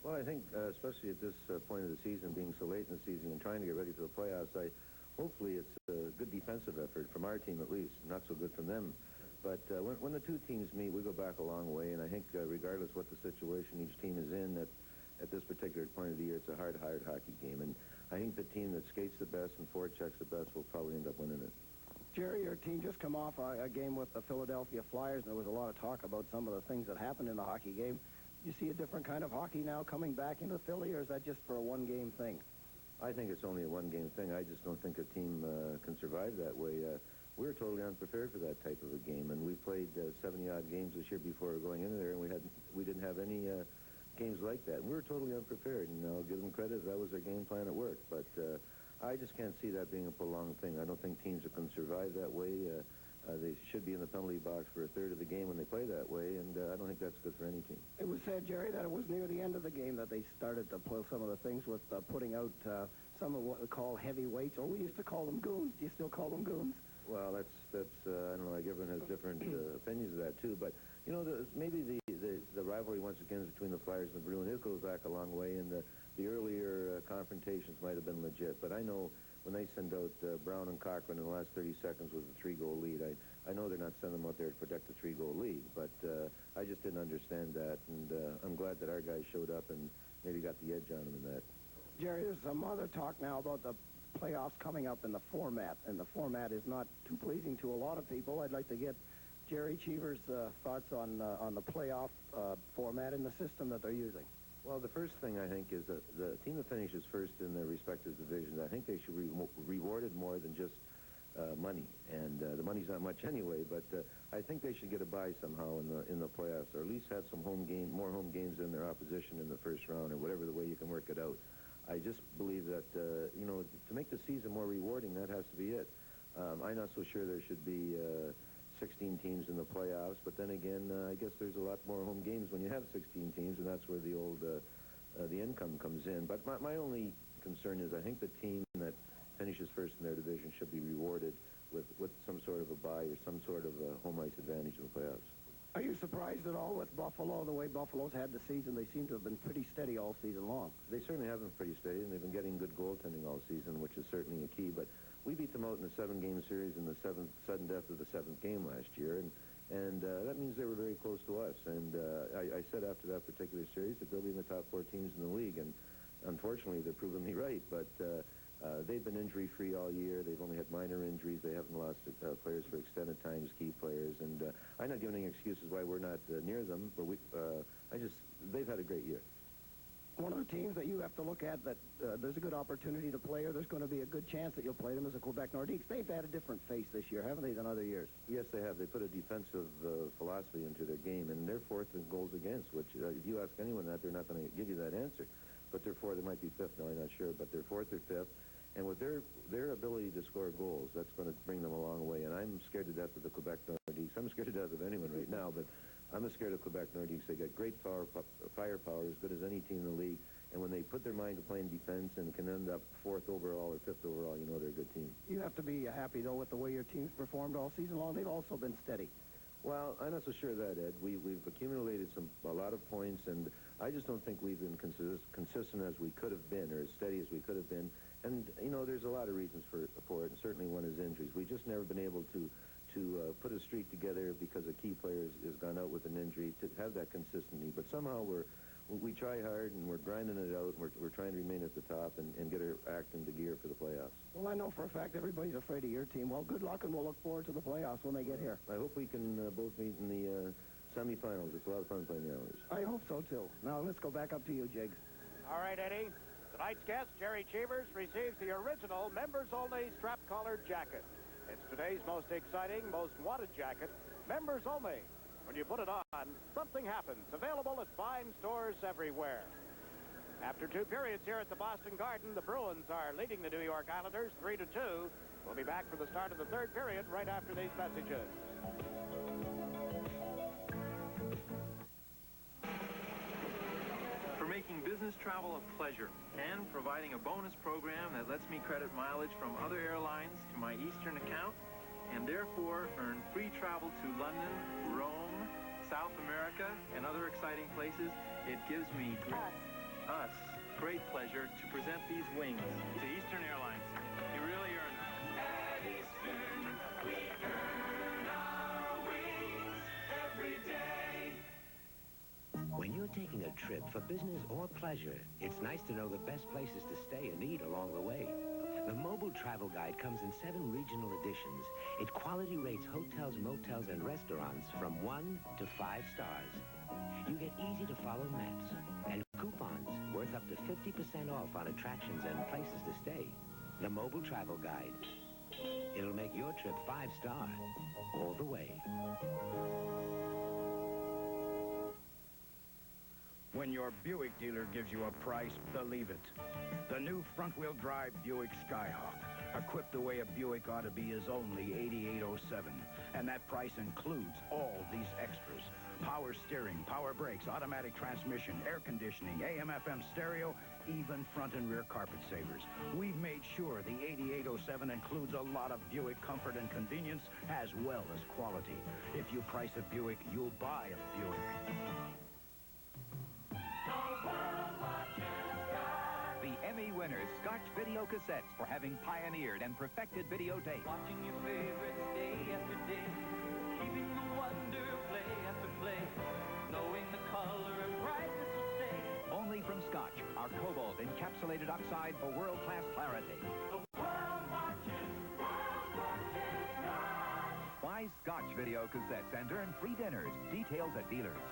Well, I think, especially at this point of the season, being so late in the season and trying to get ready for the playoffs, hopefully it's a good defensive effort from our team at least, not so good from them. But when the two teams meet, we go back a long way, and I think regardless what the situation each team is in, at this particular point of the year, it's a hard hockey game. And I think the team that skates the best and forechecks the best will probably end up winning it. Jerry, your team just come off a game with the Philadelphia Flyers, and there was a lot of talk about some of the things that happened in the hockey game. Do you see a different kind of hockey now coming back into Philly, or is that just for a one-game thing? I think it's only a one-game thing. I just don't think a team can survive that way. we were totally unprepared for that type of a game, and we played 70-odd games this year before going into there, and we didn't have any games like that. And we were totally unprepared, and I'll give them credit. That was their game plan at work. But I just can't see that being a prolonged thing. I don't think teams can survive that way. They should be in the penalty box for a third of the game when they play that way, and I don't think that's good for any team. It was said, Jerry, that it was near the end of the game that they started to pull some of the things with putting out some of what we call heavyweights, or we used to call them goons. Do you still call them goons? Well, that's I don't know, everyone has different opinions of that, too. But, you know, maybe the rivalry, once again, is between the Flyers and the Bruins. It goes back a long way, and the earlier confrontations might have been legit. But I know when they send out Brown and Cochran in the last 30 seconds with a 3-goal lead, I know they're not sending them out there to protect the 3-goal lead. But I just didn't understand that, and I'm glad that our guys showed up and maybe got the edge on them in that. Jerry, there's some other talk now about the playoffs coming up in the format, and the format is not too pleasing to a lot of people. I'd like to get Jerry Cheever's thoughts on the playoff format and the system that they're using. Well, the first thing, I think, is the team that finishes first in their respective divisions, I think they should be rewarded more than just money. And the money's not much anyway, but I think they should get a bye somehow in the playoffs, or at least have some more home games than their opposition in the first round, or whatever the way you can work it out. I just believe that, you know, to make the season more rewarding, that has to be it. I'm not so sure there should be 16 teams in the playoffs, but then again, I guess there's a lot more home games when you have 16 teams, and that's where the old the income comes in. But my only concern is I think the team that finishes first in their division should be rewarded with some sort of a bye or some sort of a home ice advantage in the playoffs. Are you surprised at all with Buffalo, the way Buffalo's had the season? They seem to have been pretty steady all season long. They certainly have been pretty steady, and they've been getting good goaltending all season, which is certainly a key. But we beat them out in the 7-game series in the sudden death of the 7th game last year, and that means they were very close to us. And I said after that particular series that they'll be in the top 4 teams in the league, and unfortunately they're proving me right. But they've been injury-free all year. They've only had minor injuries. They haven't lost players for extended times, key players. And I'm not giving any excuses why we're not near them, but they've had a great year. One of the teams that you have to look at that there's a good opportunity to play, or there's going to be a good chance that you'll play them, is the Quebec Nordiques. They've had a different face this year, haven't they, than other years? Yes, they have. They put a defensive philosophy into their game, and they're 4th in goals against, which if you ask anyone that, they're not going to give you that answer. But they're 4th. They might be 5th now, I'm not sure, but they're 4th or 5th. And with their ability to score goals, that's going to bring them a long way. And I'm scared to death of the Quebec Nordiques. I'm scared to death of anyone right now, but I'm scared of Quebec Nordiques. They got great firepower, as good as any team in the league. And when they put their mind to playing defense and can end up 4th overall or 5th overall, you know they're a good team. You have to be happy, though, with the way your team's performed all season long. They've also been steady. Well, I'm not so sure of that, Ed. We've accumulated a lot of points, and I just don't think we've been consistent as we could have been, or as steady as we could have been. And, you know, there's a lot of reasons for it, and certainly one is injuries. We've just never been able to put a streak together because a key player has gone out with an injury, to have that consistency. But somehow we try hard, and we're grinding it out, and we're trying to remain at the top and get our act into gear for the playoffs. Well, I know for a fact everybody's afraid of your team. Well, good luck, and we'll look forward to the playoffs when they get here. I hope we can both meet in the semifinals. It's a lot of fun playing the Oilers. I hope so, too. Now, let's go back up to you, Jiggs. All right, Eddie. Tonight's guest, Jerry Cheevers, receives the original members-only strap-collared jacket. It's today's most exciting, most wanted jacket, members only. When you put it on, something happens. Available at fine stores everywhere. After 2 periods here at the Boston Garden, the Bruins are leading the New York Islanders 3-2. We'll be back for the start of the 3rd period right after these messages. For making business travel a pleasure and providing a bonus program that lets me credit mileage from other airlines to my Eastern account, and therefore earn free travel to London, Rome, South America, and other exciting places, it gives me great pleasure to present these wings to Eastern Airlines. You really earn them. At Eastern, we earn our wings every day. When you're taking a trip for business or pleasure, it's nice to know the best places to stay and eat along the way. The Mobile Travel Guide comes in 7 regional editions. It quality rates hotels, motels, and restaurants from 1 to 5 stars. You get easy-to-follow maps and coupons worth up to 50% off on attractions and places to stay. The Mobile Travel Guide. It'll make your trip 5-star all the way. When your Buick dealer gives you a price, believe it. The new front-wheel drive Buick Skyhawk, equipped the way a Buick ought to be, is only $8807. And that price includes all these extras. Power steering, power brakes, automatic transmission, air conditioning, AM/FM stereo, even front and rear carpet savers. We've made sure the 8807 includes a lot of Buick comfort and convenience as well as quality. If you price a Buick, you'll buy a Buick. The Emmy winners, Scotch Video Cassettes, for having pioneered and perfected videotape. Watching your favorites day after day, keeping the wonder play after play, knowing the color and brightness will stay. Only from Scotch, our cobalt encapsulated oxide for world-class clarity. The world watches Scotch. Buy Scotch Video Cassettes and earn free dinners. Details at dealers.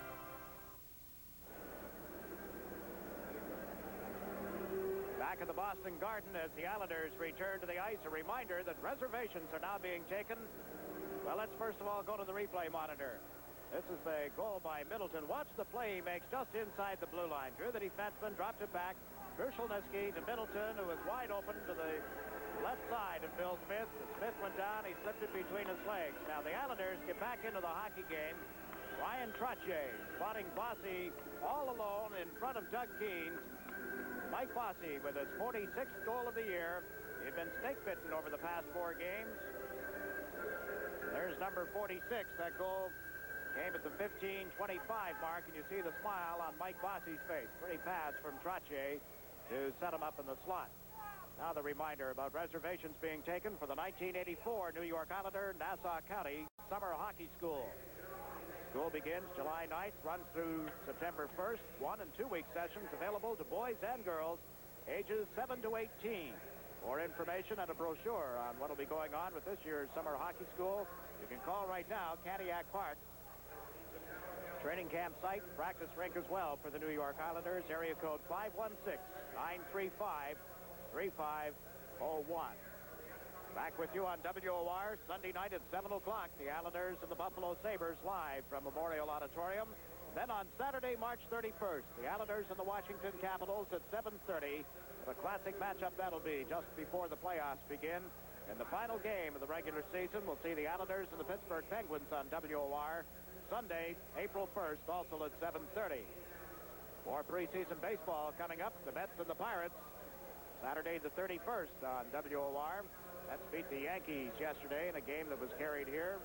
Back at the Boston Garden as the Islanders return to the ice. A reminder that reservations are now being taken. Well, let's first of all go to the replay monitor. This is the goal by Middleton. Watch the play he makes just inside the blue line. Drew the defenseman, dropped it back. Krushelnyski to Middleton, who was wide open to the left side of Bill Smith. Smith went down. He slipped it between his legs. Now the Islanders get back into the hockey game. Bryan Trottier spotting Bossy all alone in front of Doug Keens. Mike Bossy with his 46th goal of the year. He'd been snake-bitten over the past 4 games. There's number 46. That goal came at the 15:25 mark, and you see the smile on Mike Bossy's face. Pretty pass from Trottier to set him up in the slot. Now the reminder about reservations being taken for the 1984 New York Islander Nassau County Summer Hockey School. School begins July 9th, runs through September 1st. 1- and 2-week sessions available to boys and girls ages 7 to 18. For information and a brochure on what will be going on with this year's summer hockey school, you can call right now, Candiac Park. Training camp site, practice rink as well for the New York Islanders. Area code 516-935-3501. Back with you on WOR Sunday night at 7 o'clock. The Islanders and the Buffalo Sabres live from Memorial Auditorium. Then on Saturday, March 31st, the Islanders and the Washington Capitals at 7:30. The classic matchup that'll be just before the playoffs begin. And the final game of the regular season will see the Islanders and the Pittsburgh Penguins on WOR Sunday, April 1st, also at 7:30. More preseason baseball coming up. The Mets and the Pirates, Saturday the 31st on WOR. Mets beat the Yankees yesterday in a game that was carried here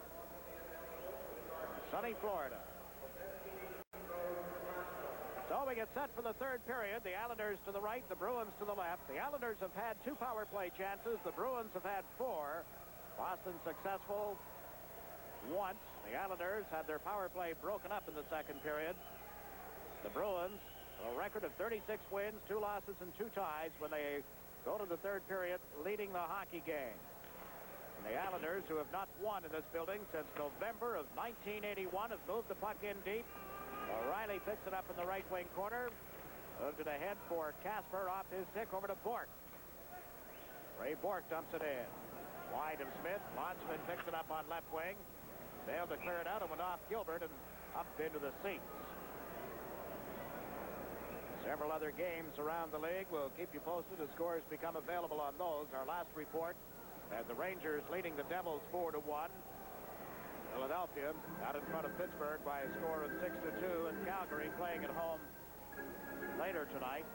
from sunny Florida. So we get set for the third period. The Islanders to the right, the Bruins to the left. The Islanders have had 2 power play chances. The Bruins have had 4. Boston successful once. The Islanders had their power play broken up in the second period. The Bruins, a record of 36 wins, 2 losses, and 2 ties when they go to the third period, leading the hockey game. And the Islanders, who have not won in this building since November of 1981, have moved the puck in deep. O'Reilly picks it up in the right wing corner. Moved it ahead for Casper off his stick over to Bork. Ray Bork dumps it in. Wide of Smith. Lonsman picks it up on left wing. Failed to clear it out and went off Gilbert and up into the seats. Several other games around the league. We'll keep you posted as scores become available on those. Our last report had the Rangers leading the Devils 4-1. Philadelphia out in front of Pittsburgh by a score of 6-2, and Calgary playing at home later tonight.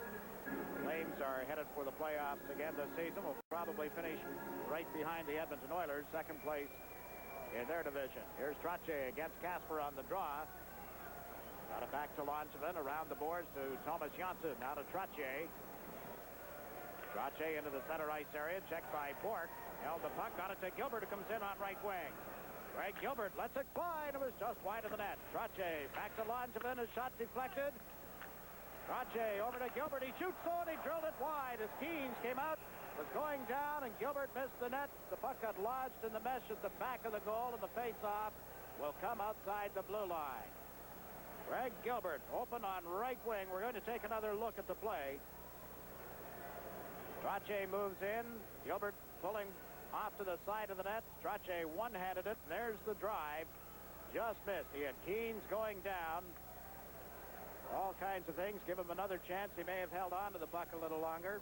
Flames are headed for the playoffs again this season. Will probably finish right behind the Edmonton Oilers, second place in their division. Here's Trottier against Casper on the draw. Got it back to Langevin, around the boards to Thomas Janssen. Now to Trottier. Trottier into the center ice area, checked by Bork. Held the puck, got it to Gilbert, who comes in on right wing. Greg Gilbert lets it fly, and it was just wide of the net. Trottier back to Langevin, his shot deflected. Trottier over to Gilbert, he shoots on, he drilled it wide as Keens came out, was going down, and Gilbert missed the net. The puck got lodged in the mesh at the back of the goal, and the face-off will come outside the blue line. Greg Gilbert open on right wing. We're going to take another look at the play. Trottier moves in. Gilbert pulling Off to the side of the net. Trottier one-handed it. There's the drive. Just missed. He had Keynes going down. All kinds of things. Give him another chance. He may have held on to the puck a little longer.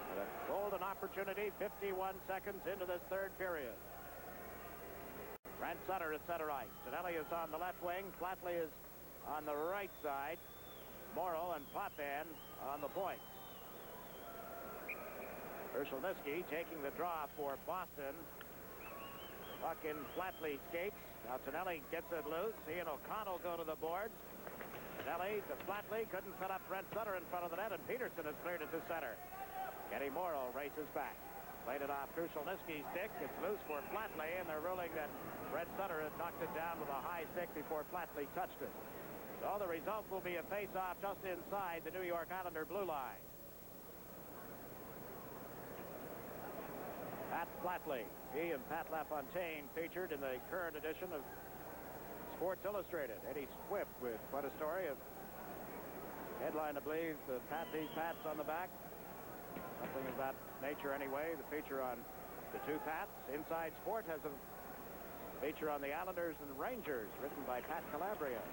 But a golden opportunity. 51 seconds into this third period. Brent Sutter at center ice. Tonelli is on the left wing. Flatley is on the right side. Morrow and Potvin on the points. Ursulniski taking the draw for Boston. Puck in Flatley skates. Now Tonelli gets it loose. He and O'Connell go to the boards. Tonelli to Flatley. Couldn't set up Brent Sutter in front of the net, and Peterson has cleared it to center. Kenny Morrow races back. Played it off Ursulniski's stick. It's loose for Flatley, and they're ruling that Brent Sutter had knocked it down with a high stick before Flatley touched it. So the result will be a face-off just inside the New York Islander blue line. Pat Flatley. He and Pat LaFontaine featured in the current edition of Sports Illustrated. Eddie Swift with quite a story of headline, I believe, the these Pats on the back. Something of that nature anyway. The feature on the two Pats. Inside Sport has a feature on the Islanders and Rangers written by Pat Calabria.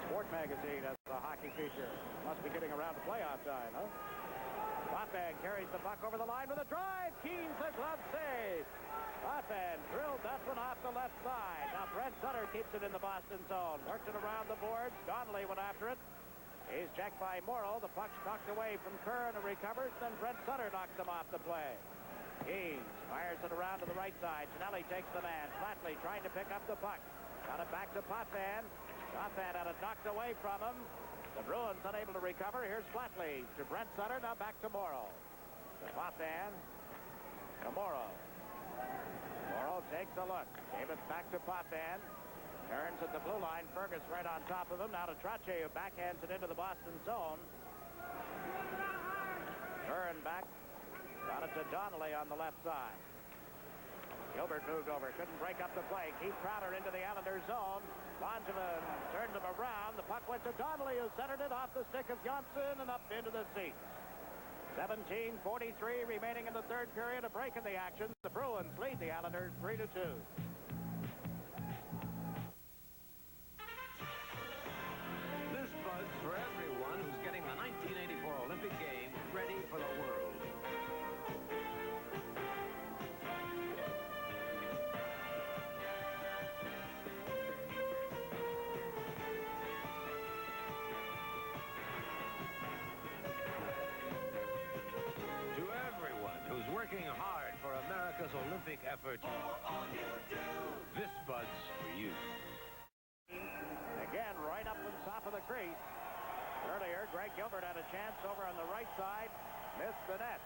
Sport Magazine has a hockey feature. Must be getting around to playoff time, huh? Potvin carries the puck over the line with a drive. Keynes a glove save. Potvin drilled that one off the left side. Now Brent Sutter keeps it in the Boston zone. Worked it around the boards. Donnelly went after it. He's checked by Morrow. The puck's knocked away from Curran, who recovers. Then Brent Sutter knocks him off the play. Keynes fires it around to the right side. Tonelli takes the man. Flatley trying to pick up the puck. Got it back to Potvin. Potvin had it knocked away from him. The Bruins unable to recover. Here's Flatley to Brent Sutter. Now back to Morrow. To Potvin. To Morrow. Morrow takes a look. Gave it back to Potvin. Turns at the blue line. Fergus right on top of him. Now to Trottier, who backhands it into the Boston zone. Curran back. Got it to Donnelly on the left side. Gilbert moved over. Couldn't break up the play. Keith Crowder into the Islanders zone. Langevin turned him around. The puck went to Donnelly, who centered it off the stick of Johnson and up into the seats. 17:43 remaining in the third period. A break in the action. The Bruins lead the Islanders 3-2. This buzz for everyone who's getting the 1984 Olympic Games ready for the world. Working hard for America's Olympic effort. This buzz for you. Again, right up on top of the crease. Earlier, Greg Gilbert had a chance over on the right side. Missed the net.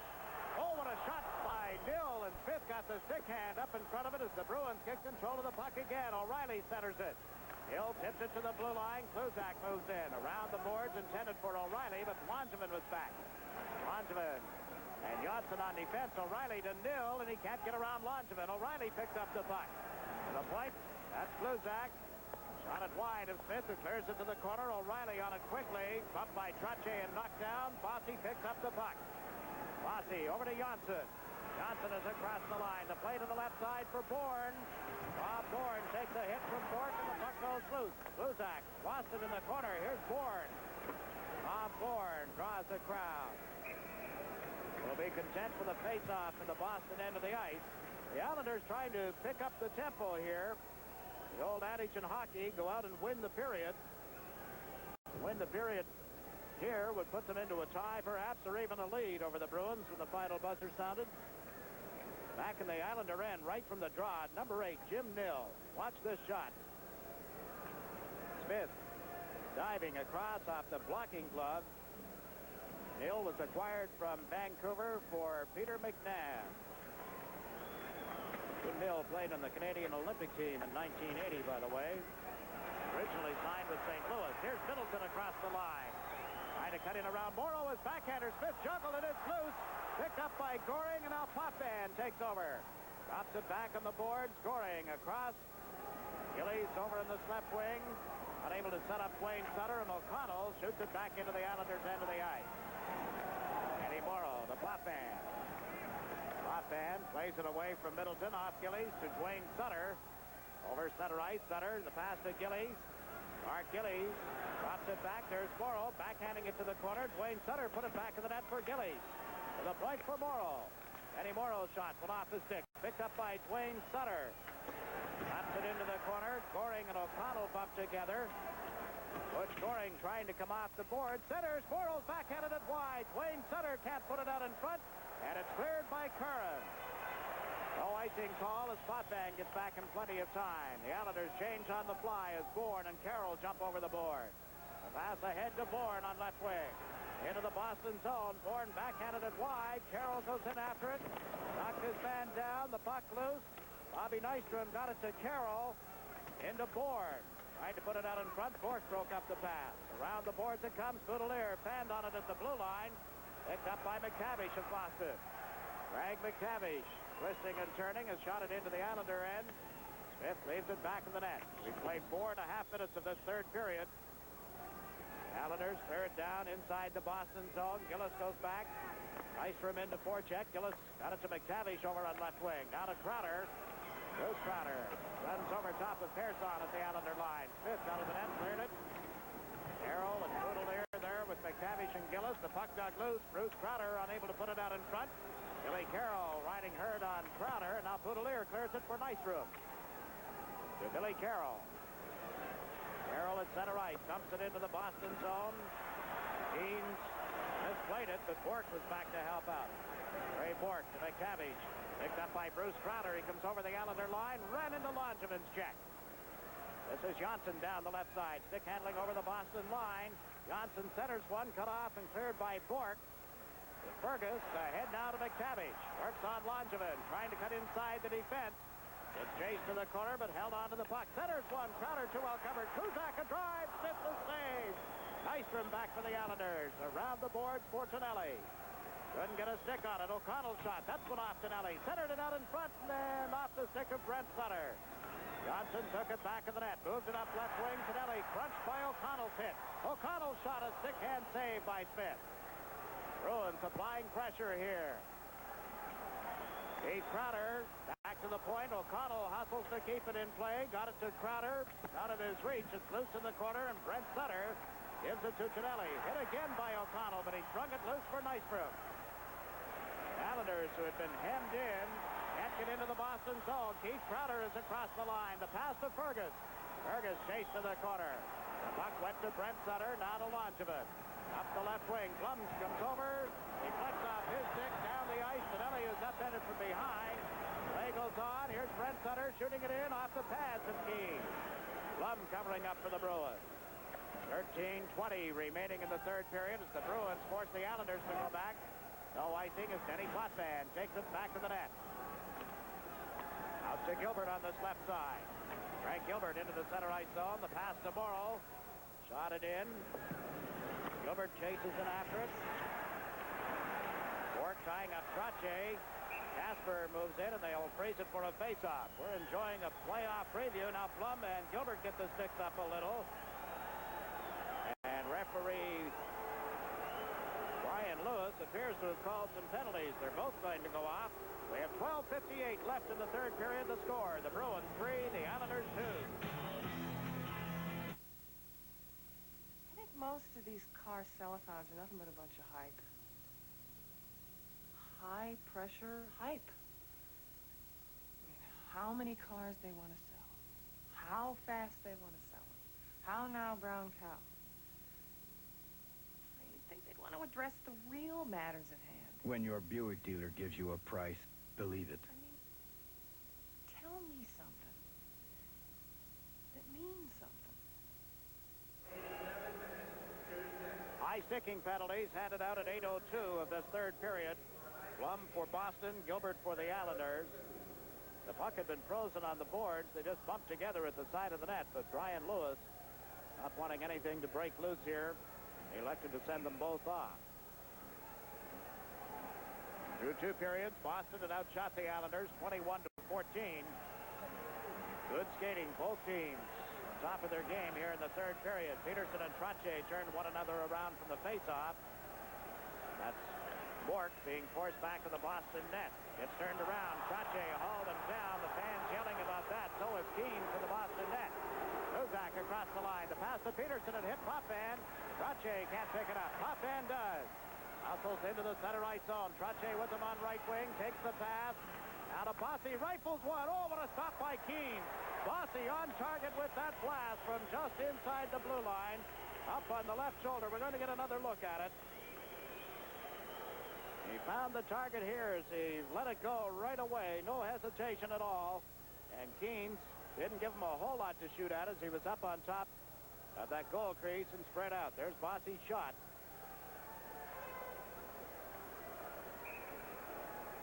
Oh, what a shot by Nill, and Smith got the stick hand up in front of it as the Bruins get control of the puck again. O'Reilly centers it. Hill tips it to the blue line. Kluzak moves in. Around the boards intended for O'Reilly, but Langevin was back. Langevin and Johnson on defense. O'Reilly to Nill, and he can't get around Langevin. O'Reilly picks up the puck. To the point. That's Kluzak. Shot it wide of Smith, who clears it to the corner. O'Reilly on it quickly. Bumped by Trottier and knocked down. Bossy picks up the puck. Bossy over to Johnson. Johnson is across the line. The play to the left side for Bourne. Bob Bourne takes a hit from Bork, and the puck goes loose. Kluzak. Boston in the corner. Here's Bourne. Bob Bourne draws the crowd. Will be content with a face-off in the Boston end of the ice. The Islanders trying to pick up the tempo here. The old adage in hockey, go out and win the period. Win the period here would put them into a tie, perhaps, or even a lead over the Bruins when the final buzzer sounded. Back in the Islander end, right from the draw, number 8, Jim Nill. Watch this shot. Smith diving across off the blocking glove. Nill was acquired from Vancouver for Peter McNabb. Jim Nill played on the Canadian Olympic team in 1980, by the way. Originally signed with St. Louis. Here's Middleton across the line. Trying to cut in around Morrow as backhander. Smith juggled, and it's loose. Picked up by Goring, and now Potvin takes over. Drops it back on the boards. Goring across. Gillies over in the left wing. Unable to set up Wayne Sutter, and O'Connell shoots it back into the Islanders' end of the ice. Eddie Morrow, the Potvin. Potvin plays it away from Middleton, off Gillies to Dwayne Sutter. Over center ice, Sutter, the pass to Gillies. Mark Gillies drops it back. There's Morrow, backhanding it to the corner. Dwayne Sutter put it back in the net for Gillies. The point for Morrow. Eddie Morrow's shot went off the stick. Picked up by Dwayne Sutter. Drops it into the corner. Goring and O'Connell bump together. Butch Goring trying to come off the board. Centers. Morrow's backhanded it wide. Dwayne Sutter can't put it out in front. And it's cleared by Curran. No icing call as Potvin gets back in plenty of time. The Islanders change on the fly as Bourne and Carroll jump over the board. The pass ahead to Bourne on left wing. Into the Boston zone. Bourne backhanded it wide. Carroll goes in after it. Knocked his man down. The puck loose. Bobby Nystrom got it to Carroll. Into Bourne. Trying to put it out in front. Bourne broke up the pass. Around the boards it comes. Boudelier fanned on it at the blue line. Picked up by McTavish of Boston. Greg McTavish, twisting and turning, has shot it into the Islander end. Smith leaves it back in the net. We've played 4.5 minutes of this third period. Islanders clear it down inside the Boston zone. Gillis goes back. Nystrom into forecheck. Gillis got it to McTavish over on left wing. Down to Crowder. Bruce Crowder runs over top of Pearson at the Islander line. Smith out of the net, cleared it. Carroll and Boudelier there with McTavish and Gillis. The puck dug loose. Bruce Crowder unable to put it out in front. Billy Carroll riding hard on Crowder. Now Boudelier clears it for Nystrom. To Billy Carroll. Carroll at center ice. Dumps it into the Boston zone. Deans misplayed it, but Bork was back to help out. Ray Bork to McTavish. Picked up by Bruce Crowder. He comes over the Islander line. Ran into Longevin's check. This is Johnson down the left side. Stick handling over the Boston line. Johnson centers one, cut off and cleared by Bork. Fergus ahead now to McTavish. Works on Langevin, trying to cut inside the defense. It's chased to the corner, but held on to the puck. Centers one. Crowder too well covered. Kuzak a drive. Smith the save. Nystrom back for the Islanders. Around the boards for Tonelli. Couldn't get a stick on it. O'Connell shot. That's one off Tonelli. Centered it out in front and then off the stick of Brent Sutter. Johnson took it back in the net. Moved it up left wing. Tonelli crunched by O'Connell's hit. O'Connell shot a stick hand save by Smith. Bruins applying pressure here. Keith Crowder back to the point. O'Connell hustles to keep it in play. Got it to Crowder. Out of his reach. It's loose in the corner, and Brent Sutter gives it to Tonelli. Hit again by O'Connell, but he strung it loose for Nystrom. Islanders, who had been hemmed in, can't get into the Boston zone. Keith Crowder is across the line. The pass to Fergus. Fergus chased to the corner. The puck went to Brent Sutter. Now to Langevin. Up the left wing. Plums comes over. He flicks off his stick down the ice. Tonelli is upended from behind. Play goes on. Here's Brent Sutter shooting it in off the pads of Key. Plum covering up for the Bruins. 13:20 remaining in the third period as the Bruins force the Islanders to go back. No icing as Denny Potvin takes it back to the net. Out to Gilbert on this left side. Frank Gilbert into the center ice zone. The pass to Morrow. Shot it in. Gilbert chases in after it. Bork tying up Trottier. Casper moves in, and they'll freeze it for a face-off. We're enjoying a playoff preview. Now Plum and Gilbert get the sticks up a little. And referee Brian Lewis appears to have called some penalties. They're both going to go off. We have 12:58 left in the third period. The score, the Bruins 3, the Islanders 2. I think most of these car sell-a-thons are nothing but a bunch of hype. High pressure hype. I mean, how many cars they want to sell. How fast they want to sell them. How now, brown cow. You'd think they'd want to address the real matters at hand. When your Buick dealer gives you a price, believe it. I mean, tell me something that means something. High sticking penalties handed out at 8:02 of this third period. Plum for Boston, Gilbert for the Islanders. The puck had been frozen on the boards. They just bumped together at the side of the net, but Brian Lewis, not wanting anything to break loose here, elected to send them both off. Through two periods, Boston had outshot the Islanders 21-14. Good skating, both teams. Top of their game here in the third period. Peterson and Trottier turned one another around from the face-off. That's Bork being forced back to the Boston net. It's turned around. Trottier hauled him down. The fans yelling about that. So is Keene for the Boston net. Kluzak across the line. The pass to Peterson and hit Potvin. Trottier can't pick it up. Potvin does. Hustles into the center right zone. Trottier with him on right wing. Takes the pass. Now to Bossy. Rifles one. Oh, what a stop by Keene. Bossy on target with that blast from just inside the blue line. Up on the left shoulder. We're going to get another look at it. He found the target here as he let it go right away. No hesitation at all. And Keene didn't give him a whole lot to shoot at as he was up on top of that goal crease and spread out. There's Bossy's shot.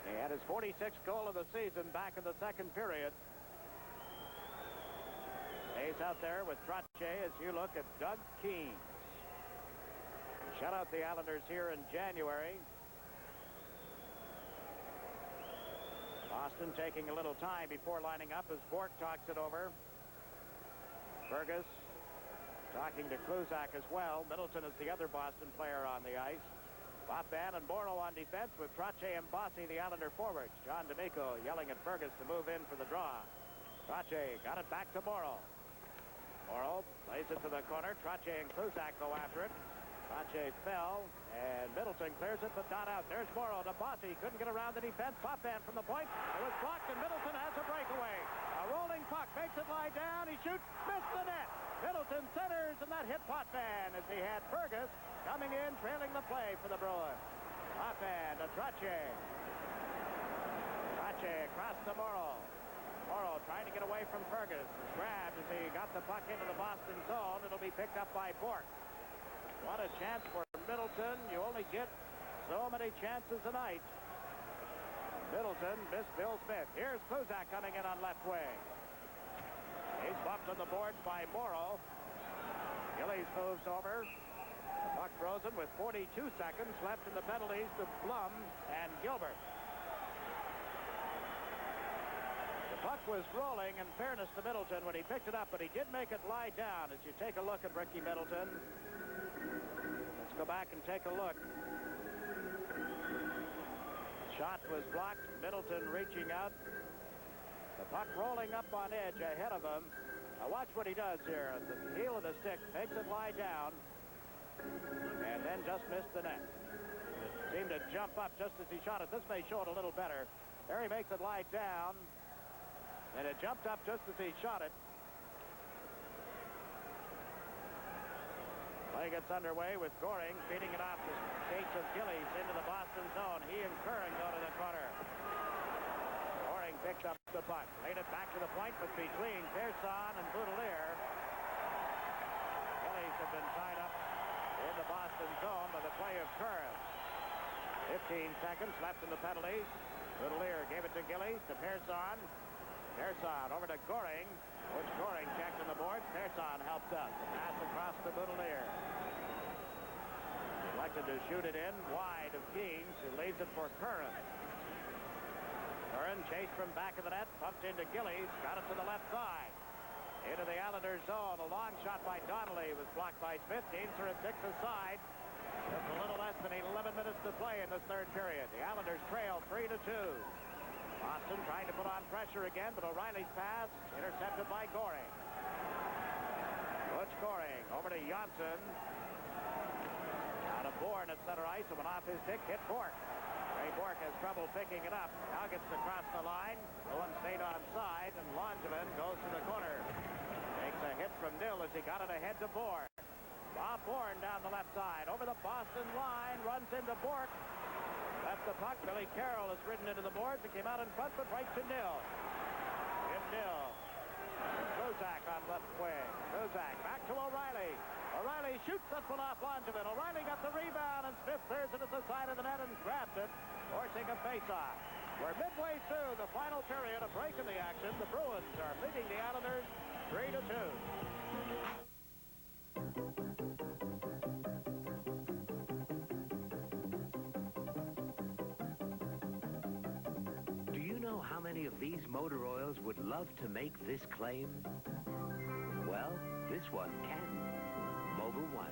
He had his 46th goal of the season back in the second period. Stays out there with Trottier as you look at Doug Keene. Shut out the Islanders here in January. Boston taking a little time before lining up as Bork talks it over. Fergus talking to Kluzak as well. Middleton is the other Boston player on the ice. Potvin and Morrow on defense with Trottier and Bossy, the Islander forwards. John D'Amico yelling at Fergus to move in for the draw. Trottier got it back to Morrow. Morrow plays it to the corner. Trottier and Kluzak go after it. Trottier fell, and Middleton clears it, but not out. There's Morrow to Bossy. Couldn't get around the defense. Potvin from the point. It was blocked, and Middleton has a breakaway. A rolling puck makes it lie down. He shoots, missed the net. Middleton centers, and that hit Potvin as he had Fergus coming in, trailing the play for the Bruins. Potvin to Trottier. Trottier across to Morrow. Morrow trying to get away from Fergus. Grabbed as he got the puck into the Boston zone. It'll be picked up by Bork. What a chance for Middleton. You only get so many chances a night. Middleton missed Bill Smith. Here's Kluzak coming in on left wing. He's bumped on the boards by Morrow. Gillies moves over. The puck frozen with 42 seconds left in the penalties to Blum and Gilbert. The puck was rolling, in fairness to Middleton, when he picked it up, but he did make it lie down. As you take a look at Ricky Middleton, let's go back and take a look. Shot was blocked. Middleton reaching out. The puck rolling up on edge ahead of him. Now watch what he does here. The heel of the stick makes it lie down, and then just missed the net. It seemed to jump up just as he shot it. This may show it a little better. There he makes it lie down, and it jumped up just as he shot it. Play gets underway with Goring feeding it off the skates of Gillies into the Boston zone. He and Curran go to the corner. Goring picked up the puck, laid it back to the point, but between Pearson and Boudelier, Gillies have been tied up in the Boston zone by the play of Curran. 15 seconds left in the penalties. Boudelier gave it to Gillies, to Pearson. Pearson over to Goring, which Goring checked on the boards. Pearson helped up. The pass across to Boudelier. Elected to shoot it in wide of Keene, who leaves it for Curran. Curran chased from back of the net, pumped into Gillies, got it to the left side. Into the Islanders zone. A long shot by Donnelly was blocked by Smith. Deanser at 6 aside. Just a little less than 11 minutes to play in this third period. The Islanders trail 3-2. Boston trying to put on pressure again, but O'Reilly's pass intercepted by Goring. Butch Goring over to Janssen. Out of Bourne at center ice, and went off his stick, hit Bork. Ray Bork has trouble picking it up. Now gets across the line. Owen stayed onside, and Langevin goes to the corner. Takes a hit from Dill as he got it ahead to Bourne. Bob Bourne down the left side, over the Boston line, runs into Bork. Left the puck. Billy Carroll has ridden into the boards and came out in front, but right to Nill. Jim Nill. Kluzak on left wing. Kluzak back to O'Reilly. O'Reilly shoots this one off Langevin. O'Reilly got the rebound, and Smith clears it at the side of the net and grabs it, forcing a face-off. We're midway through the final period, a break in the action. The Bruins are leading the Islanders 3-2. How many of these motor oils would love to make this claim? Well, this one can. Mobil 1.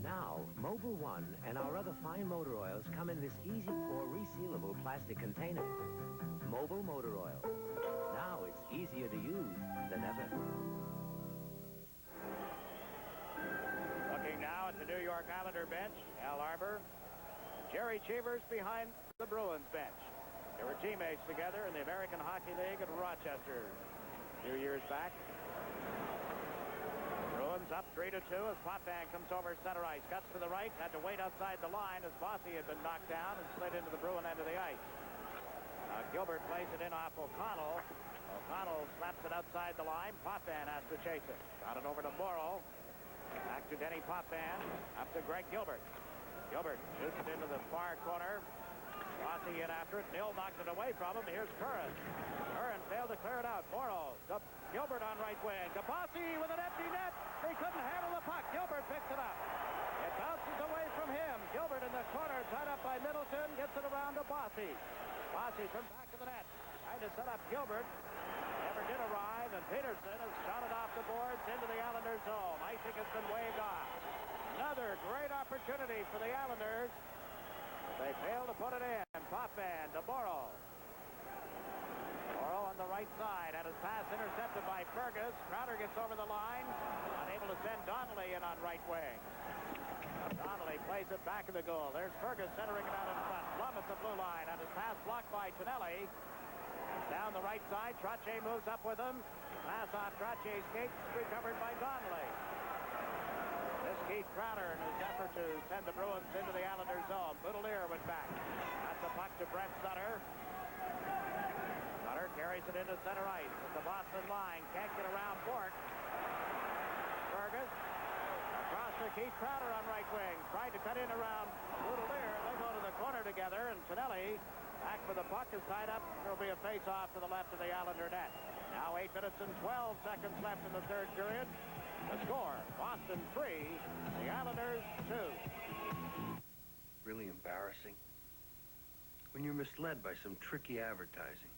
Now, Mobil Mobil 1 and our other fine motor oils come in this easy-pour, resealable plastic container. Mobil Motor Oil. Now it's easier to use than ever. Looking now at the New York Islander bench, Al Arbor, Jerry Cheevers behind the Bruins bench. They were teammates together in the American Hockey League at Rochester a few years back. Bruins up 3-2 as Potvin comes over center ice. Cuts to the right, had to wait outside the line as Bossy had been knocked down and slid into the Bruin end of the ice. Gilbert plays it in off O'Connell. O'Connell slaps it outside the line. Potvin has to chase it. Got it over to Morrow. Back to Denny Potvin. Up to Greg Gilbert. Gilbert shoots it into the far corner. Bossy in after it. Nil knocked it away from him. Here's Curran. Curran failed to clear it out. Morrow. Gilbert on right wing. Bossy with an empty net. He couldn't handle the puck. Gilbert picks it up. It bounces away from him. Gilbert in the corner, tied up by Middleton. Gets it around to Bossy. Bossy from back of the net. Trying to set up Gilbert. Never did arrive, and Peterson has shot it off the boards into the Islanders' zone. Icing has been waved off. Another great opportunity for the Islanders. They fail to put it in. Potvin to Morrow. Morrow on the right side. Had his pass intercepted by Fergus. Crowder gets over the line. Unable to send Donnelly in on right wing. Donnelly plays it back of the goal. There's Fergus centering it out in front. Plum at the blue line. And his pass blocked by Tonelli. Down the right side. Trottier moves up with him. Pass off Trottier's skates. Recovered by Donnelly. This Keith Crowder in his effort to send the Bruins into the Islanders' zone. Boudelier went back. That's the puck to Brent Sutter. Sutter carries it into center ice at the Boston line. Can't get around Bork. Fergus across to Keith Crowder on right wing. Tried to cut in around Boudelier. They go to the corner together, and Tonelli back for the puck is tied up. There'll be a face-off to the left of the Islander net. Now 8 minutes and 12 seconds left in the third period. The score, Boston 3, the Islanders 2. Really embarrassing. When you're misled by some tricky advertising,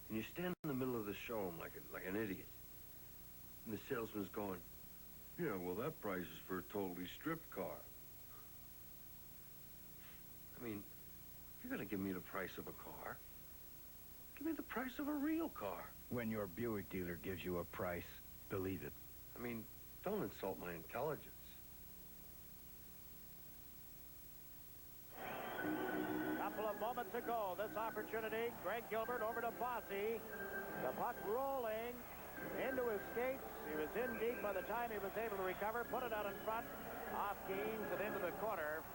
and you stand in the middle of the showroom like an idiot, and the salesman's going, "Yeah, well, that price is for a totally stripped car." I mean, if you're going to give me the price of a car, give me the price of a real car. When your Buick dealer gives you a price, believe it. I mean, don't insult my intelligence. Couple of moments ago, this opportunity, Greg Gilbert over to Bossy. The puck rolling into his skates. He was in deep by the time he was able to recover. Put it out in front, off Keens and into the corner.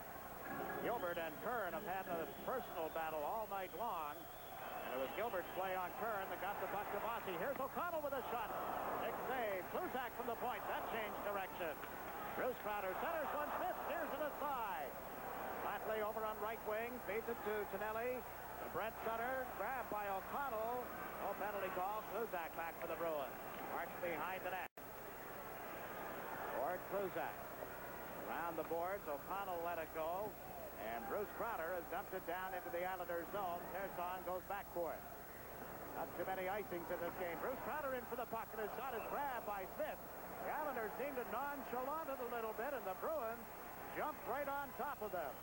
Gilbert and Curran have had a personal battle all night long. And it was Gilbert's play on Curran that got the puck to Bossy. Here's O'Connell with a shot. Big save. Kluzak from the point. That changed direction. Bruce Crowder centers one, fifth, steers it aside. Flatley over on right wing. Feeds it to Tonelli. To Brent Sutter. Grabbed by O'Connell. No penalty call. Kluzak back for the Bruins. Marks behind the net. Toward Kluzak. Around the boards. O'Connell let it go. And Bruce Crowder has dumped it down into the Islanders' zone. Terson goes back for it. Not too many icings in this game. Bruce Crowder in for the puck, and his shot is grabbed by Smith. The Islanders seem to nonchalant it a little bit, and the Bruins jumped right on top of them.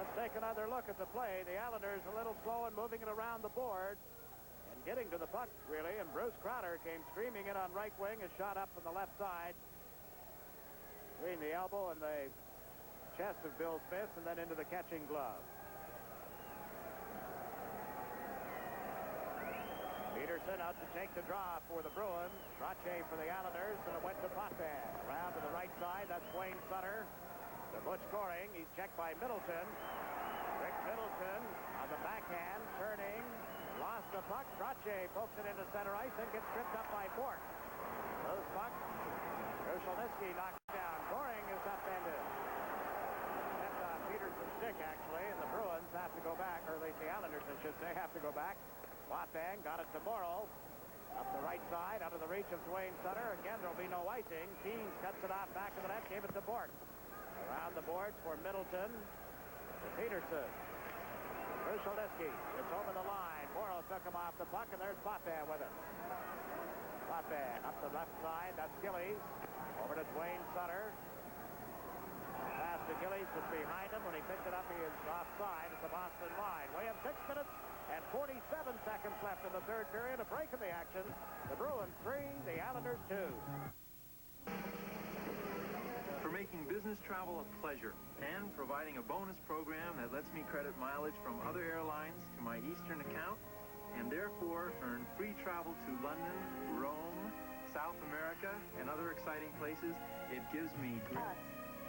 Let's take another look at the play. The Islanders a little slow in moving it around the board and getting to the puck, really. And Bruce Crowder came streaming in on right wing, a shot up from the left side. Between the elbow and the chest of Bill Smith, and then into the catching glove. Peterson out to take the draw for the Bruins. Trottier for the Islanders, and it went to Potvin. Around to the right side, that's Wayne Sutter. To Butch Goring, he's checked by Middleton. Rick Middleton on the backhand, turning, lost the puck. Trottier pokes it into center ice and gets tripped up by Bork. Those puck. Krushelnyski knocked down. Goring is upended. Stepped on Peterson's stick, actually, and the Bruins have to go back, or at least the Islanders, I should say, have to go back. Potvin got it to Morrow. Up the right side, out of the reach of Dwayne Sutter. Again, there'll be no icing. Keens cuts it off back of the net, gave it to Bork. Around the boards for Middleton. To Peterson. Krushelnyski gets over the line. Morrow took him off the puck, and there's Potvin with him. Potvin up the left side. That's Gillies. Over to Wayne Sutter. Past Achilles was behind him. When he picked it up, he is offside at the Boston line. We have 6 minutes and 47 seconds left in the third period. A break in the action. The Bruins 3, the Islanders 2. For making business travel a pleasure and providing a bonus program that lets me credit mileage from other airlines to my Eastern account and therefore earn free travel to London, Rome, South America, and other exciting places, it gives me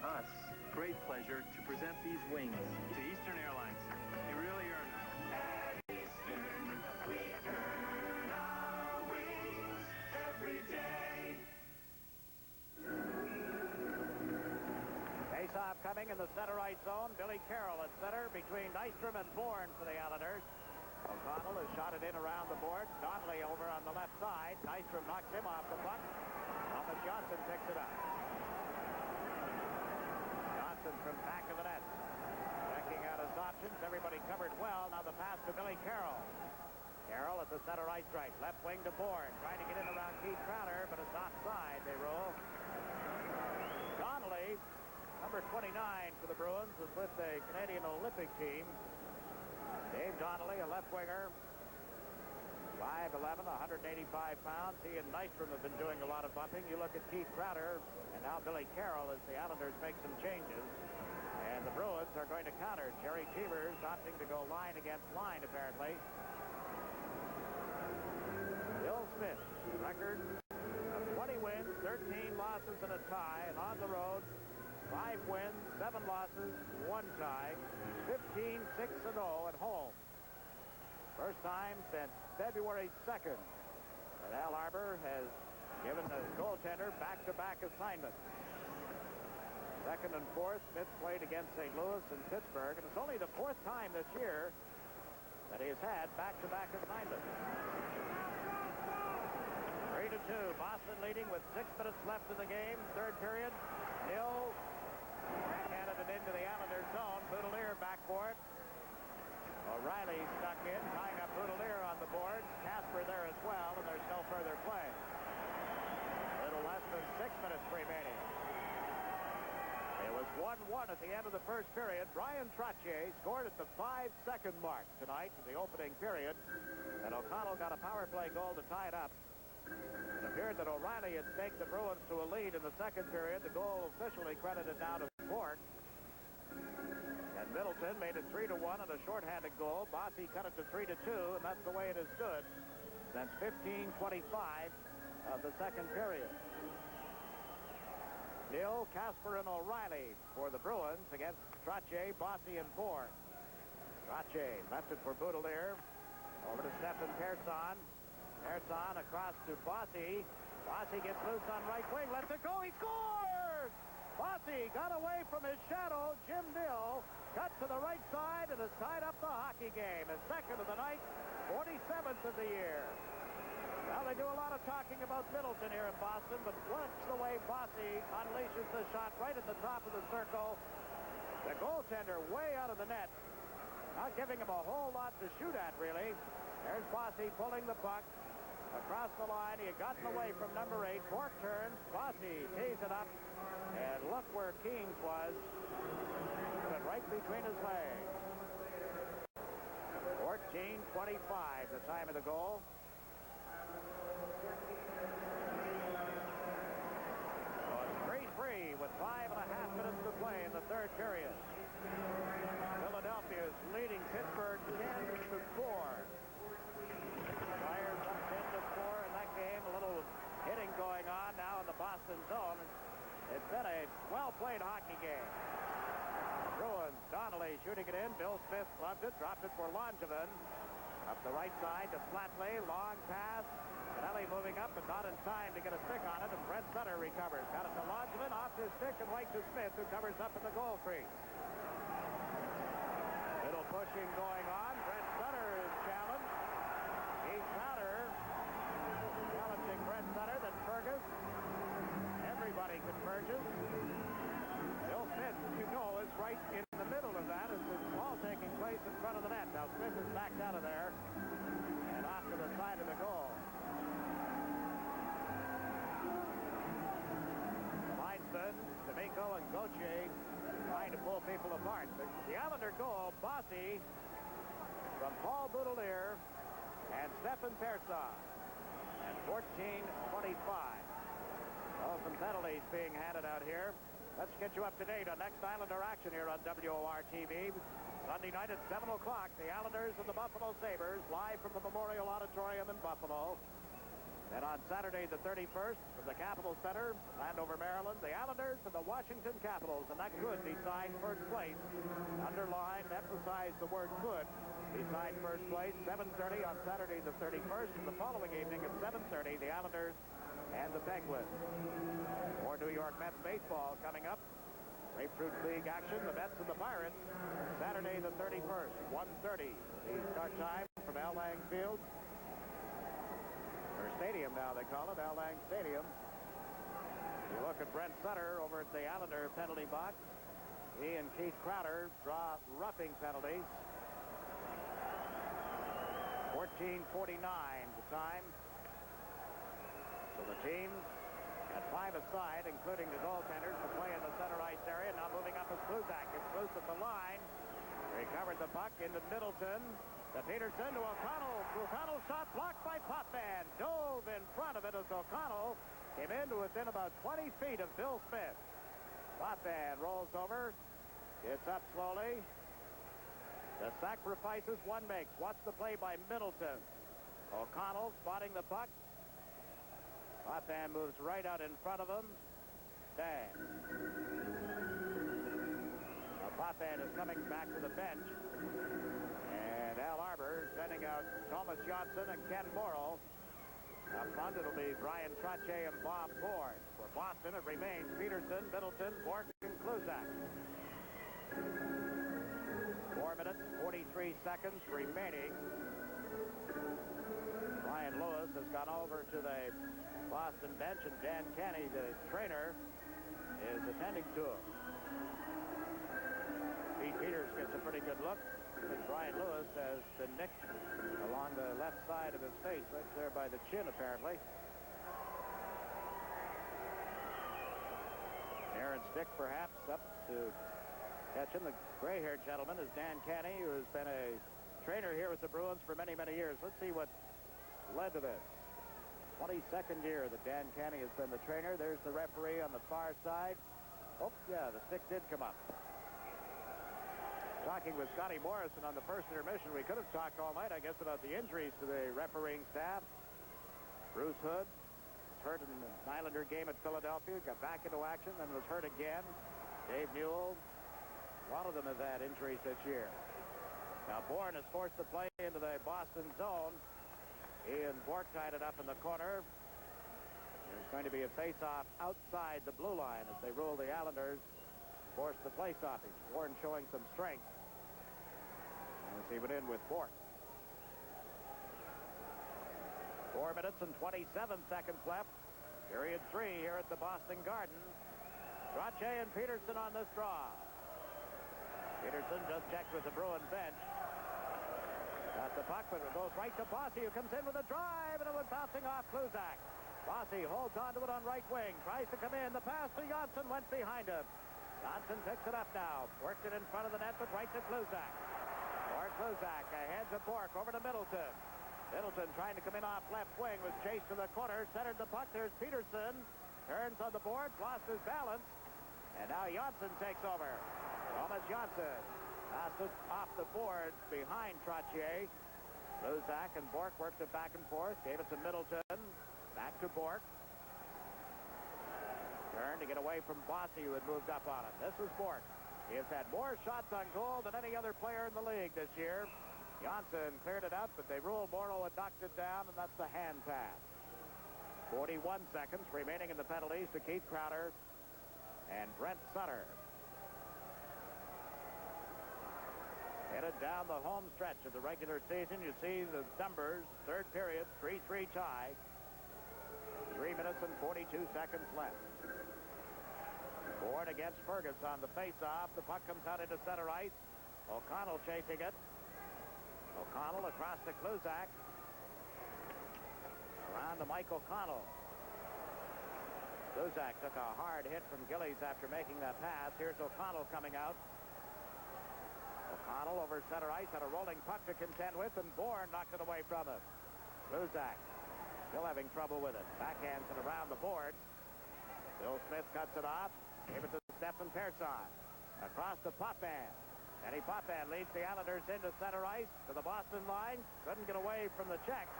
us great pleasure to present these wings to Eastern Airlines. You really earn them. At Eastern, we earn our wings every day. Face-off coming in the center right zone. Billy Carroll at center between Nystrom and Bourne for the Islanders. O'Connell has shot it in around the board. Donnelly over on the left side. Nystrom knocks him off the puck. Thomas Johnson picks it up. Johnson from back of the net. Checking out his options. Everybody covered well. Now the pass to Billy Carroll. Carroll at the center ice stripe. Left wing to Bourne. Trying to get in around Keith Crowder, but it's offside. They roll. Donnelly, number 29 for the Bruins, is with the Canadian Olympic team. Dave Donnelly, a left winger, 5'11", 185 pounds. He and Nystrom have been doing a lot of bumping. You look at Keith Crowder, and now Billy Carroll as the Islanders make some changes. And the Bruins are going to counter. Jerry Cheevers opting to go line against line, apparently. Bill Smith, record of 20 wins, 13 losses, and a tie. And on the road, 5 wins, 7 losses, 1 tie, 15, 6-0 at home. First time since February 2nd that Al Arbor has given the goaltender back-to-back assignments. Second and fourth, Smith played against St. Louis and Pittsburgh, and it's only the 4th time this year that he has had back-to-back assignments. 3-2, Boston leading with 6 minutes left in the game, third period. Hill handed it into the Islanders zone. Boudelier backboard. O'Reilly stuck in, tying up Boudelier on the board. Casper there as well, and there's no further play. A little less than 6 minutes remaining. It was 1-1 at the end of the first period. Bryan Trottier scored at the 5-second mark tonight in the opening period. And O'Connell got a power play goal to tie it up. It appeared that O'Reilly had staked the Bruins to a lead in the second period. The goal officially credited now to Bork. And Middleton made it 3-1 on a shorthanded goal. Bossy cut it to 3-2, and that's the way it has stood since 15:25 of the second period. Hill, Casper, and O'Reilly for the Bruins against Trottier, Bossy, and Bourne. Trottier left it for Boudelier. Over to Stefan Persson. Persson across to Bossy. Bossy gets loose on right wing. Lets it go. He scores! Bossy got away from his shadow. Jim Dill cut to the right side and has tied up the hockey game. His second of the night, 47th of the year. Well, they do a lot of talking about Middleton here in Boston, but watch the way Bossy unleashes the shot right at the top of the circle. The goaltender way out of the net. Not giving him a whole lot to shoot at, really. There's Bossy pulling the puck across the line. He had gotten away from number 8. Bork turns. Bossy tees it up. And look where Keens was. Put it right between his legs. 14:25, the time of the goal. So it's 3-3 with 5.5 minutes to play in the third period. Philadelphia is leading Pittsburgh 10-4. Flyers up 10-4 in that game. A little hitting going on now in the Boston zone. It's been a well-played hockey game. Bruins, Donnelly shooting it in. Bill Smith gloved it, dropped it for Langevin. Up the right side to Flatley. Long pass. Canelli moving up, but not in time to get a stick on it, and Brent Sutter recovers. Got it to Langevin, off his stick, and right to Smith, who covers up in the goal crease. Little pushing going on. Brent Sutter is challenged. Keith Crowder challenging Brent Sutter, then Fergus. Everybody converges. Bill Smith, you know, is right in the middle of that as this ball taking place in front of the net. Now Smith is backed out of there and off to the side of the goal. Line Trottier trying to pull people apart. The Islander goal, Bossy from Paul Boudelier and Stefan Persson. And 14-25. Oh, some penalties being handed out here. Let's get you up to date on next Islander action here on WOR-TV. Sunday night at 7 o'clock, the Islanders and the Buffalo Sabres live from the Memorial Auditorium in Buffalo. And on Saturday the 31st, from the Capitol Center, Landover, Maryland, the Islanders and the Washington Capitals, and that could decide first place. Underline, emphasize the word could decide first place. 7:30 on Saturday the 31st, and the following evening at 7:30, the Islanders and the Penguins. More New York Mets baseball coming up. Grapefruit League action, the Mets and the Pirates, Saturday the 31st, 1:30. The start time from Al Lang Field. Or stadium now, they call it, Al Lang Stadium. You look at Brent Sutter over at the Islander penalty box. He and Keith Crowder draw roughing penalties. 14:49 the time. So the teams at 5 aside, including the goaltenders, to play in the center ice area. Now moving up is Kluzak. It's loose at the line. Recovered the puck into Middleton. To Peterson, to O'Connell. O'Connell shot blocked by Potvin. Dove in front of it as O'Connell came in to within about 20 feet of Bill Smith. Potvin rolls over. It's up slowly. The sacrifices one makes. Watch the play by Middleton. O'Connell spotting the puck. Potvin moves right out in front of him. Bang. Now Potvin is coming back to the bench. And Al Arbor sending out Thomas Johnson and Ken Morrill. Up front, it'll be Bryan Trottier and Bob Ford. For Boston, it remains Peterson, Middleton, Bork, and Kluzak. 4 minutes, 43 seconds remaining. Ryan Lewis has gone over to the Boston bench, and Dan Canny, the trainer, is attending to him. Pete Peters gets a pretty good look. Brian Lewis has been nicked along the left side of his face, right there by the chin, apparently. Aaron Stick, perhaps, up to catch him. The gray-haired gentleman is Dan Canny, who has been a trainer here with the Bruins for many, many years. Let's see what led to this. 22nd year that Dan Canny has been the trainer. There's the referee on the far side. Oh, yeah, the stick did come up. Talking with Scotty Morrison on the first intermission, we could have talked all night, I guess, about the injuries to the refereeing staff. Bruce Hood was hurt in the Islander game at Philadelphia, got back into action, and was hurt again. Dave Newell, a lot of them have had injuries this year. Now Bourne is forced to play into the Boston zone. He and Bork tied it up in the corner. There's going to be a face-off outside the blue line as they rule the Islanders force the play stoppage. Bourne showing some strength as he went in with Bork. 4 minutes and 27 seconds left. Period 3 here at the Boston Garden. Trottier and Peterson on this draw. Peterson just checked with the Bruins bench. Got the puck, but it goes right to Bossy, who comes in with a drive, and it was bouncing off Kluzak. Bossy holds onto it on right wing, tries to come in. The pass to Johnson went behind him. Johnson picks it up now. Worked it in front of the net, but right to Kluzak. Or Kluzak ahead to Bork, over to Middleton. Middleton trying to come in off left wing, was chased to the corner, centered the puck. There's Peterson. Turns on the boards, lost his balance. And now Johnson takes over. Thomas Johnson passes off the boards behind Trottier. Kluzak and Bork worked it back and forth. Gave it to Middleton. Back to Bork. Turn to get away from Bossy, who had moved up on him. This is Bork. He has had more shots on goal than any other player in the league this year. Johnson cleared it up, but they ruled Morrow had knocked it down, and that's the hand pass. 41 seconds remaining in the penalties to Keith Crowder and Brent Sutter. Headed down the home stretch of the regular season. You see the numbers. Third period, 3-3 tie. 3 minutes and 42 seconds left. Ford against Fergus on the face-off. The puck comes out into center ice. O'Connell chasing it. O'Connell across to Kluzak. Around to Mike O'Connell. Luzak took a hard hit from Gillies after making that pass. Here's O'Connell coming out. O'Connell over center ice had a rolling puck to contend with, and Bourne knocked it away from him. Luzak still having trouble with it. Backhands it around the board. Bill Smith cuts it off. Gave it to Stefan Persson. Across to Potvin. Eddie Potvin leads the Islanders into center ice to the Boston line. Couldn't get away from the check.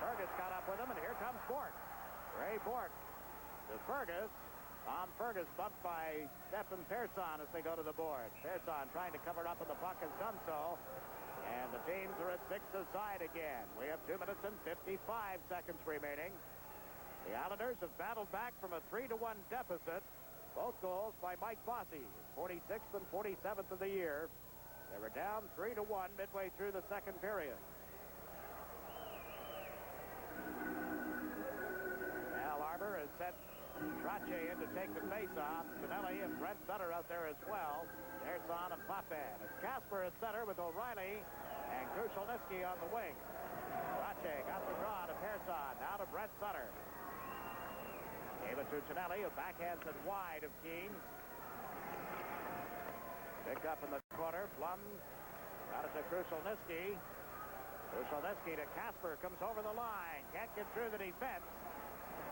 Fergus got up with him, and here comes Bourque. Ray Bourque to Fergus. Tom Fergus bumped by Stefan Persson as they go to the board. Persson trying to cover up, and the puck has done so. And the teams are at 6 aside again. We have 2 minutes and 55 seconds remaining. The Islanders have battled back from a 3-1 deficit. Both goals by Mike Bossy, 46th and 47th of the year. They were down 3-1 midway through the second period. Al Arbor has set Trottier in to take the face-off. Spinelli and Brent Sutter out there as well. Persson and Potvin. It's Casper at center with O'Reilly and Krushelnyski on the wing. Trottier got the draw to Persson. Now to Brent Sutter. Gave it to Tonelli, who backhands it wide of Keene. Picked up in the corner. Plum got it to Krushelnyski. Krushelnyski to Casper. Comes over the line. Can't get through the defense.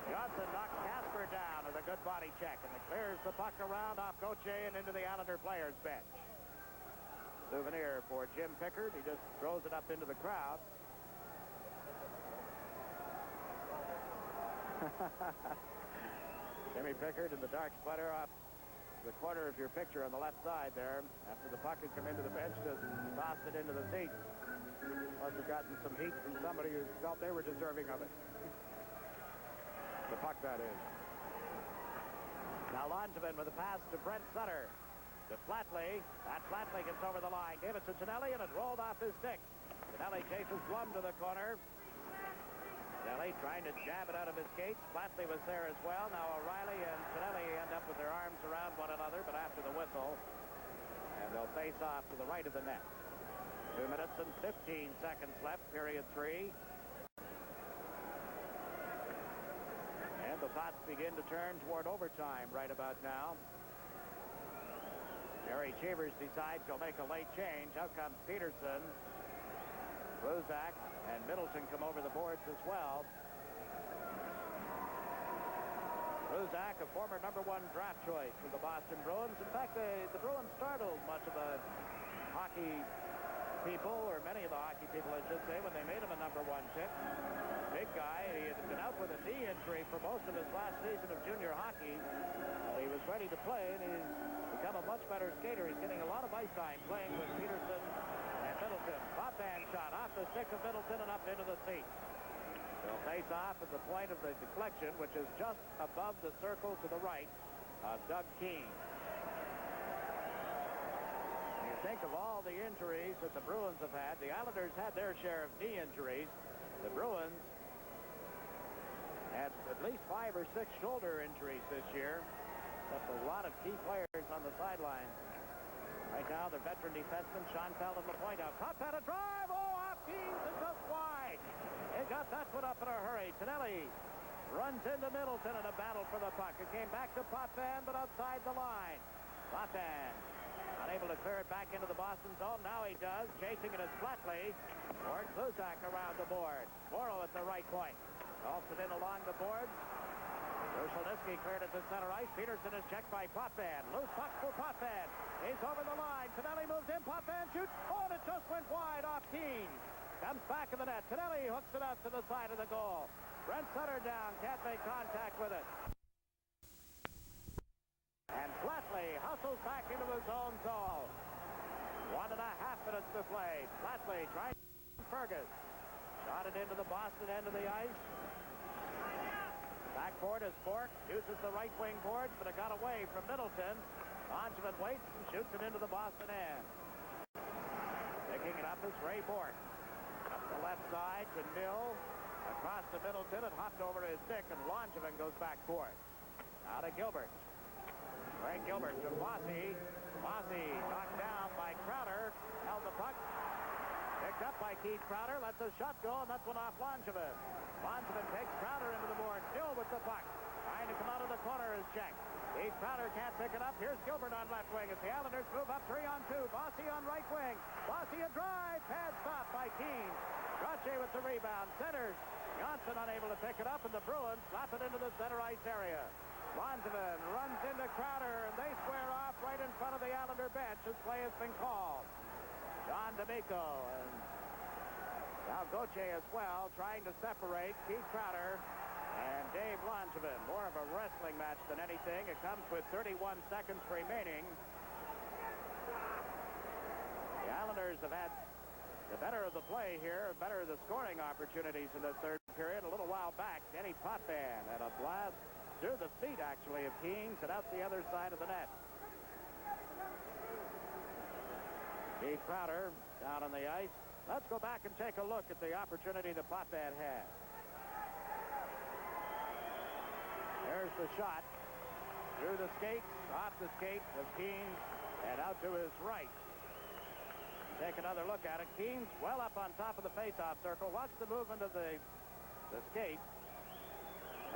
Johnson knocks Casper down with a good body check, and it clears the puck around off Gauthier and into the Islander players' bench. Souvenir for Jim Pickard. He just throws it up into the crowd. Jimmy Pickard in the dark sweater off the corner of your picture on the left side there. After the puck had come into the bench, just tossed it into the seat. Must have gotten some heat from somebody who felt they were deserving of it. The puck, that is. Now Langevin with a pass to Brent Sutter. To Flatley. That Flatley gets over the line. Gave it to Tonelli, and it rolled off his stick. Tonelli chases Blum to the corner. Tonelli trying to jab it out of his skates. Flatley was there as well. Now O'Reilly and Tonelli end up with their arms around one another, but after the whistle. And they'll face off to the right of the net. 2 minutes and 15 seconds left, period 3. And the thoughts begin to turn toward overtime right about now. Jerry Cheevers decides he'll make a late change. Out comes Peterson. Luzak and Middleton come over the boards as well. Luzak, a former #1 draft choice for the Boston Bruins. In fact, the Bruins startled much of the hockey people, or many of the hockey people, I should say, when they made him a #1 pick. Big guy. He had been out with a knee injury for most of his last season of junior hockey. He was ready to play, and he's become a much better skater. He's getting a lot of ice time playing with Peterson and Middleton. Potvin shot off the stick of Middleton and up into the seat. They'll face off at the point of the deflection, which is just above the circle to the right of Doug Keene. When you think of all the injuries that the Bruins have had, the Islanders had their share of knee injuries. The Bruins had at least 5 or 6 shoulder injuries this year. Left a lot of key players on the sideline. Right now, the veteran defenseman, Schoenfeld, on the point out. Top had a drive. Oh, off Keene and just wide. He got that one up in a hurry. Tonelli runs into Middleton in a battle for the puck. It came back to Potvin, but outside the line. Potvin unable to clear it back into the Boston zone. Now he does. Chasing it is Flatley. Or Kluzak around the board. Morrow at the right point. Calls it in along the board. Krushelnyski cleared it to center ice. Peterson is checked by Potvin. Loose puck for Potvin. He's over the line. Tonelli moves in. Potvin shoots. Oh, and it just went wide off Keene. Comes back in the net. Tonelli hooks it out to the side of the goal. Brent Sutter down. Can't make contact with it. And Flatley hustles back into his own zone. 1.5 minutes to play. Flatley trying to Fergus. Shot it into the Boston end of the ice. Backboard is Bourque. Uses the right wing boards, but it got away from Middleton. Langevin waits and shoots it into the Boston end. Picking it up is Ray Bourque. Up the left side to Mill. Across to Middleton and hopped over his stick, and Langevin goes back for it. Now to Gilbert. Frank Gilbert to Bossy. Bossy knocked down by Crowder. Held the puck. Picked up by Keith Crowder. Lets a shot go, and that's one off Langevin. Langevin takes Crowder into the board. Still with the puck. Trying to come out of the corner is checked. Keith Crowder can't pick it up. Here's Gilbert on left wing as the Islanders move up 3-on-2. Bossy on right wing. Bossy a drive. Pad stop by Keene. Trottier with the rebound. Centers. Johnson unable to pick it up, and the Bruins slap it into the center ice area. Lanzavin runs into Crowder, and they square off right in front of the Islander bench as play has been called. John D'Amico and now Gauthier as well, trying to separate Keith Crowder and Dave Langevin. More of a wrestling match than anything. It comes with 31 seconds remaining. The Islanders have had the better of the play here, better of the scoring opportunities in the third period. A little while back, Denny Potvin and a blast through the feet, actually, of Keene and out the other side of the net. Keith Crowder down on the ice. Let's go back and take a look at the opportunity that Potvin had. There's the shot. Through the skates, off the skate of Keene, and out to his right. Take another look at it. Keene's well up on top of the face-off circle. Watch the movement of the skate.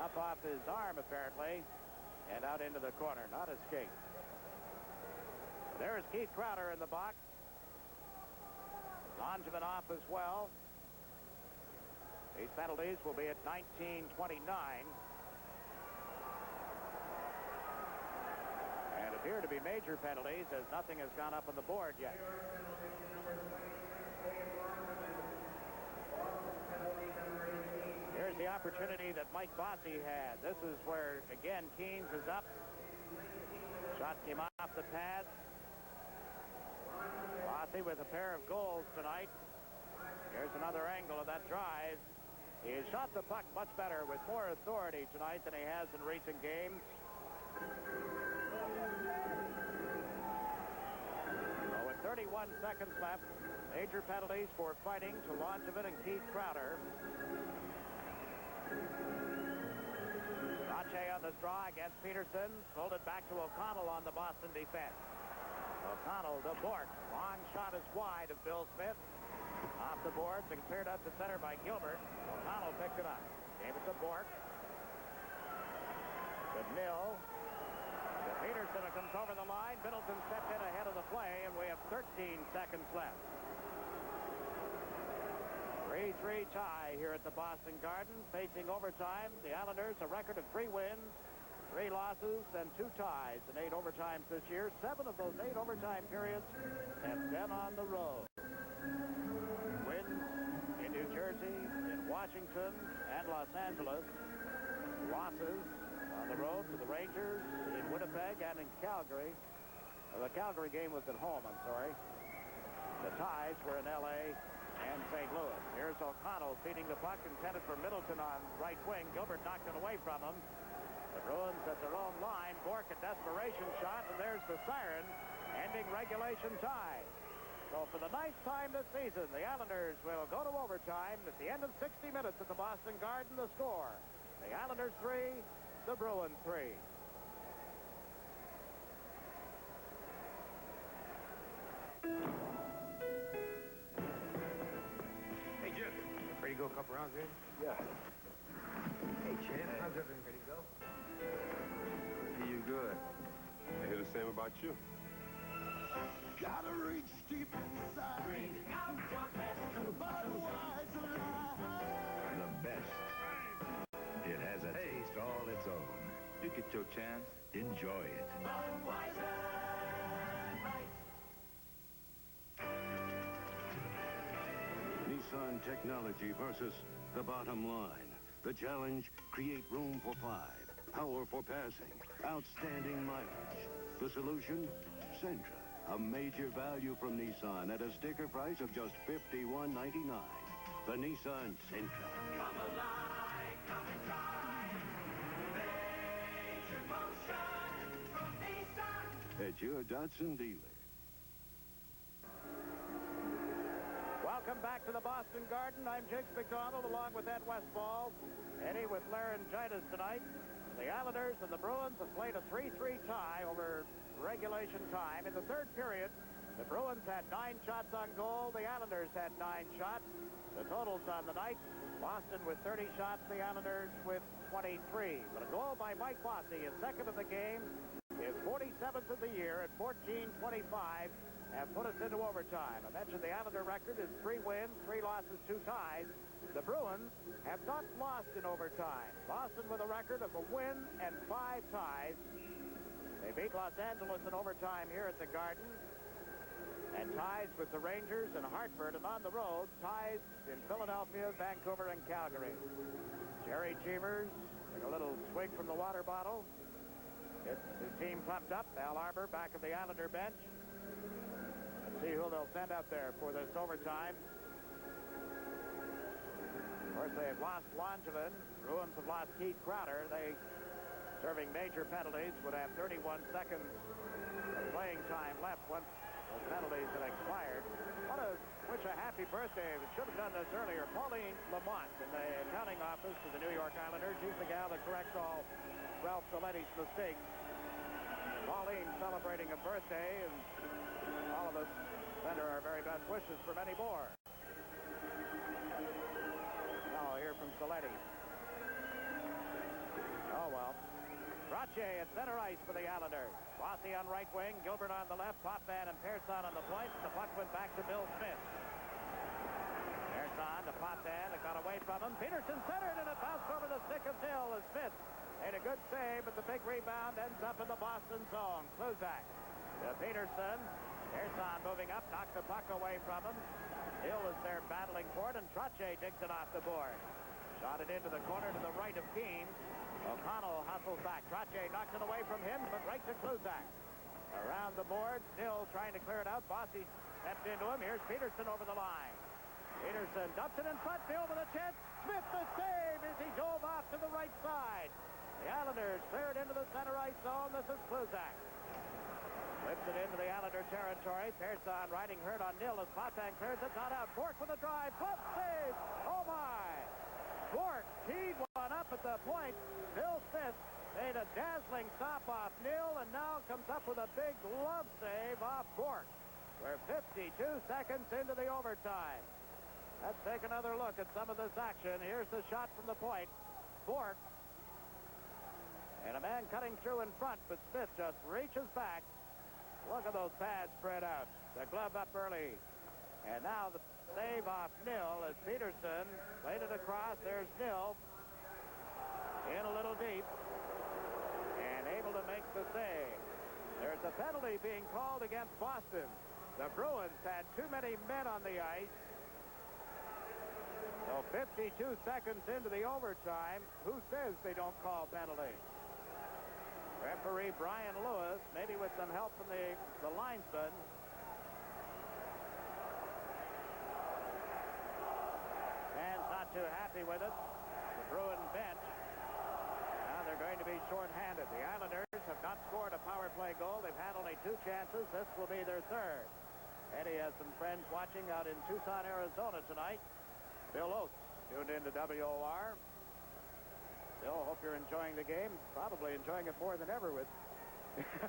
Up off his arm, apparently, and out into the corner. Not a skate. There's Keith Crowder in the box. Langevin off as well. These penalties will be at 19:29. And appear to be major penalties, as nothing has gone up on the board yet. Here's the opportunity that Mike Bossy had. This is where, again, Keenes is up. Shot came off the pad. Bossy with a pair of goals tonight. Here's another angle of that drive. He has shot the puck much better with more authority tonight than he has in recent games. So with 31 seconds left, major penalties for fighting to Langevin and Keith Crowder. Trottier on the draw against Peterson. Pulled it back to O'Connell on the Boston defense. O'Connell to Bork. Long shot is wide of Bill Smith. Off the boards and cleared up to center by Gilbert. O'Connell picked it up. Gave it to Bork. To Mill. To Peterson, it comes over the line. Middleton stepped in ahead of the play, and we have 13 seconds left. 3-3 tie here at the Boston Garden. Facing overtime, the Islanders, a record of 3 wins, 3 losses, and 2 ties in 8 overtimes this year. 7 of those 8 overtime periods have been on the road. Wins in New Jersey, in Washington, and Los Angeles. Losses on the road for the Rangers, in Winnipeg, and in Calgary. Well, the Calgary game was at home, I'm sorry. The ties were in L.A. and St. Louis. Here's O'Connell feeding the puck, intended for Middleton on right wing. Gilbert knocked it away from him. The Bruins at their own line. Bork a desperation shot, and there's the siren, ending regulation tie. So for the 9th time this season, the Islanders will go to overtime at the end of 60 minutes at the Boston Garden. The score: the Islanders 3, the Bruins 3. Hey, Jim. Ready to go a couple rounds, man? Yeah. Hey, Chad. How's everything? Ready to go? You good. I hear the same about you. Gotta reach deep inside. Bring out your best. Budweiser alive. The best. It has a taste all its own. You get your chance, enjoy it. Budweiser Light. Nissan technology versus the bottom line. The challenge: create room for 5, power for passing, outstanding mileage. The solution: Sentra. A major value from Nissan at a sticker price of just $51.99. The Nissan Sentra. Come alive, come and drive. Major motion from Nissan. At your Datsun dealer. Welcome back to the Boston Garden. I'm Jiggs McDonald along with Ed Westfall. Eddie with laryngitis tonight. The Islanders and the Bruins have played a 3-3 tie over regulation time. In the third period, the Bruins had 9 shots on goal. The Islanders had 9 shots. The totals on the night: Boston with 30 shots, the Islanders with 23. But a goal by Mike Bossy, his second of the game, his 47th of the year at 14:25, and put us into overtime. I mentioned the Islander record is 3 wins, 3 losses, 2 ties. The Bruins have not lost in overtime. Boston with a record of a win and 5 ties. They beat Los Angeles in overtime here at the Garden, and ties with the Rangers and Hartford, and on the road, ties in Philadelphia, Vancouver, and Calgary. Jerry Cheevers took a little swig from the water bottle. Gets his team pumped up. Al Arbor back of the Islander bench. Let's see who they'll send out there for this overtime. Of course, they have lost Langevin. Bruins have lost Keith Crowder. They, serving major penalties, would have 31 seconds of playing time left once those penalties had expired. I want to wish a happy birthday. We should have done this earlier. Pauline Lamont in the accounting office of the New York Islanders. She's the gal that corrects all Ralph Saletti's mistakes. Pauline celebrating a birthday, and all of us send her our very best wishes for many more. Now I'll hear from Saletti. Oh, well. Trottier at center ice for the Islanders. Bossy on right wing, Gilbert on the left, Potvin and Persson on the point. The puck went back to Bill Smith. Persson to Potvin. It got away from him. Peterson centered, and it bounced over the stick of Dill as Smith made a good save, but the big rebound ends up in the Boston zone. Kluzak to Peterson. Persson moving up, knocked the puck away from him. Dill is there battling for it, and Trottier digs it off the board. Shot it into the corner to the right of Keane. O'Connell hustles back. Trottier knocks it away from him, but right to Kluzak. Around the board, still trying to clear it out. Bossy stepped into him. Here's Peterson over the line. Peterson dumps it in front field with a chance. Smith the save as he dove off to the right side. The Islanders clear it into the center ice zone. This is Kluzak. Flips it into the Islander territory. Persson riding hurt on Nil as Potvin clears it. Not out. Bork with a drive. Glove save. Oh, my. Bork teed one up at the point. Bill Smith made a dazzling stop off Nil, and now comes up with a big glove save off Bork. We're 52 seconds into the overtime. Let's take another look at some of this action. Here's the shot from the point. Bork. And a man cutting through in front, but Smith just reaches back. Look at those pads spread out. The glove up early. And now the save off Nil as Peterson played it across. There's Nil in a little deep and able to make the save. There's a penalty being called against Boston. The Bruins had too many men on the ice. So 52 seconds into the overtime, who says they don't call penalties? Referee Brian Lewis, maybe with some help from the linesman. Fans not too happy with it. The Bruin bench. Now they're going to be shorthanded. The Islanders have not scored a power play goal. They've had only 2 chances. This will be their third. Eddie has some friends watching out in Tucson, Arizona tonight. Bill Oates tuned into WOR. Bill, hope you're enjoying the game. Probably enjoying it more than ever with...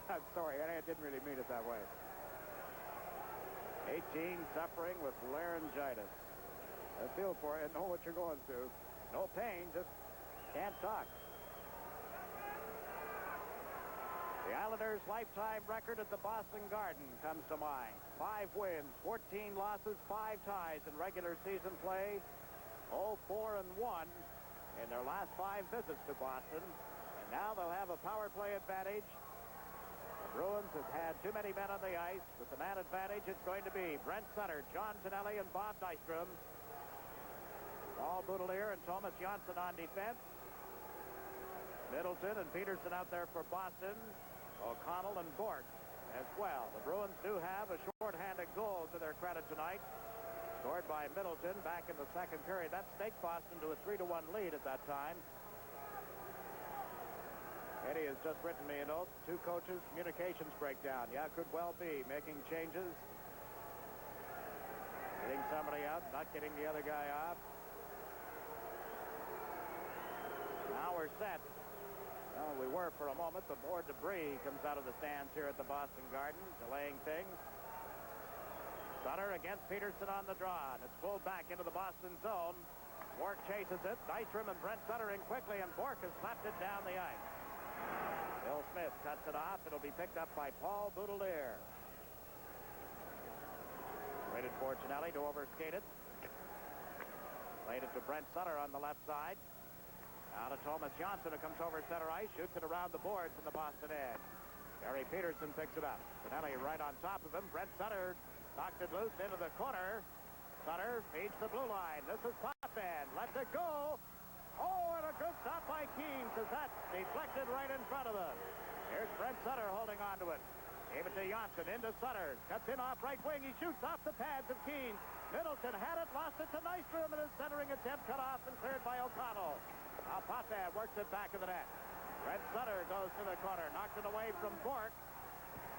I'm sorry, I didn't really mean it that way. 18 suffering with laryngitis. I feel for you. I know what you're going through. No pain, just can't talk. The Islanders' lifetime record at the Boston Garden comes to mind. 5 wins, 14 losses, 5 ties in regular season play. 0-4-1 in their last 5 visits to Boston. And now they'll have a power play advantage. The Bruins have had too many men on the ice. With the man advantage, it's going to be Brent Sutter, John Tonelli, and Bob Nystrom. Paul Boudelier and Thomas Johnson on defense. Middleton and Peterson out there for Boston. O'Connell and Bork as well. The Bruins do have a short-handed goal to their credit tonight. Scored by Middleton back in the second period. That staked Boston to a 3-1 lead at that time. Eddie has just written me a note. 2 coaches, communications breakdown. Yeah, could well be. Making changes. Getting somebody out, not getting the other guy off. Now we're set. Well, we were for a moment, but more debris comes out of the stands here at the Boston Garden, delaying things. Sutter against Peterson on the draw, and it's pulled back into the Boston zone. Bork chases it. Nystrom and Brent Sutter in quickly, and Bork has slapped it down the ice. Bill Smith cuts it off. It'll be picked up by Paul Boudelier. Waited for Ginelli to overskate it. Played it to Brent Sutter on the left side. Now to Thomas Johnson, who comes over center ice, shoots it around the boards in the Boston end. Barry Peterson picks it up. Ginelli right on top of him. Brent Sutter knocked it loose into the corner. Sutter feeds the blue line. This is Potvin. Lets it go. Oh, and a good stop by Keens as that deflected right in front of them. Here's Brent Sutter holding on to it. Gave it to Johnson, into Sutter. Cuts in off right wing. He shoots off the pads of Keens. Middleton had it, lost it to Nystrom, and his centering attempt cut off and cleared by O'Connell. Now Potvin works it back of the net. Brent Sutter goes to the corner, knocks it away from Bork.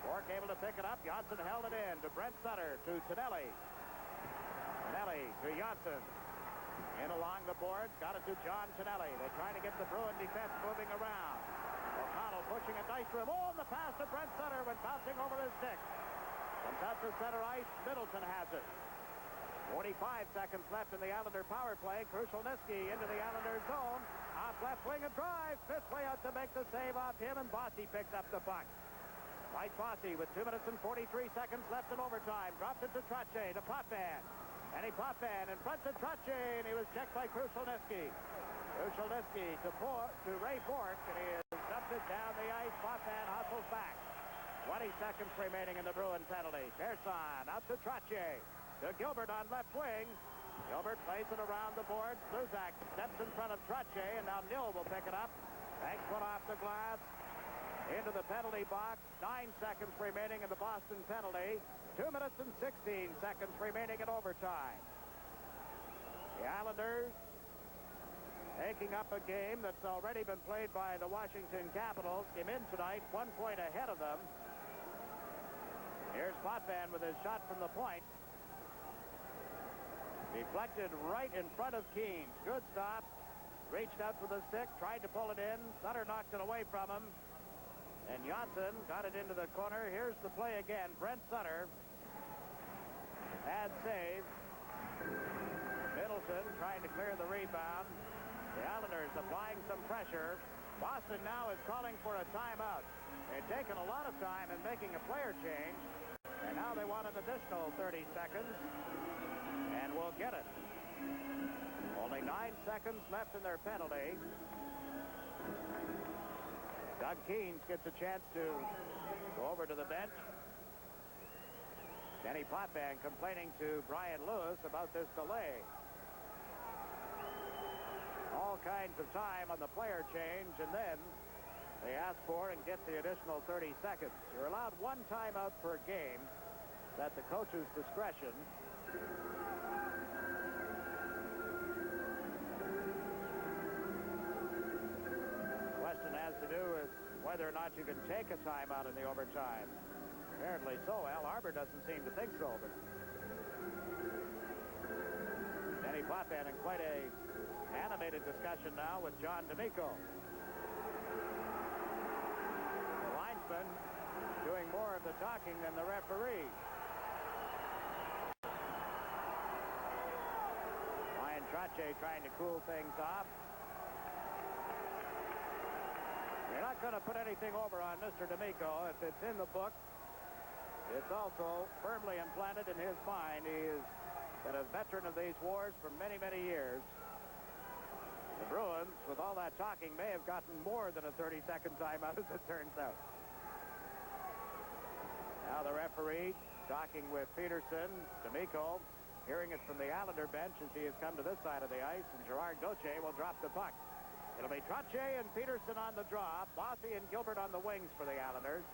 Bork able to pick it up. Johnson held it in to Brent Sutter, to Tonelli. Tonelli to Johnson. In along the boards, got it to John Tonelli. They're trying to get the Bruin defense moving around. O'Connell pushing at Nystrom. Oh, and the pass to Brent Sutter went bouncing over his stick. Comes out to center ice. Middleton has it. 45 seconds left in the Islander power play. Krushelnyski into the Islander zone. Off left wing and drive. Fifth way out to make the save off him, and Bossy picks up the puck. Mike Bossy with 2 minutes and 43 seconds left in overtime. Dropped it to Trottier, to Potvin. And he Potvin in front of Trottier, and he was checked by Krushelnyski. Krushelnyski to Ray Bork, and he has dumped it down the ice. Potvin hustles back. 20 seconds remaining in the Bruin penalty. Persson out to Trottier. To Gilbert on left wing. Gilbert plays it around the boards. Sluzak steps in front of Trottier, and now Nill will pick it up. Banks one off the glass. Into the penalty box. 9 seconds remaining in the Boston penalty. 2 minutes and 16 seconds remaining in overtime. The Islanders taking up a game that's already been played by the Washington Capitals. Came in tonight 1 point ahead of them. Here's Potvin with his shot from the point. Deflected right in front of Keens. Good stop. Reached out for the stick, tried to pull it in. Sutter knocked it away from him. And Johnson got it into the corner. Here's the play again. Brent Sutter. Bad save. Middleton trying to clear the rebound. The Islanders applying some pressure. Boston now is calling for a timeout. They've taken a lot of time in making a player change. And now they want an additional 30 seconds. And will get it. Only 9 seconds left in their penalty. Doug Keens gets a chance to go over to the bench. Denny Potvin complaining to Brian Lewis about this delay. All kinds of time on the player change, and then they ask for and get the additional 30 seconds. You're allowed 1 timeout per game. At the coach's discretion. Question has to do with whether or not you can take a timeout in the overtime. Apparently so. Al Arbor doesn't seem to think so, but Denny Potvin in quite a animated discussion now with John D'Amico. The linesman doing more of the talking than the referee. Bryan Trottier trying to cool things off. You're not going to put anything over on Mr. D'Amico. If it's in the book, it's also firmly implanted in his mind. He has been a veteran of these wars for many, many years. The Bruins, with all that talking, may have gotten more than a 30-second timeout, as it turns out. Now the referee talking with Peterson. D'Amico hearing it from the Islander bench as he has come to this side of the ice, and Gerard Gauthier will drop the puck. It'll be Trottier and Peterson on the draw. Bossy and Gilbert on the wings for the Islanders.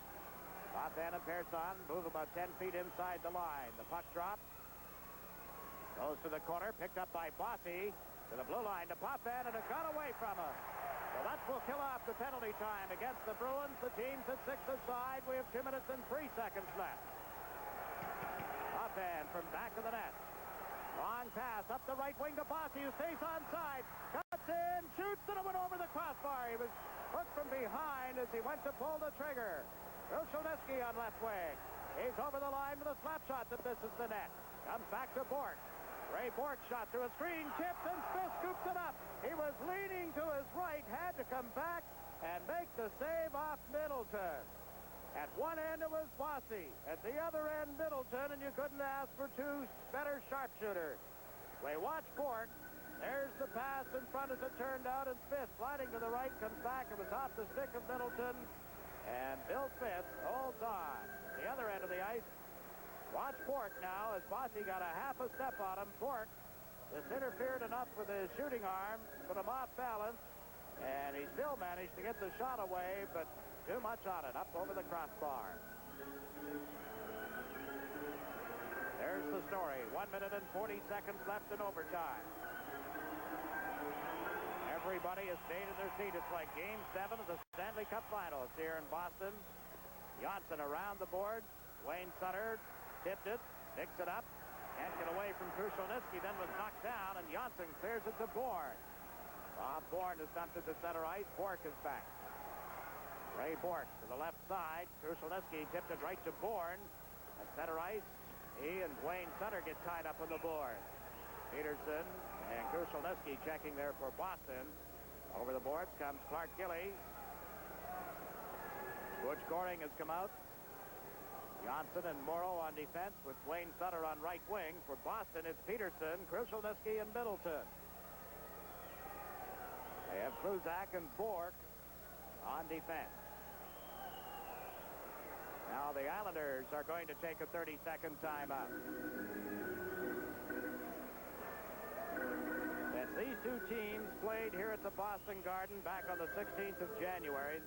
Potvin and Persson move about 10 feet inside the line. The puck drop. Goes to the corner, picked up by Bossy. To the blue line to Potvin, and it got away from him. So that will kill off the penalty time against the Bruins. The team's at 6 aside. We have 2 minutes and 3 seconds left. Potvin from back of the net. Long pass up the right wing to Bossy, who stays onside. Cuts in, shoots, and it went over the crossbar. He was hooked from behind as he went to pull the trigger. Krushelnyski on left wing. He's over the line with a slap shot that misses the net. Comes back to Bork. Ray Bork shot through a screen, tipped, and Smith scoops it up. He was leaning to his right, had to come back and make the save off Middleton. At one end, it was Bossy. At the other end, Middleton, and you couldn't ask for two better sharpshooters. We watch Bork. There's the pass in front as it turned out, and Smith sliding to the right, comes back. It was off the stick of Middleton, and Bill Smith holds on. The other end of the ice. Watch Bork now as Bossy got a half a step on him. Bork just interfered enough with his shooting arm, put him off balance, and he still managed to get the shot away, but too much on it, up over the crossbar. There's the story. 1 minute and 40 seconds left in overtime. Everybody has stayed in their seat. It's like Game 7 of the Stanley Cup Finals here in Boston. Johnson around the board. Wayne Sutter tipped it, picks it up, can't get away from Krushelnyski, then was knocked down, and Johnson clears it to Bourne. Bob Bourne is dumped to the center ice. Bork is back. Ray Bork to the left side. Krushelnyski tipped it right to Bourne. At center ice, he and Wayne Sutter get tied up on the board. Peterson and Krushelnyski checking there for Boston. Over the boards comes Clark Gillies. Butch Goring has come out. Johnson and Morrow on defense with Wayne Sutter on right wing. For Boston, it's Peterson, Krushelnyski, and Middleton. They have Kluzak and Bork on defense. Now the Islanders are going to take a 30-second timeout. As these two teams played here at the Boston Garden back on the 16th of January,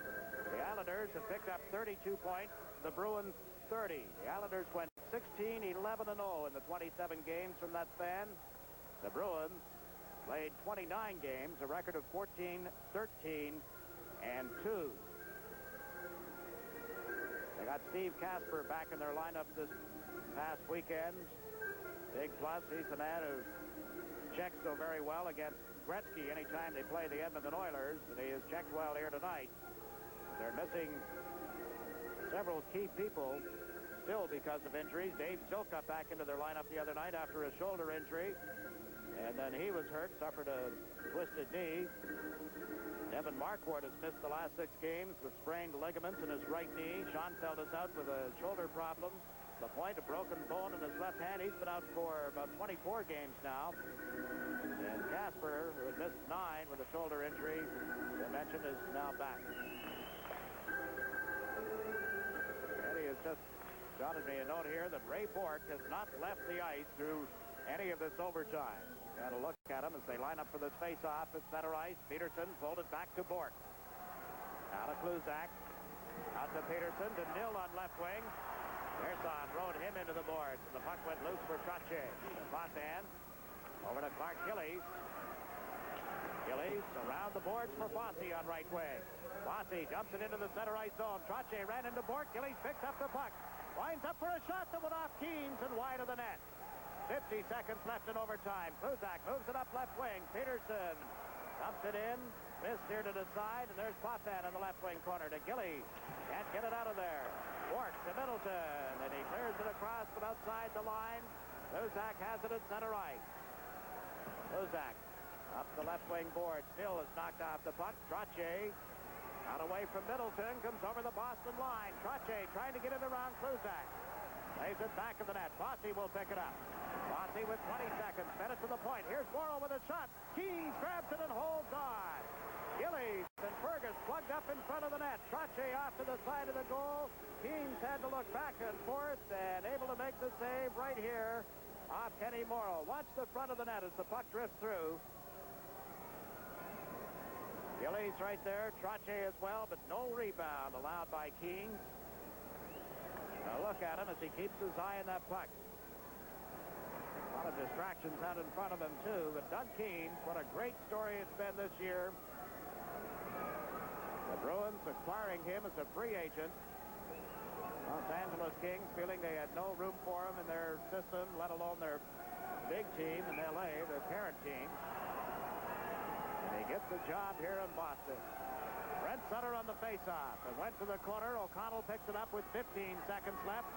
the Islanders have picked up 32 points, the Bruins 30. The Islanders went 16-11-0 in the 27 games from that span. The Bruins played 29 games, a record of 14-13-2. They got Steve Kasper back in their lineup this past weekend. Big plus. He's the man who checks so very well against Gretzky anytime they play the Edmonton Oilers, and he has checked well here tonight. They're missing several key people still because of injuries. Dave Silk got back into their lineup the other night after a shoulder injury, and then he was hurt, suffered a twisted knee. Devin Marquardt has missed the last 6 games with sprained ligaments in his right knee. Schoenfeld is out with a shoulder problem. LaPointe, a broken bone in his left hand. He's been out for about 24 games now. And Kasper, who had missed 9 with a shoulder injury, as I mentioned, is now back. Eddie has just jotted me a note here that Ray Bork has not left the ice through any of this overtime. Got to look at them as they line up for this face-off at center ice. Peterson folded back to Bork. Now to Kluzak. Out to Peterson to Nil on left wing. Gerson rode him into the boards. The puck went loose for Trottier. Fontaine over to Clark Gillies. Gillies around the boards for Bossy on right wing. Bossy dumps it into the center ice zone. Trottier ran into Bork. Gillies picks up the puck. Winds up for a shot that went off Keens and wide of the net. 50 seconds left in overtime. Kluzak moves it up left wing. Peterson dumps it in. Smith here to the side, and there's Potvin in the left wing corner to Gillies. Can't get it out of there. Bork to Middleton, and he clears it across from outside the line. Kluzak has it at center ice. Kluzak up the left wing board. Still is knocked off the puck. Trottier out away from Middleton. Comes over the Boston line. Trottier trying to get it around Kluzak. Lays it back of the net. Bossy will pick it up. Bossy with 20 seconds. Fed it to the point. Here's Morrow with a shot. Keens grabs it and holds on. Gillies and Fergus plugged up in front of the net. Trottier off to the side of the goal. Keens had to look back and forth and able to make the save right here off Kenny Morrow. Watch the front of the net as the puck drifts through. Gillies right there. Trottier as well, but no rebound allowed by Keens. Now look at him as he keeps his eye on that puck. A lot of distractions out in front of him, too. But Doug Keens, what a great story it's been this year. The Bruins acquiring him as a free agent. Los Angeles Kings feeling they had no room for him in their system, let alone their big team in L.A., their parent team. And he gets the job here in Boston. Brent Sutter on the faceoff and went to the corner. O'Connell picks it up with 15 seconds left.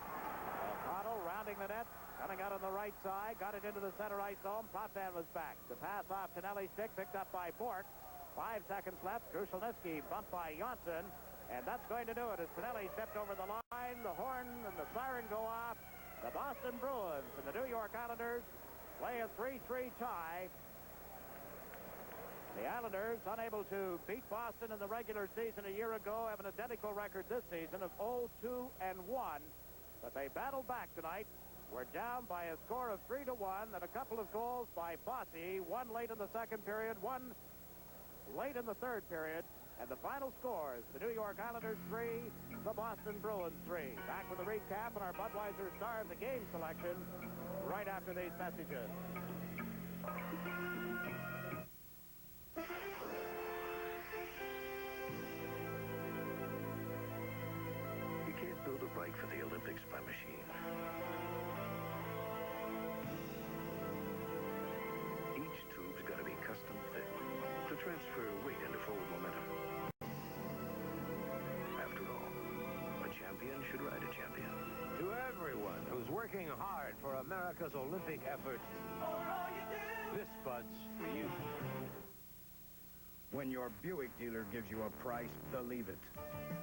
O'Connell rounding the net. Coming out on the right side, got it into the center ice zone. Potvin was back. The pass off to Nelly's stick, picked up by Bork. 5 seconds left. Grushelnitsky bumped by Johnson. And that's going to do it as Pinelli stepped over the line. The horn and the siren go off. The Boston Bruins and the New York Islanders play a 3-3 tie. The Islanders, unable to beat Boston in the regular season a year ago, have an identical record this season of 0-2-1. But they battled back tonight. We're down by a score of 3-1 and a couple of goals by Bossy. One late in the second period, one late in the third period. And the final scores, the New York Islanders 3, the Boston Bruins 3. Back with a recap and our Budweiser Star of the Game selection right after these messages. You can't build a bike for the Olympics by machine. Each tube's got to be custom fit to transfer weight into forward momentum. After all, a champion should ride a champion. To everyone who's working hard for America's Olympic effort, this Bud's for you. When your Buick dealer gives you a price, believe it.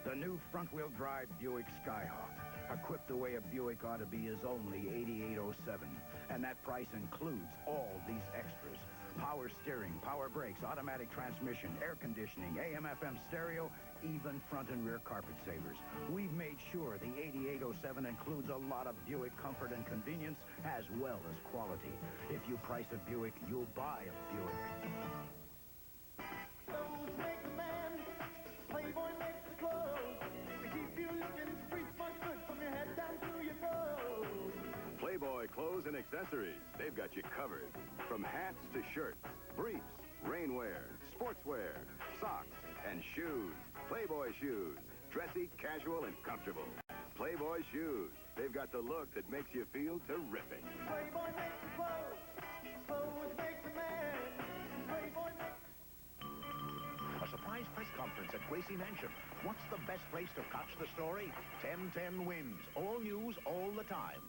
The new front-wheel drive Buick Skyhawk, equipped the way a Buick ought to be, is only $8807. And that price includes all these extras. Power steering, power brakes, automatic transmission, air conditioning, AM/FM stereo, even front and rear carpet savers. We've made sure the 8807 includes a lot of Buick comfort and convenience as well as quality. If you price a Buick, you'll buy a Buick. Clothes make the man, Playboy makes the clothes. They keep you looking street smart good from your head down to your toes. Playboy Clothes and Accessories. They've got you covered. From hats to shirts, briefs, rainwear, sportswear, socks, and shoes. Playboy shoes. Dressy, casual, and comfortable. Playboy shoes. They've got the look that makes you feel terrific. Playboy makes the clothes. Clothes make the man. Playboy makes A surprise press conference at Gracie Mansion. What's the best place to catch the story? 10-10 wins. All news, all the time.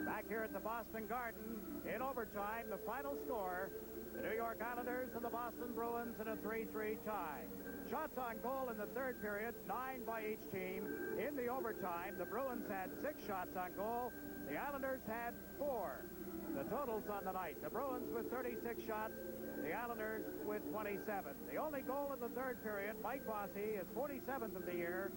Back here at the Boston Garden, in overtime, the final score, the New York Islanders and the Boston Bruins in a 3-3 tie. Shots on goal in the third period, 9 by each team. In the overtime, the Bruins had 6 shots on goal. The Islanders had 4. The totals on the night, the Bruins with 36 shots, the Islanders with 27. The only goal in the third period, Mike Bossy, is 47th of the year.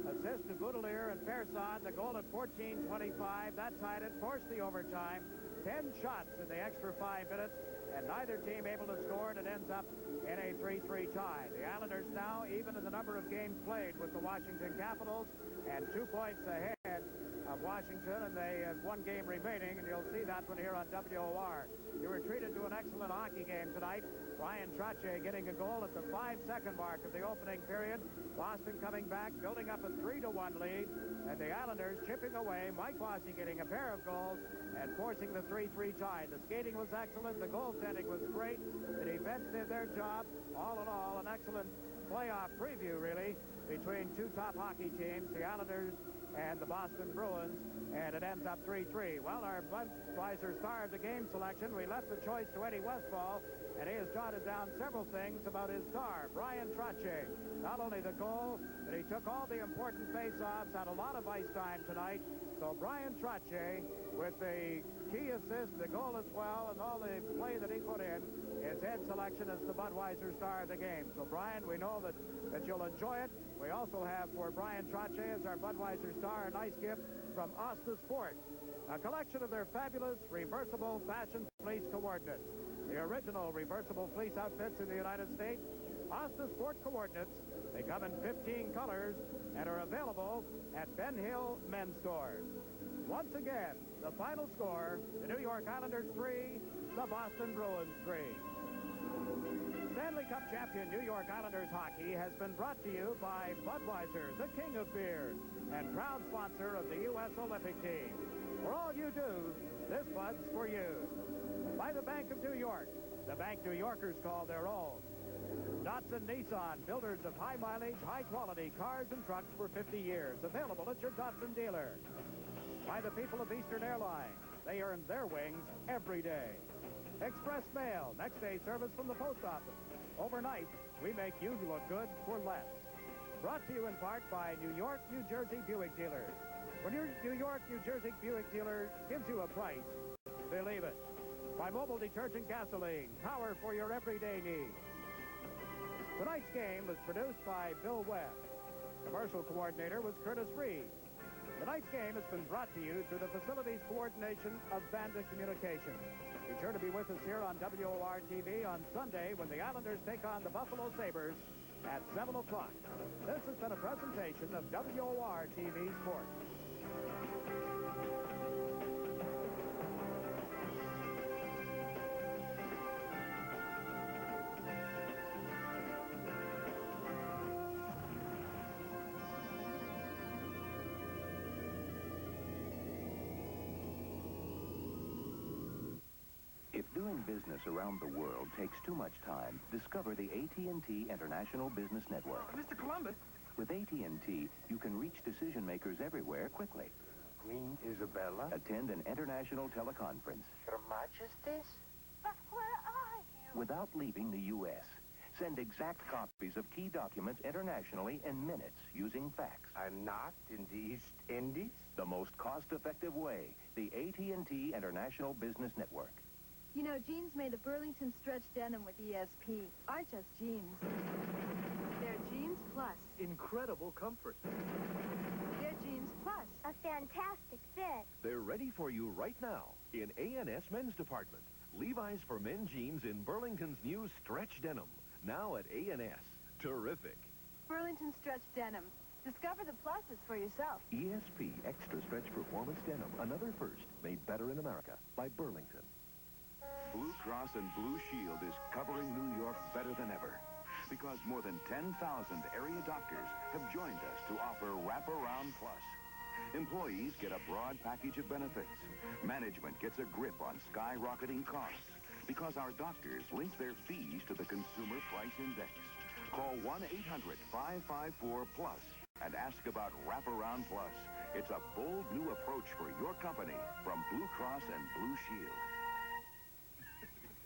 Assist to Boudelier and Persson, the goal at 14:25. That tied it, forced the overtime. 10 shots in the extra 5 minutes, and neither team able to score, and it ends up in a 3-3 tie. The Islanders now even in the number of games played with the Washington Capitals, and 2 points ahead of Washington, and they have 1 game remaining, and you'll see that one here on WOR. You were treated to an excellent hockey game tonight. Bryan Trottier getting a goal at the 5-second mark of the opening period. Boston coming back, building up a 3-1 lead, and the Islanders chipping away. Mike Bossy getting a pair of goals and forcing the 3-3 tie. The skating was excellent. The goaltending was great. The defense did their job. All in all, an excellent playoff preview, really, between 2 top hockey teams, the Islanders and the Boston Bruins, and it ends up 3-3. Well, our Budweiser Star of the Game selection, we left the choice to Eddie Westfall, and he has jotted down several things about his star, Bryan Trottier. Not only the goal, but he took all the important face-offs, had a lot of ice time tonight. So Bryan Trottier, with the key assist, the goal as well, and all the play that he put in, his head selection as the Budweiser Star of the Game. So, Brian, we know that you'll enjoy it. We also have for Bryan Trottier as our Budweiser Star a nice gift from Asta Sport, a collection of their fabulous reversible fashion fleece coordinates. The original reversible fleece outfits in the United States, Asta Sport coordinates. They come in 15 colors and are available at Ben Hill men's stores. Once again, the final score, the New York Islanders 3, the Boston Bruins 3. Stanley Cup champion New York Islanders hockey has been brought to you by Budweiser, the king of beers, and proud sponsor of the U.S. Olympic team. For all you do, this Bud's for you. By the Bank of New York, the bank New Yorkers call their own. Datsun Nissan, builders of high-mileage, high-quality cars and trucks for 50 years. Available at your Datsun dealer. By the people of Eastern Airlines. They earn their wings every day. Express Mail, next-day service from the post office. Overnight, we make you look good for less. Brought to you in part by New York, New Jersey Buick dealers. When your New York, New Jersey Buick dealer gives you a price, believe it. By Mobile Detergent Gasoline, power for your everyday needs. Tonight's game was produced by Bill Webb. Commercial coordinator was Curtis Reed. Tonight's game has been brought to you through the facilities coordination of Banda Communications. Be sure to be with us here on WOR-TV on Sunday when the Islanders take on the Buffalo Sabres at 7 o'clock. This has been a presentation of WOR-TV Sports. If doing business around the world takes too much time, discover the AT&T International Business Network. Mr. Columbus. With AT&T, you can reach decision makers everywhere quickly. Queen Isabella. Attend an international teleconference. Her Majesty's? But where are you? Without leaving the U.S. Send exact copies of key documents internationally in minutes using fax. I'm not in the East Indies? The most cost-effective way, the AT&T International Business Network. You know, jeans made of Burlington stretch denim with ESP aren't just jeans. They're Jeans Plus. Incredible comfort. They're Jeans Plus. A fantastic fit. They're ready for you right now in A&S Men's Department. Levi's for men jeans in Burlington's new stretch denim. Now at A&S. Terrific. Burlington stretch denim. Discover the pluses for yourself. ESP Extra Stretch Performance Denim. Another first. Made better in America by Burlington. Blue Cross and Blue Shield is covering New York better than ever because more than 10,000 area doctors have joined us to offer Wraparound Plus. Employees get a broad package of benefits. Management gets a grip on skyrocketing costs because our doctors link their fees to the Consumer Price Index. Call 1-800-554-PLUS and ask about Wraparound Plus. It's a bold new approach for your company from Blue Cross and Blue Shield.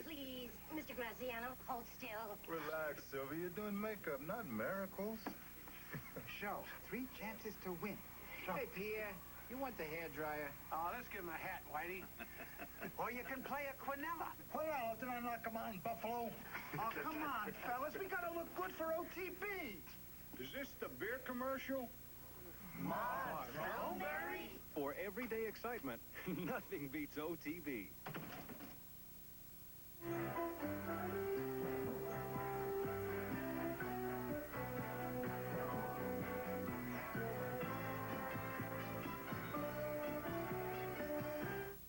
Please, Mr. Graziano, hold still. Relax, Sylvia. You're doing makeup, not miracles. Show. 3 chances to win. Hey, Pierre, you want the hairdryer? Oh, let's give him a hat, Whitey. Or you can play a quinella. Well, did I knock him on, Buffalo? Oh, come on, fellas. We gotta look good for OTB. Is this the beer commercial? Strawberry? For everyday excitement, nothing beats OTB.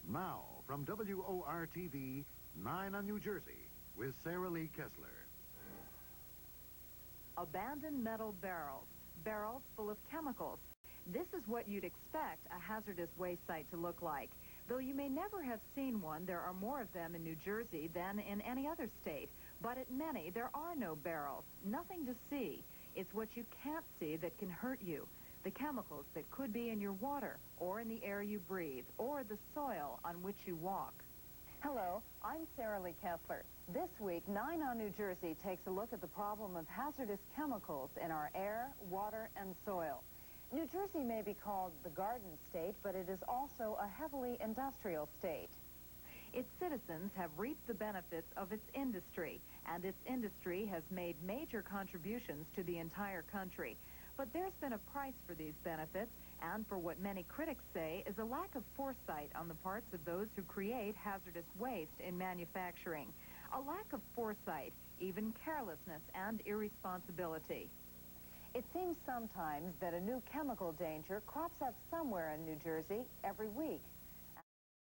Now, from WOR-TV, 9 on New Jersey, with Sarah Lee Kessler. Abandoned metal barrels. Barrels full of chemicals. This is what you'd expect a hazardous waste site to look like. Though you may never have seen one, there are more of them in New Jersey than in any other state. But at many, there are no barrels. Nothing to see. It's what you can't see that can hurt you. The chemicals that could be in your water, or in the air you breathe, or the soil on which you walk. Hello, I'm Sarah Lee Kessler. This week, 9 on New Jersey takes a look at the problem of hazardous chemicals in our air, water, and soil. New Jersey may be called the Garden State, but it is also a heavily industrial state. Its citizens have reaped the benefits of its industry, and its industry has made major contributions to the entire country. But there's been a price for these benefits, and for what many critics say is a lack of foresight on the parts of those who create hazardous waste in manufacturing. A lack of foresight, even carelessness and irresponsibility. It seems sometimes that a new chemical danger crops up somewhere in New Jersey every week.